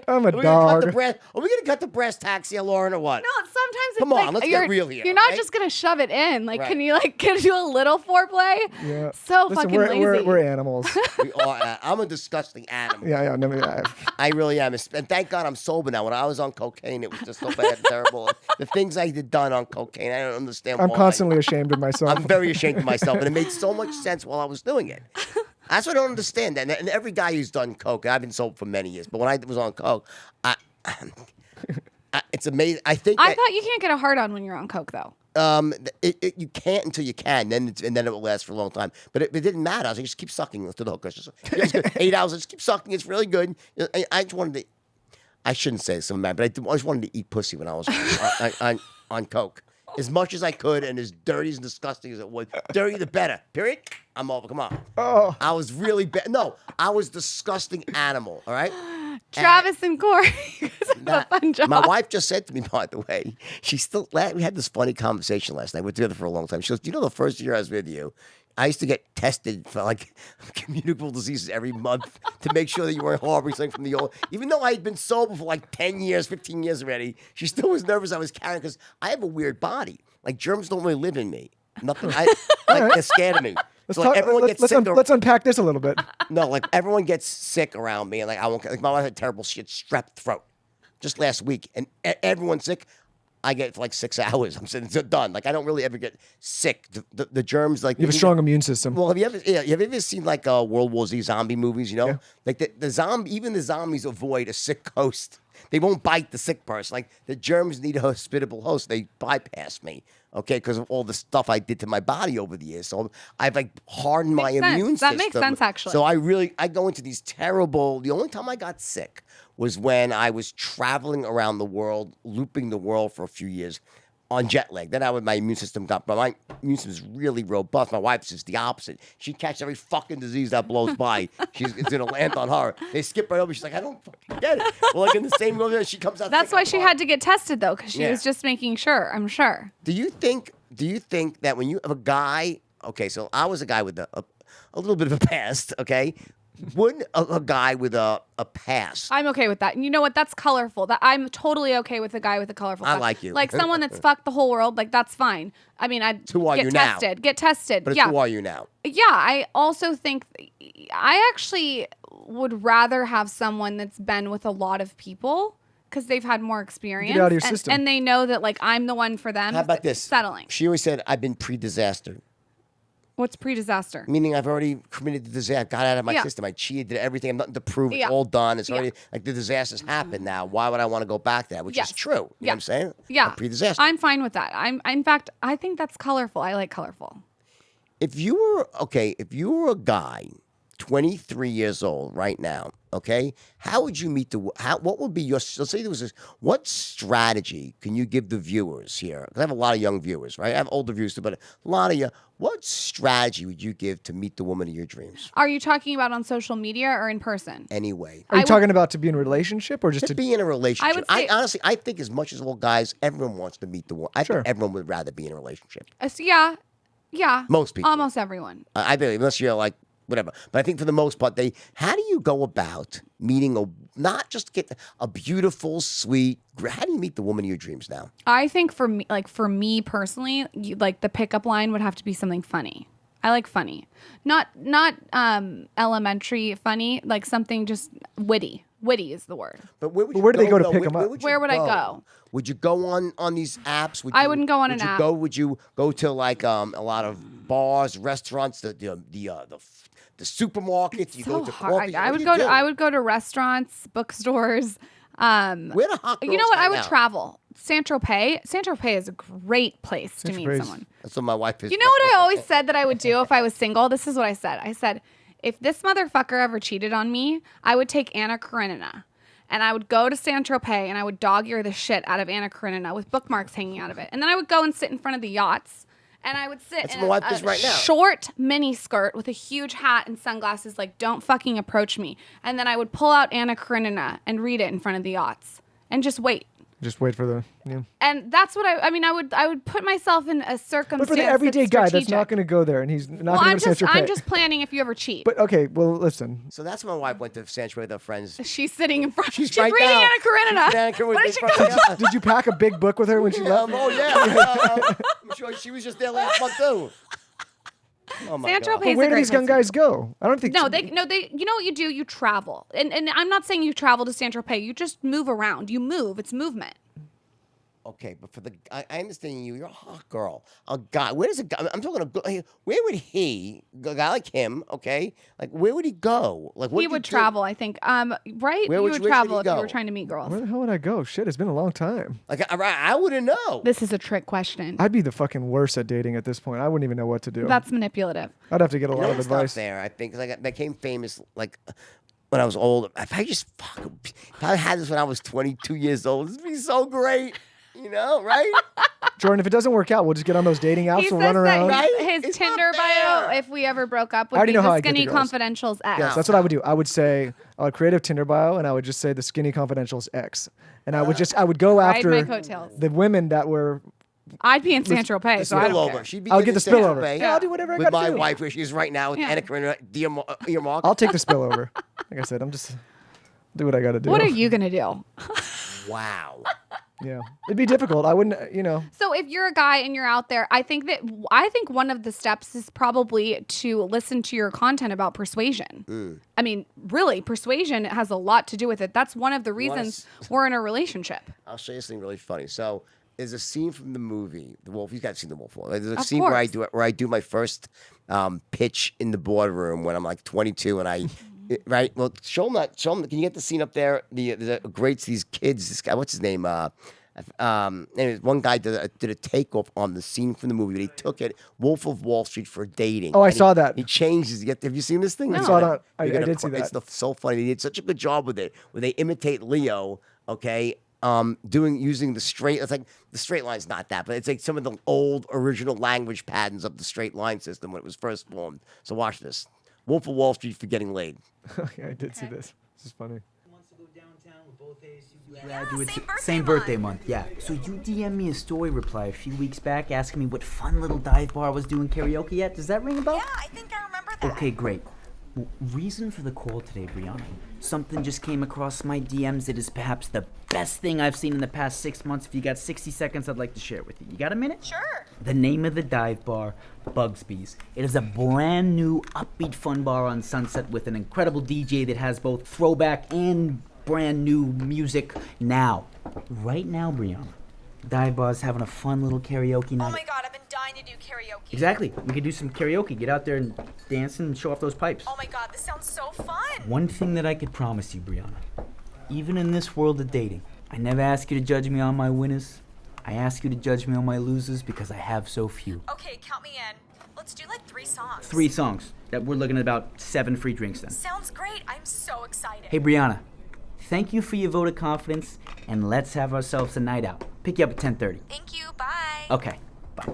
Are we gonna cut the brass tacks here, Lauren, or what? No, sometimes Come it's on, like let's get real here, You're not okay? just gonna shove it in. Like, Right. can you do a little foreplay? Yeah. So Listen, fucking lazy. we're animals. We are, I'm a disgusting animal. yeah. No, I really am. And thank God I'm sober now. When I was on cocaine, it was just so bad and terrible. The things I did done on cocaine, I don't understand I'm why. constantly ashamed of myself. I'm very ashamed of myself, and it made so much sense while I was doing it. That's what I don't understand. And every guy who's done coke, I've been sober for many years, but when I was on coke, it's amazing. I think I thought you can't get a hard on when you're on coke though. you can't until you can, and then it will last for a long time. But it didn't matter. I was like, just keep sucking to the hook. 8 hours, just keep sucking. It's really good. I just wanted to. I shouldn't say this, but I just wanted to eat pussy when I was on coke. As much as I could, and as dirty and disgusting as it was. Dirty the better. Period. I'm over. Come on. Oh. I was really bad. No, I was disgusting animal. All right. Travis and Corey. a fun job. My wife just said to me, by the way, we had this funny conversation last night. We're together for a long time. She goes, "You know, the first year I was with you, I used to get tested for like communicable diseases every month to make sure that you weren't harboring something from the old." Even though I had been sober for like 10 years, 15 years already, she still was nervous I was carrying because I have a weird body. Like germs don't really live in me. Nothing. They're scared of me. Let's unpack this a little bit. No, like everyone gets sick around me, and like I won't. Like my wife had terrible shit, strep throat, just last week, and everyone's sick. I get it for like 6 hours. I'm saying it's done. Like I don't really ever get sick. The germs, like You have a strong immune system. Well, have you ever seen like World War Z zombie movies? You know, Yeah. like even the zombies avoid a sick host. They won't bite the sick person. Like the germs need a hospitable host. They bypass me. Okay, because of all the stuff I did to my body over the years. So I've like hardened my immune system. That makes sense, actually. So I go into these terrible. The only time I got sick was when I was traveling around the world, looping the world for a few years on jet lag. Then my immune system got, but my immune system is really robust. My wife's just the opposite. She catches every fucking disease that blows by. It's gonna land on her. They skip right over. She's like, I don't fucking get it. Well, like in the same moment, she comes out. That's why she had to get tested though, because she was just making sure. I'm sure. Do you think that when you have a guy? Okay, so I was a guy with a little bit of a past. Okay. Wouldn't a guy with a past? I'm okay with that. And you know what? That's colorful. That I'm totally okay with a guy with a colorful past. I like you. Like someone that's fucked the whole world, like that's fine. I mean, Who are get you tested. now? Get tested. But yeah. who are you now? Yeah, I also think I actually would rather have someone that's been with a lot of people because they've had more experience. Get out of your system. And they know that like I'm the one for them. How about this? Settling. She always said, "I've been pre-disaster." What's pre-disaster? Meaning I've already committed the disaster, got out of my Yeah. system. I cheated, did everything. I'm nothing to prove. It's Yeah. all done. It's Yeah. already like the disaster's happened now. Why would I want to go back to that? Which Yes. is true. You know what I'm saying? Yeah. I'm pre-disaster. I'm fine with that. In fact, I think that's colorful. I like colorful. If you were a guy, 23 years old right now, okay, how would you meet what would be your, let's say there was this, what strategy can you give the viewers here? Because I have a lot of young viewers, right? I have older viewers too, but a lot of you, what strategy would you give to meet the woman of your dreams? Are you talking about on social media or in person? Anyway. Are you talking about to be in a relationship or just To be in a relationship. would say- Honestly, I think as much as all guys, everyone wants to meet the woman. I Sure. think everyone would rather be in a relationship. Yeah. Most people. Almost everyone. I believe, unless you're like, whatever. But I think for the most part, how do you go about meeting not just get a beautiful, sweet, how do you meet the woman of your dreams now? I think for me personally, like the pickup line would have to be something funny. I like funny, not elementary funny, like something just witty. Witty is the word. But where do they go to pick 'em up? Where would I go? Would you go on these apps? I wouldn't go on an app. Would you go to like a lot of bars, restaurants, the supermarkets? You So go to hard. coffee. I would go to restaurants, bookstores. Where the hot You know girls what? I hang would out? travel. Saint-Tropez. Saint-Tropez is a great place to meet Saint-Tropez. someone. That's what my wife is. You know what I always said that I would do if I was single? This is what I said. I said, if this motherfucker ever cheated on me, I would take Anna Karenina and I would go to Saint-Tropez and I would dog ear the shit out of Anna Karenina with bookmarks hanging out of it. And then I would go and sit in front of the yachts and I would sit That's in my wife does a right now. short mini skirt with a huge hat and sunglasses like, don't fucking approach me. And then I would pull out Anna Karenina and read it in front of the yachts and just wait. just wait for the And that's what I mean. I would put myself in a circumstance. But for the everyday guy that's not strategic. going to go there and he's not Well, going to go to I'm Saint-Tropez. just planning if you ever cheat. But okay, well, listen. So that's when my wife went to Sanctuary with her friends. She's sitting in front. She's right reading now. Anna Karenina. She's Anna Karenina What did she in front go? of the- Did you pack a big book with her when she left? Oh yeah, I'm sure she was just there last month too. Oh my Saint-Tropez God. is Where a do great these young place. guys go? I don't think No, they. You know what you do? You travel, and I'm not saying you travel to Saint-Tropez. You just move around. You move. It's movement. Okay, but I understand you. You're a hot girl. A guy. Where does a guy? I'm talking. Where would a guy like him? Okay, like where would he go? Like what He would travel. I think. Right. Where You would would you travel if you go? were trying to meet girls. Where the hell would I go? Shit, it's been a long time. Like I wouldn't know. This is a trick question. I'd be the fucking worst at dating at this point. I wouldn't even know what to do. That's manipulative. I'd have to get a You lot know of what's not advice. there? I think 'cause I became famous like when I was older. If I had this when I was 22 years old, this would be so great. You know, right? Jordan, if it doesn't work out, we'll just get on those dating apps. He We'll says run around. that Right? his It's not Tinder bio, fair. if we ever broke up, I would already be know how the I get the Skinny girls. Confidential's ex. Yes, that's what I would do. I would say a creative Tinder bio, and I would just say the Skinny Confidential's ex, and I would go Ride after my coattails. the women that were. I'd be in San Tropez, so I don't care. Spillover. She'd be I'll good get in the San spillover. Tropez Yeah, I'll do whatever I with gotta my do. wife, where she is right now with Yeah. Annika and earmark. I'll take the spillover. Like I said, I'm just do what I got to do. What are you gonna do? Wow. Yeah, it'd be difficult. I wouldn't, So if you're a guy and you're out there, I think one of the steps is probably to listen to your content about persuasion. I mean, really, persuasion has a lot to do with it. That's one of the reasons we're in a relationship. I'll show you something really funny. So there's a scene from the movie The Wolf. You guys seen The Wolf? There's a Of scene course. where I do my first pitch in the boardroom when I'm like 22, and I. Right. Well, show them that. Show them. Can you get the scene up there? The greats. These kids. This guy. What's his name? Anyways, one guy did a takeoff on the scene from the movie. But he took it, Wolf of Wall Street, for dating. Oh, I And saw that. He changed his. Have you seen this thing? I saw it on- I You're gonna did see cry. that. It's so funny. They did such a good job with it, where they imitate Leo. Okay. Using the straight. It's like the straight line's not that, but it's like some of the old original language patterns of the straight line system when it was first formed. So watch this. Wolf of Wall Street for getting laid. Yeah, I did see this. This is funny. Wants to go downtown with both ASU Graduates, same birthday month, yeah. So you DM'd me a story reply a few weeks back asking me what fun little dive bar I was doing karaoke at. Does that ring a bell? Yeah, I think I remember that. Okay, great. Well, reason for the call today, Brianna. Something just came across my DMs that is perhaps the best thing I've seen in the past 6 months. If you got 60 seconds, I'd like to share it with you. You got a minute? Sure. The name of the dive bar, Bugsby's. It is a brand new, upbeat fun bar on Sunset with an incredible DJ that has both throwback and brand new music now. Right now, Brianna, dive bar's having a fun little karaoke night. Oh my god, I've been dying to do karaoke. Exactly. We could do some karaoke. Get out there and dance and show off those pipes. Oh my god, this sounds so fun. One thing that I could promise you, Brianna, even in this world of dating, I never ask you to judge me on my winners. I ask you to judge me on my losers because I have so few. Okay, count me in. Let's do like 3 songs. 3 songs. That we're looking at about 7 free drinks then. Sounds great. I'm so excited. Hey, Brianna, thank you for your vote of confidence, and let's have ourselves a night out. Pick you up at 10:30. Thank you. Bye. Okay, bye.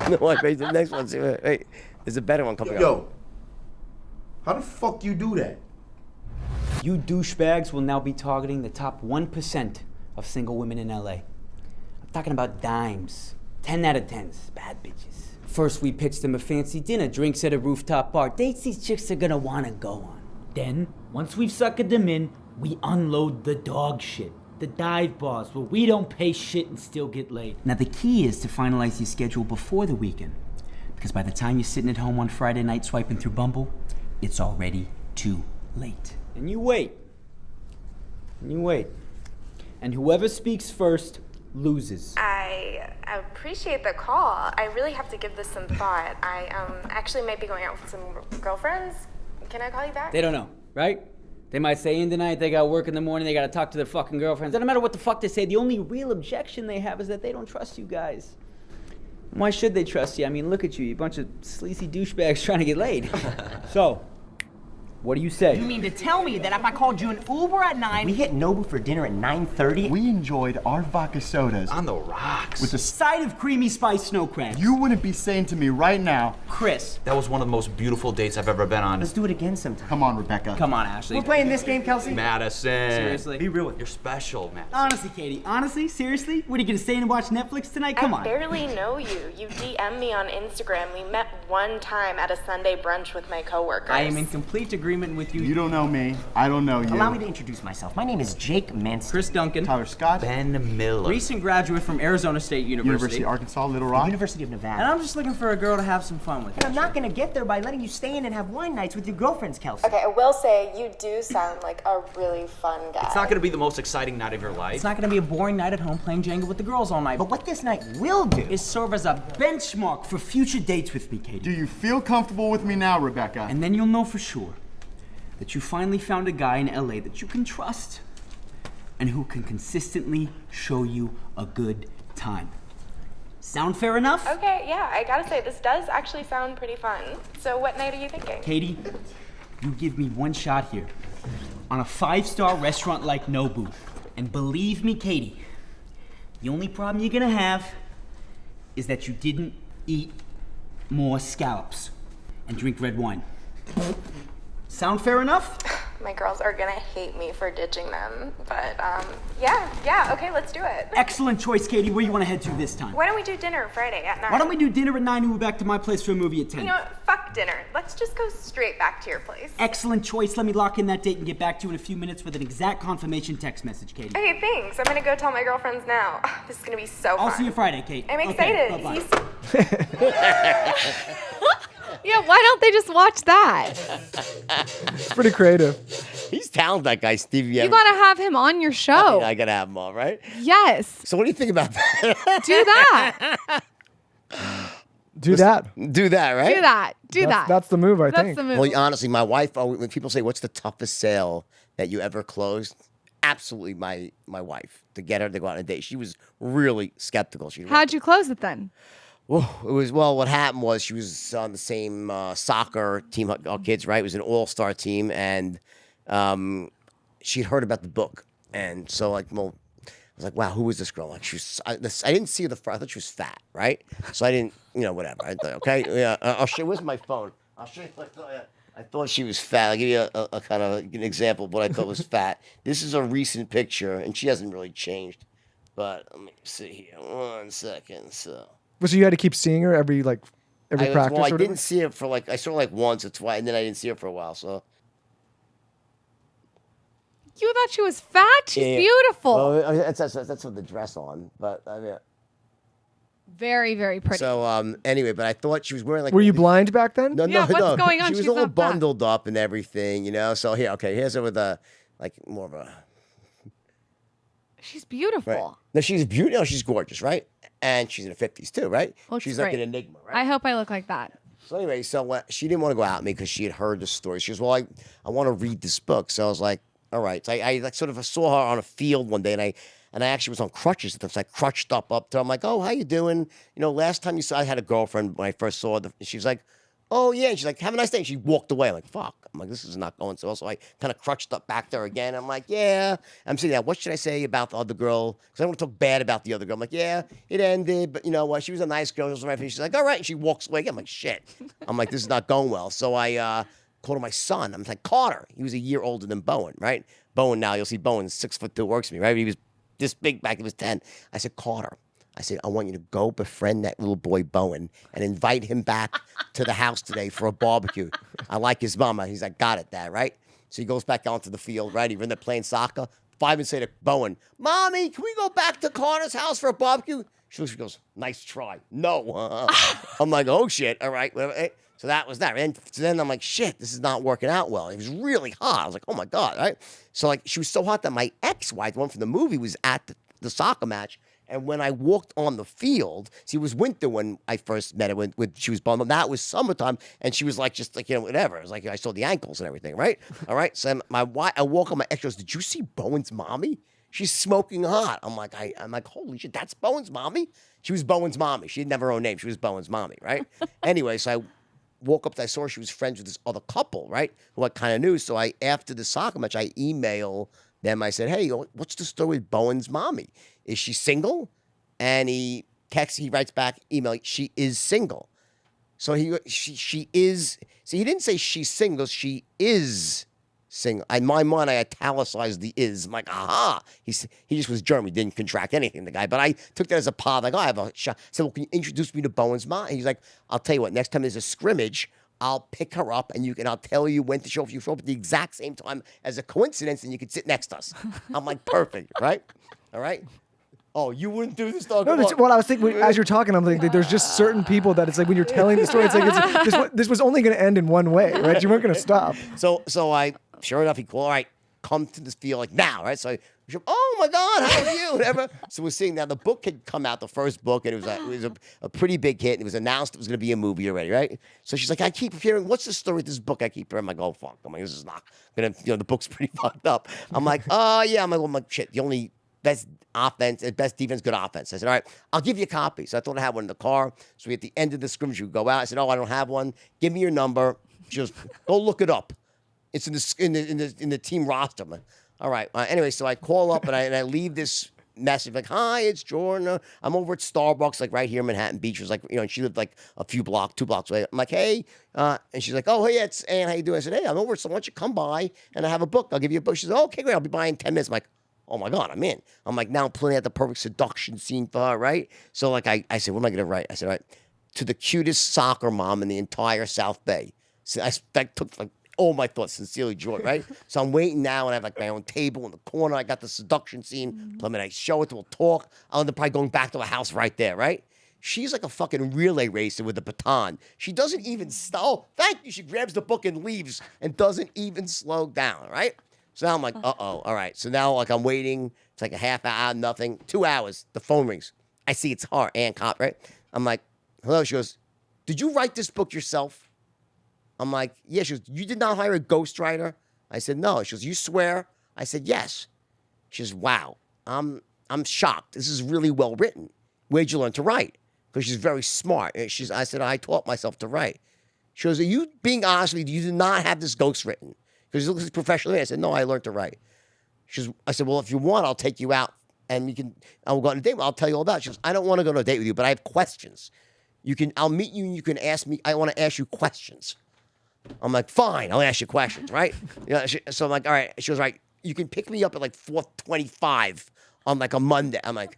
No, wait, the next one. Wait, there's a better one coming up. Yo, how the fuck you do that? You douchebags will now be targeting the top 1% of single women in LA. I'm talking about dimes. 10 out of 10s. Bad bitches. First, we pitch them a fancy dinner, drinks at a rooftop bar. Dates these chicks are gonna wanna go on. Then, once we've suckered them in, we unload the dog shit. The dive bars where we don't pay shit and still get laid. Now, the key is to finalize your schedule before the weekend. Because by the time you're sitting at home on Friday night swiping through Bumble, it's already too late. And you wait. And you wait. And whoever speaks first loses. I appreciate the call. I really have to give this some thought. I actually might be going out with some girlfriends. Can I call you back? They don't know, right? They might say in the night, they got work in the morning, they gotta talk to their fucking girlfriends. Doesn't matter what the fuck they say, the only real objection they have is that they don't trust you guys. Why should they trust you? I mean, look at you, you bunch of sleazy douchebags trying to get laid. So, what do you say? You mean to tell me that if I called you an Uber at 9... We hit Nobu for dinner at 9:30. We enjoyed our vodka sodas on the rocks. with the Side of creamy spice snow crabs. You wouldn't be saying to me right now, Chris. That was one of the most beautiful dates I've ever been on. Let's do it again sometime. come on, Rebecca. Come on, Ashley. We're playing this game, Kelsey? Madison. Seriously? Be real with You're special, man. Honestly, Katie, honestly, seriously? What, are you gonna stay and watch Netflix tonight? Come I on. barely know you. You DM me on Instagram. We met one time at a Sunday brunch with my coworkers. I am in complete agreement with you. You don't know me. I don't know you. Allow me to introduce myself. My name is Jake Manson. Chris Duncan. Tyler Scott, Ben Miller. Recent graduate from Arizona State University of Arkansas, Little Rock. University of Nevada. And I'm just looking for a girl to have some fun with. And I'm not gonna get there by letting you stay in and have wine nights with your girlfriends, Kelsey. Okay, I will say you do sound like a really fun guy. It's not going to be the most exciting night of your life. It's not gonna be a boring night at home playing Jenga with the girls all night. But what this night will do Is serve as a benchmark for future dates with me, Katie. Do you feel comfortable with me now, Rebecca? And then you'll know for sure that you finally found a guy in LA that you can trust and who can consistently show you a good time. Sound fair enough? Okay, yeah, I gotta say, this does actually sound pretty fun. So what night are you thinking? Katie, you give me one shot here on a 5-star restaurant like Nobu. And believe me, Katie, the only problem you're gonna have is that you didn't eat more scallops and drink red wine. Sound fair enough? My girls are gonna hate me for ditching them, but yeah, okay, let's do it. Excellent choice, Katie. Where you want to head to this time? Why don't we do dinner Friday at 9? Why don't we do dinner at 9 and we're back to my place for a movie at 10? You know what? Fuck dinner. Let's just go straight back to your place. Excellent choice. Let me lock in that date and get back to you in a few minutes with an exact confirmation text message, Katie. Okay, thanks. I'm gonna go tell my girlfriends now. This is gonna be so fun. I'll see you Friday, Kate. I'm Okay, excited. bye-bye. Yeah, why don't they just watch that? It's pretty creative. He's talented, that guy, Stevie. You gotta have him on your show. I gotta have him on, right? Yes. So what do you think about that? Do that. Do that. Do that, right? Do that. Do that. That's the move, I That's think. the move. Well, honestly, my wife, when people say, what's the toughest sale that you ever closed? Absolutely my wife. To get her to go out on a date. She was really skeptical. How'd you close it then? What happened was she was on the same soccer team, our kids, right? It was an all-star team, and she'd heard about the book. And so, I was like, wow, who is this girl? Like, I didn't see her I thought she was fat, right? So I didn't, whatever. I thought, okay, yeah, I'll show you. Where's my phone? I'll show you. I thought she was fat. I'll give you a kind of an example of what I thought was fat. This is a recent picture, and she hasn't really changed. But let me see here. 1 second, so. So you had to keep seeing her every practice? Well, I or didn't see her for I saw her once or twice, and then I didn't see her for a while, so. You thought she was fat? She's beautiful. Well, that's with the dress on, but I mean. Very, very pretty. So anyway, but I thought she was wearing Were you blind back then? No, Yeah, what's going on? She was She's all not fat. bundled up and everything, So here's her with more of a. She's beautiful. Right. No, she's beautiful. No, she's gorgeous, right? And she's in her 50s too, right? Looks she's great. like an enigma, right? I hope I look like that. So anyway, she didn't want to go out with me because she had heard the story. She goes, well, I want to read this book. So I was like, all right. So I sort of saw her on a field one day, and I actually was on crutches. So I crutched up to her. I'm like, oh, how you doing? Last time you saw, I had a girlfriend when I first saw her. She was like, oh, yeah. And she's like, have a nice day. And she walked away. I'm like, fuck. I'm like, this is not going so well. So I kind of crutched up back there again. I'm like, yeah. I'm sitting there. What should I say about the other girl? Because I don't want to talk bad about the other girl. I'm like, yeah, it ended. But you know what? She was a nice girl. She's like, all right. And she walks away again. I'm like, shit. I'm like, this is not going well. So I called my son. I'm like, Carter. He was a year older than Bowen, right? Bowen now, you'll see Bowen's 6'2", works for me, right? He was this big back. He was 10. I said, Carter. I said, I want you to go befriend that little boy Bowen and invite him back to the house today for a barbecue. I like his mama. He's like, got it, Dad, right? So he goes back onto the field, right? He's in there playing soccer. 5 minutes later, Bowen, Mommy, can we go back to Carter's house for a barbecue? She goes, nice try. No. I'm like, oh, shit. All right. Whatever. So that was that. And so then I'm like, shit, this is not working out well. It was really hot. I was like, oh, my God, right? So, she was so hot that my ex-wife, the one from the movie, was at the soccer match. And when I walked on the field, see, it was winter when I first met her. When she was bundled. Now it was summertime, and she was whatever. It was like I saw the ankles and everything, right? All right. So I walk on my ex goes, did you see Bowen's mommy? She's smoking hot. I'm like, holy shit, that's Bowen's mommy? She was Bowen's mommy. She didn't have her own name. She was Bowen's mommy, right? Anyway, so I woke up, I saw she was friends with this other couple, right? Who I kind of knew. So after the soccer match, I email them. I said, hey, what's the story with Bowen's mommy? Is she single? And he writes back, email, she is single. So she is, see, he didn't say she's single, she is single. In my mind, I italicized the is. I'm like, aha. He just was German. He didn't contract anything, the guy. But I took that as a pod. Like, I have a shot. I said, well, can you introduce me to Bowen's mom? And he's like, I'll tell you what, next time there's a scrimmage, I'll pick her up and I'll tell you when to show up. If you show up at the exact same time as a coincidence, and you could sit next to us. I'm like, perfect, right? All right. Oh, you wouldn't do this, dog? No, what I was thinking as you're talking, I'm thinking there's just certain people that it's like when you're telling the story, it's like this was only going to end in one way, right? You weren't going to stop. So I, sure enough, he called. All right, come to this field like now, right? So oh my God, how are you? Whatever. So we're seeing now the book had come out, the first book, and it was a pretty big hit. And it was announced it was going to be a movie already, right? So she's like, I keep hearing, what's the story with this book? I keep hearing. I'm like, oh fuck. I'm like, this is not gonna. The book's pretty fucked up. I'm like, yeah. I'm like, shit. The only best offense and best defense, good offense. I said, all right, I'll give you a copy. So I thought I had one in the car. So at the end of the scrimmage, we would go out. I said, oh, I don't have one. Give me your number. Just go look it up. It's in the team roster. Man. All right. Anyway, so I call up and I leave this message like, "Hi, it's Jordan. I'm over at Starbucks, like right here in Manhattan Beach." She was like, and she lived like a few blocks, 2 blocks away. I'm like, "Hey," and she's like, "Oh, hey, it's Ann. How you doing?" I said, "Hey, I'm over. So why don't you come by and I have a book? I'll give you a book." She said, "Oh, okay, great. I'll be by in 10 minutes." I'm like, "Oh my God, I'm in." I'm like, now I'm planning out the perfect seduction scene for her, right? So like, I said, "What am I gonna write?" I said, "All right, to the cutest soccer mom in the entire South Bay." So I took like all my thoughts, sincerely, George, right? So I'm waiting now, and I have like my own table in the corner. I got the seduction scene. I'm gonna show it, we'll talk. I'll end up probably going back to a house right there, right? She's like a fucking relay racer with a baton. She doesn't even oh, thank you. She grabs the book and leaves and doesn't even slow down, right? So now I'm like, all right. So now like I'm waiting. It's like a half hour, nothing. 2 hours. The phone rings. I see it's her, Ann Cop, right? I'm like, hello. She goes, "Did you write this book yourself?" I'm like, "Yeah." She goes, "You did not hire a ghostwriter?" I said, "No." She goes, "You swear?" I said, "Yes." She goes, "Wow, I'm shocked. This is really well written. Where'd you learn to write?" Because she's very smart. And I said, "I taught myself to write." She goes, "Are you being honest with me? You did not have this ghost written?" Because it looks professional. I said, "No, I learned to write." I said, "Well, if you want, I'll take you out and I'll go on a date. I'll tell you all about it." She goes, "I don't want to go on a date with you, but I have questions. I'll meet you and you can ask me. I want to ask you questions." I'm like, "Fine, I'll ask you questions, right?" So I'm like, "All right." She goes, "Right, you can pick me up at like 4:25 on like a Monday." I'm like,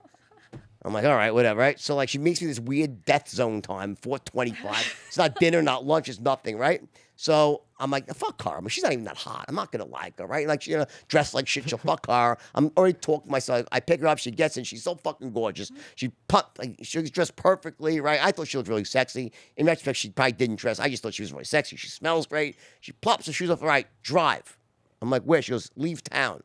"All right, whatever." Right? So like, she makes me this weird death zone time, 4:25. It's not dinner, not lunch, it's nothing, right? So I'm like, fuck her. I mean, she's not even that hot. I'm not gonna like her, right? Like, dressed like shit. She'll fuck her. I'm already talking to myself. I pick her up. She gets in. She's so fucking gorgeous. She's dressed perfectly, right? I thought she looked really sexy. In retrospect, she probably didn't dress. I just thought she was really sexy. She smells great. She plops her shoes off. All right, drive. I'm like, "Where?" She goes, "Leave town."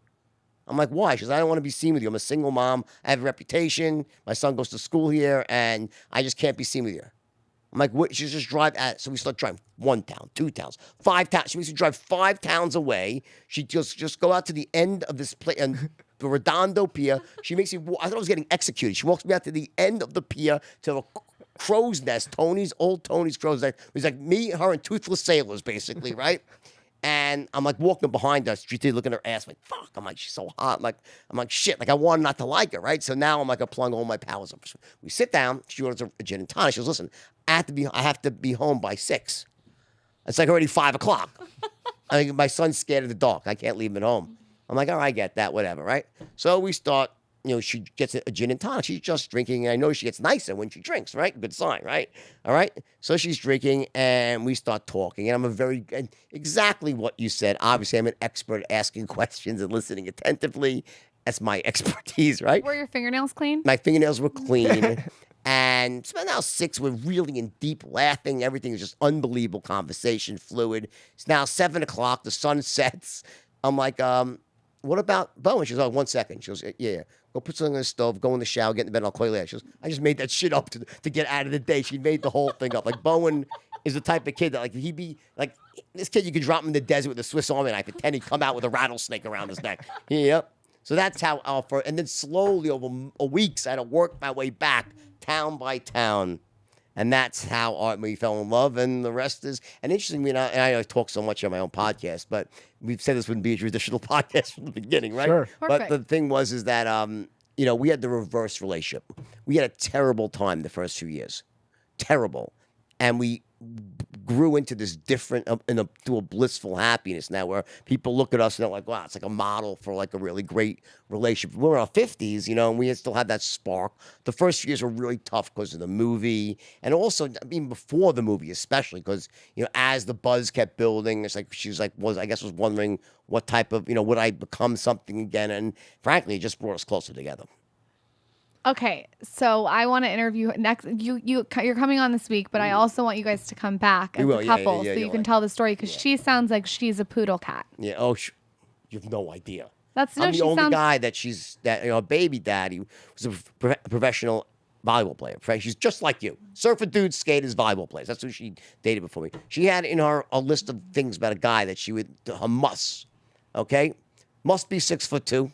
I'm like, "Why?" She goes, "I don't want to be seen with you. I'm a single mom. I have a reputation. My son goes to school here, and I just can't be seen with you." I'm like, "What?" She just drive at. So we start driving 1 town, 2 towns, 5 towns. She makes me drive 5 towns away. She just go out to the end of this place and the Redondo Pier. She makes me. I thought I was getting executed. She walks me out to the end of the pier to a crow's nest. Old Tony's crow's nest. It was like me, her, and toothless sailors, basically, right? And I'm like walking behind her. She's looking at her ass. I'm like, fuck. I'm like, she's so hot. I'm like, shit. Like, I wanted not to like her, right? So now I'm like applying all my powers. We sit down. She orders a gin and tonic. She goes, "Listen, I have to be home by 6. It's like already 5 o'clock. I mean, my son's scared of the dark. I can't leave him at home." I'm like, "All right, I get that, whatever, right?" So we start, she gets a gin and tonic. She's just drinking, and I know she gets nicer when she drinks, right? Good sign, right? All right. So she's drinking, and we start talking, and and exactly what you said. Obviously, I'm an expert at asking questions and listening attentively. That's my expertise, right? Were your fingernails clean? My fingernails were clean. And it's about now 6, we're really in deep laughing. Everything is just unbelievable conversation, fluid. It's now 7 o'clock. The sun sets. I'm like, "What about Bowen?" She goes, "Oh, 1 second." She goes, yeah. Go put something on the stove, go in the shower, get in the bed, and I'll call you later." She goes, "I just made that shit up to get out of the day." She made the whole thing up. Like, Bowen is the type of kid that, like, he'd be, like, this kid, you could drop him in the desert with a Swiss Army knife and he'd come out with a rattlesnake around his neck. Yep. So that's how and then slowly over weeks, I had to work my way back town by town. And that's how we fell in love, and the rest is. And interestingly, and I talk so much on my own podcast, but we've said this wouldn't be a traditional podcast from the beginning, right? Sure. Perfect. But the thing is that we had the reverse relationship. We had a terrible time the first few years, terrible, and we grew into this different, to a blissful happiness now, where people look at us and they're like, "Wow, it's like a model for like a really great relationship." We're in our 50s, and we still had that spark. The first few years were really tough because of the movie, and also, I mean, before the movie, especially because as the buzz kept building, it's like she was wondering what type of would I become something again, and frankly, it just brought us closer together. Okay, so I want to interview next. You're coming on this week, but I also want you guys to come back as will, a yeah, couple, yeah, so you you'll can like tell the story, because she sounds like she's a poodle cat. Yeah. Oh, you have no idea. I'm the She only sounds. guy that baby daddy was a professional volleyball player. She's just like you. Surfer dudes, skaters, volleyball players. That's who she dated before me. She had in her a list of things about a guy that she would, her must. Okay? Must be 6'2".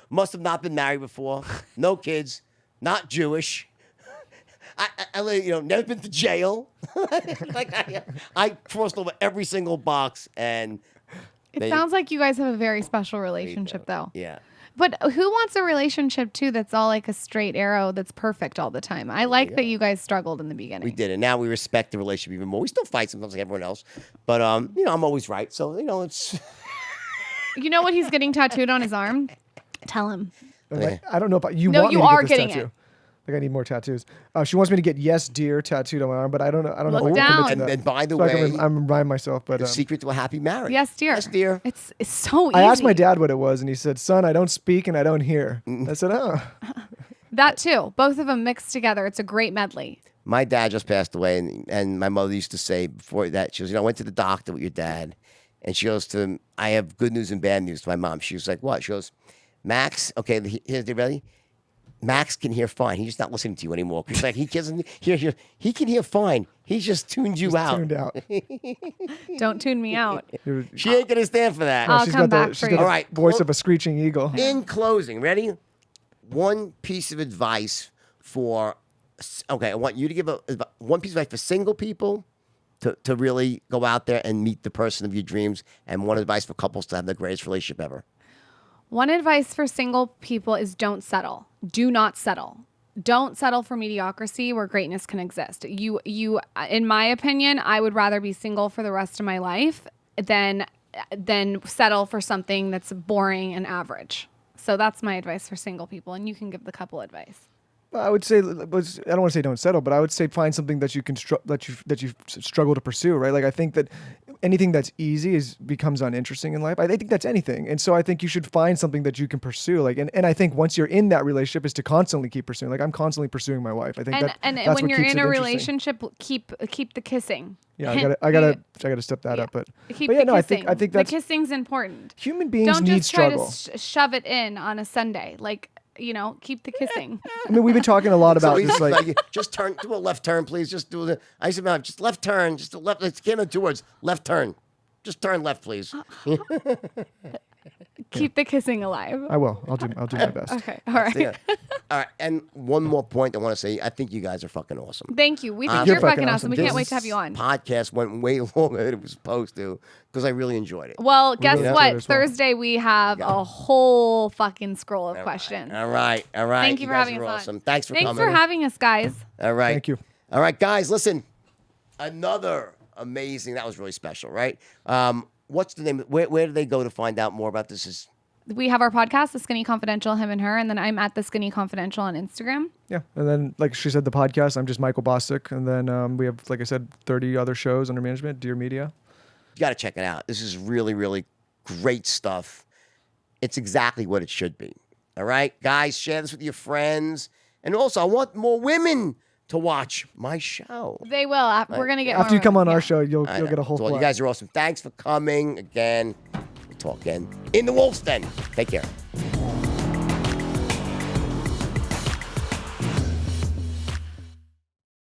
Must have not been married before. No kids. Not Jewish. I never been to jail. I crossed over every single box, and It sounds like you guys have a very special relationship, though. Yeah. But who wants a relationship too that's all like a straight arrow that's perfect all the time? I like that you guys struggled in the beginning. We did, and now we respect the relationship even more. We still fight sometimes like everyone else, but you know, I'm always right, so you know it's. You know what he's getting tattooed on his arm? Tell him. I don't know if you No, want you me to are get this getting tattoo. it. Like I need more tattoos. She wants me to get "Yes, dear" tattooed on my arm, but I don't know. I don't know Look if I can down. commit to that. And by the So I can way, I'm reminding myself. But the secret to a happy marriage. Yes, dear. Yes, dear. It's so easy. I asked my dad what it was, and he said, "Son, I don't speak and I don't hear." I said, "Oh." That too. Both of them mixed together. It's a great medley. My dad just passed away, and my mother used to say before that, she goes, you know, I went to the doctor with your dad, and she goes to him, I have good news and bad news to my mom. She was like, what? She goes, Max, okay, here's the ready. Max can hear fine. He's just not listening to you anymore. She's like, he doesn't hear. He can hear fine. He's just tuned you out. Tuned out. Don't tune me out. She ain't gonna stand for that. I'll She's come got back the for she's you. got All the right, voice of a screeching eagle. In closing, ready? One piece of advice for, okay, I want you to give one piece of advice for single people to really go out there and meet the person of your dreams, and one advice for couples to have the greatest relationship ever. One advice for single people is don't settle. Do not settle. Don't settle for mediocrity where greatness can exist. You, in my opinion, I would rather be single for the rest of my life than settle for something that's boring and average. So that's my advice for single people, and you can give the couple advice. I would say, I don't want to say don't settle, but I would say find something that you can that you struggle to pursue, right? Like I think that anything that's easy becomes uninteresting in life. I think that's anything, and so I think you should find something that you can pursue. Like, and I think once you're in that relationship, is to constantly keep pursuing. Like I'm constantly pursuing my wife. I think that's and what when you're keeps in it a interesting. relationship, keep the kissing. Yeah, I gotta step that up, but Keep but yeah, the no, kissing. I think that's the kissing's important. human beings Don't need just try struggle. to shove it in on a Sunday. Like, you know, keep the kissing. I mean, we've been talking a lot about So just he's like like, just turn, do a left turn, please. Just do the. I used to just left turn, just a left. It's came in 2 words. Left turn. Just turn left, please. Keep the kissing alive. I will. I'll do my best. Okay. All right. Yeah. All right. And one more point I want to say. I think you guys are fucking awesome. Thank you. We think You're you're fucking fucking awesome. awesome. We can't This wait to have you on. Podcast went way longer than it was supposed to because I really enjoyed it. Well, guess really what? enjoyed it as well. Thursday we have a whole fucking scroll of questions. All right. Thank you for guys having are us awesome. on. Thanks for Thanks coming. for having us, guys. All right. Thank you. All right, guys, listen. Another amazing. That was really special, right? What's the name? Where do they go to find out more about this? We have our podcast, The Skinny Confidential, him and her, and then I'm at The Skinny Confidential on Instagram. Yeah, and then like she said, the podcast. I'm just Michael Bosstick, and then we have, like I said, 30 other shows under management. Dear Media. You got to check it out. This is really, really great stuff. It's exactly what it should be. All right, guys, share this with your friends, and also I want more women to watch my show. They will. We're gonna get After you more come on women. our show, you'll I know. get a whole. So you flat. guys are awesome. Thanks for coming again. We'll talk again in the Wolf's Den. Take care.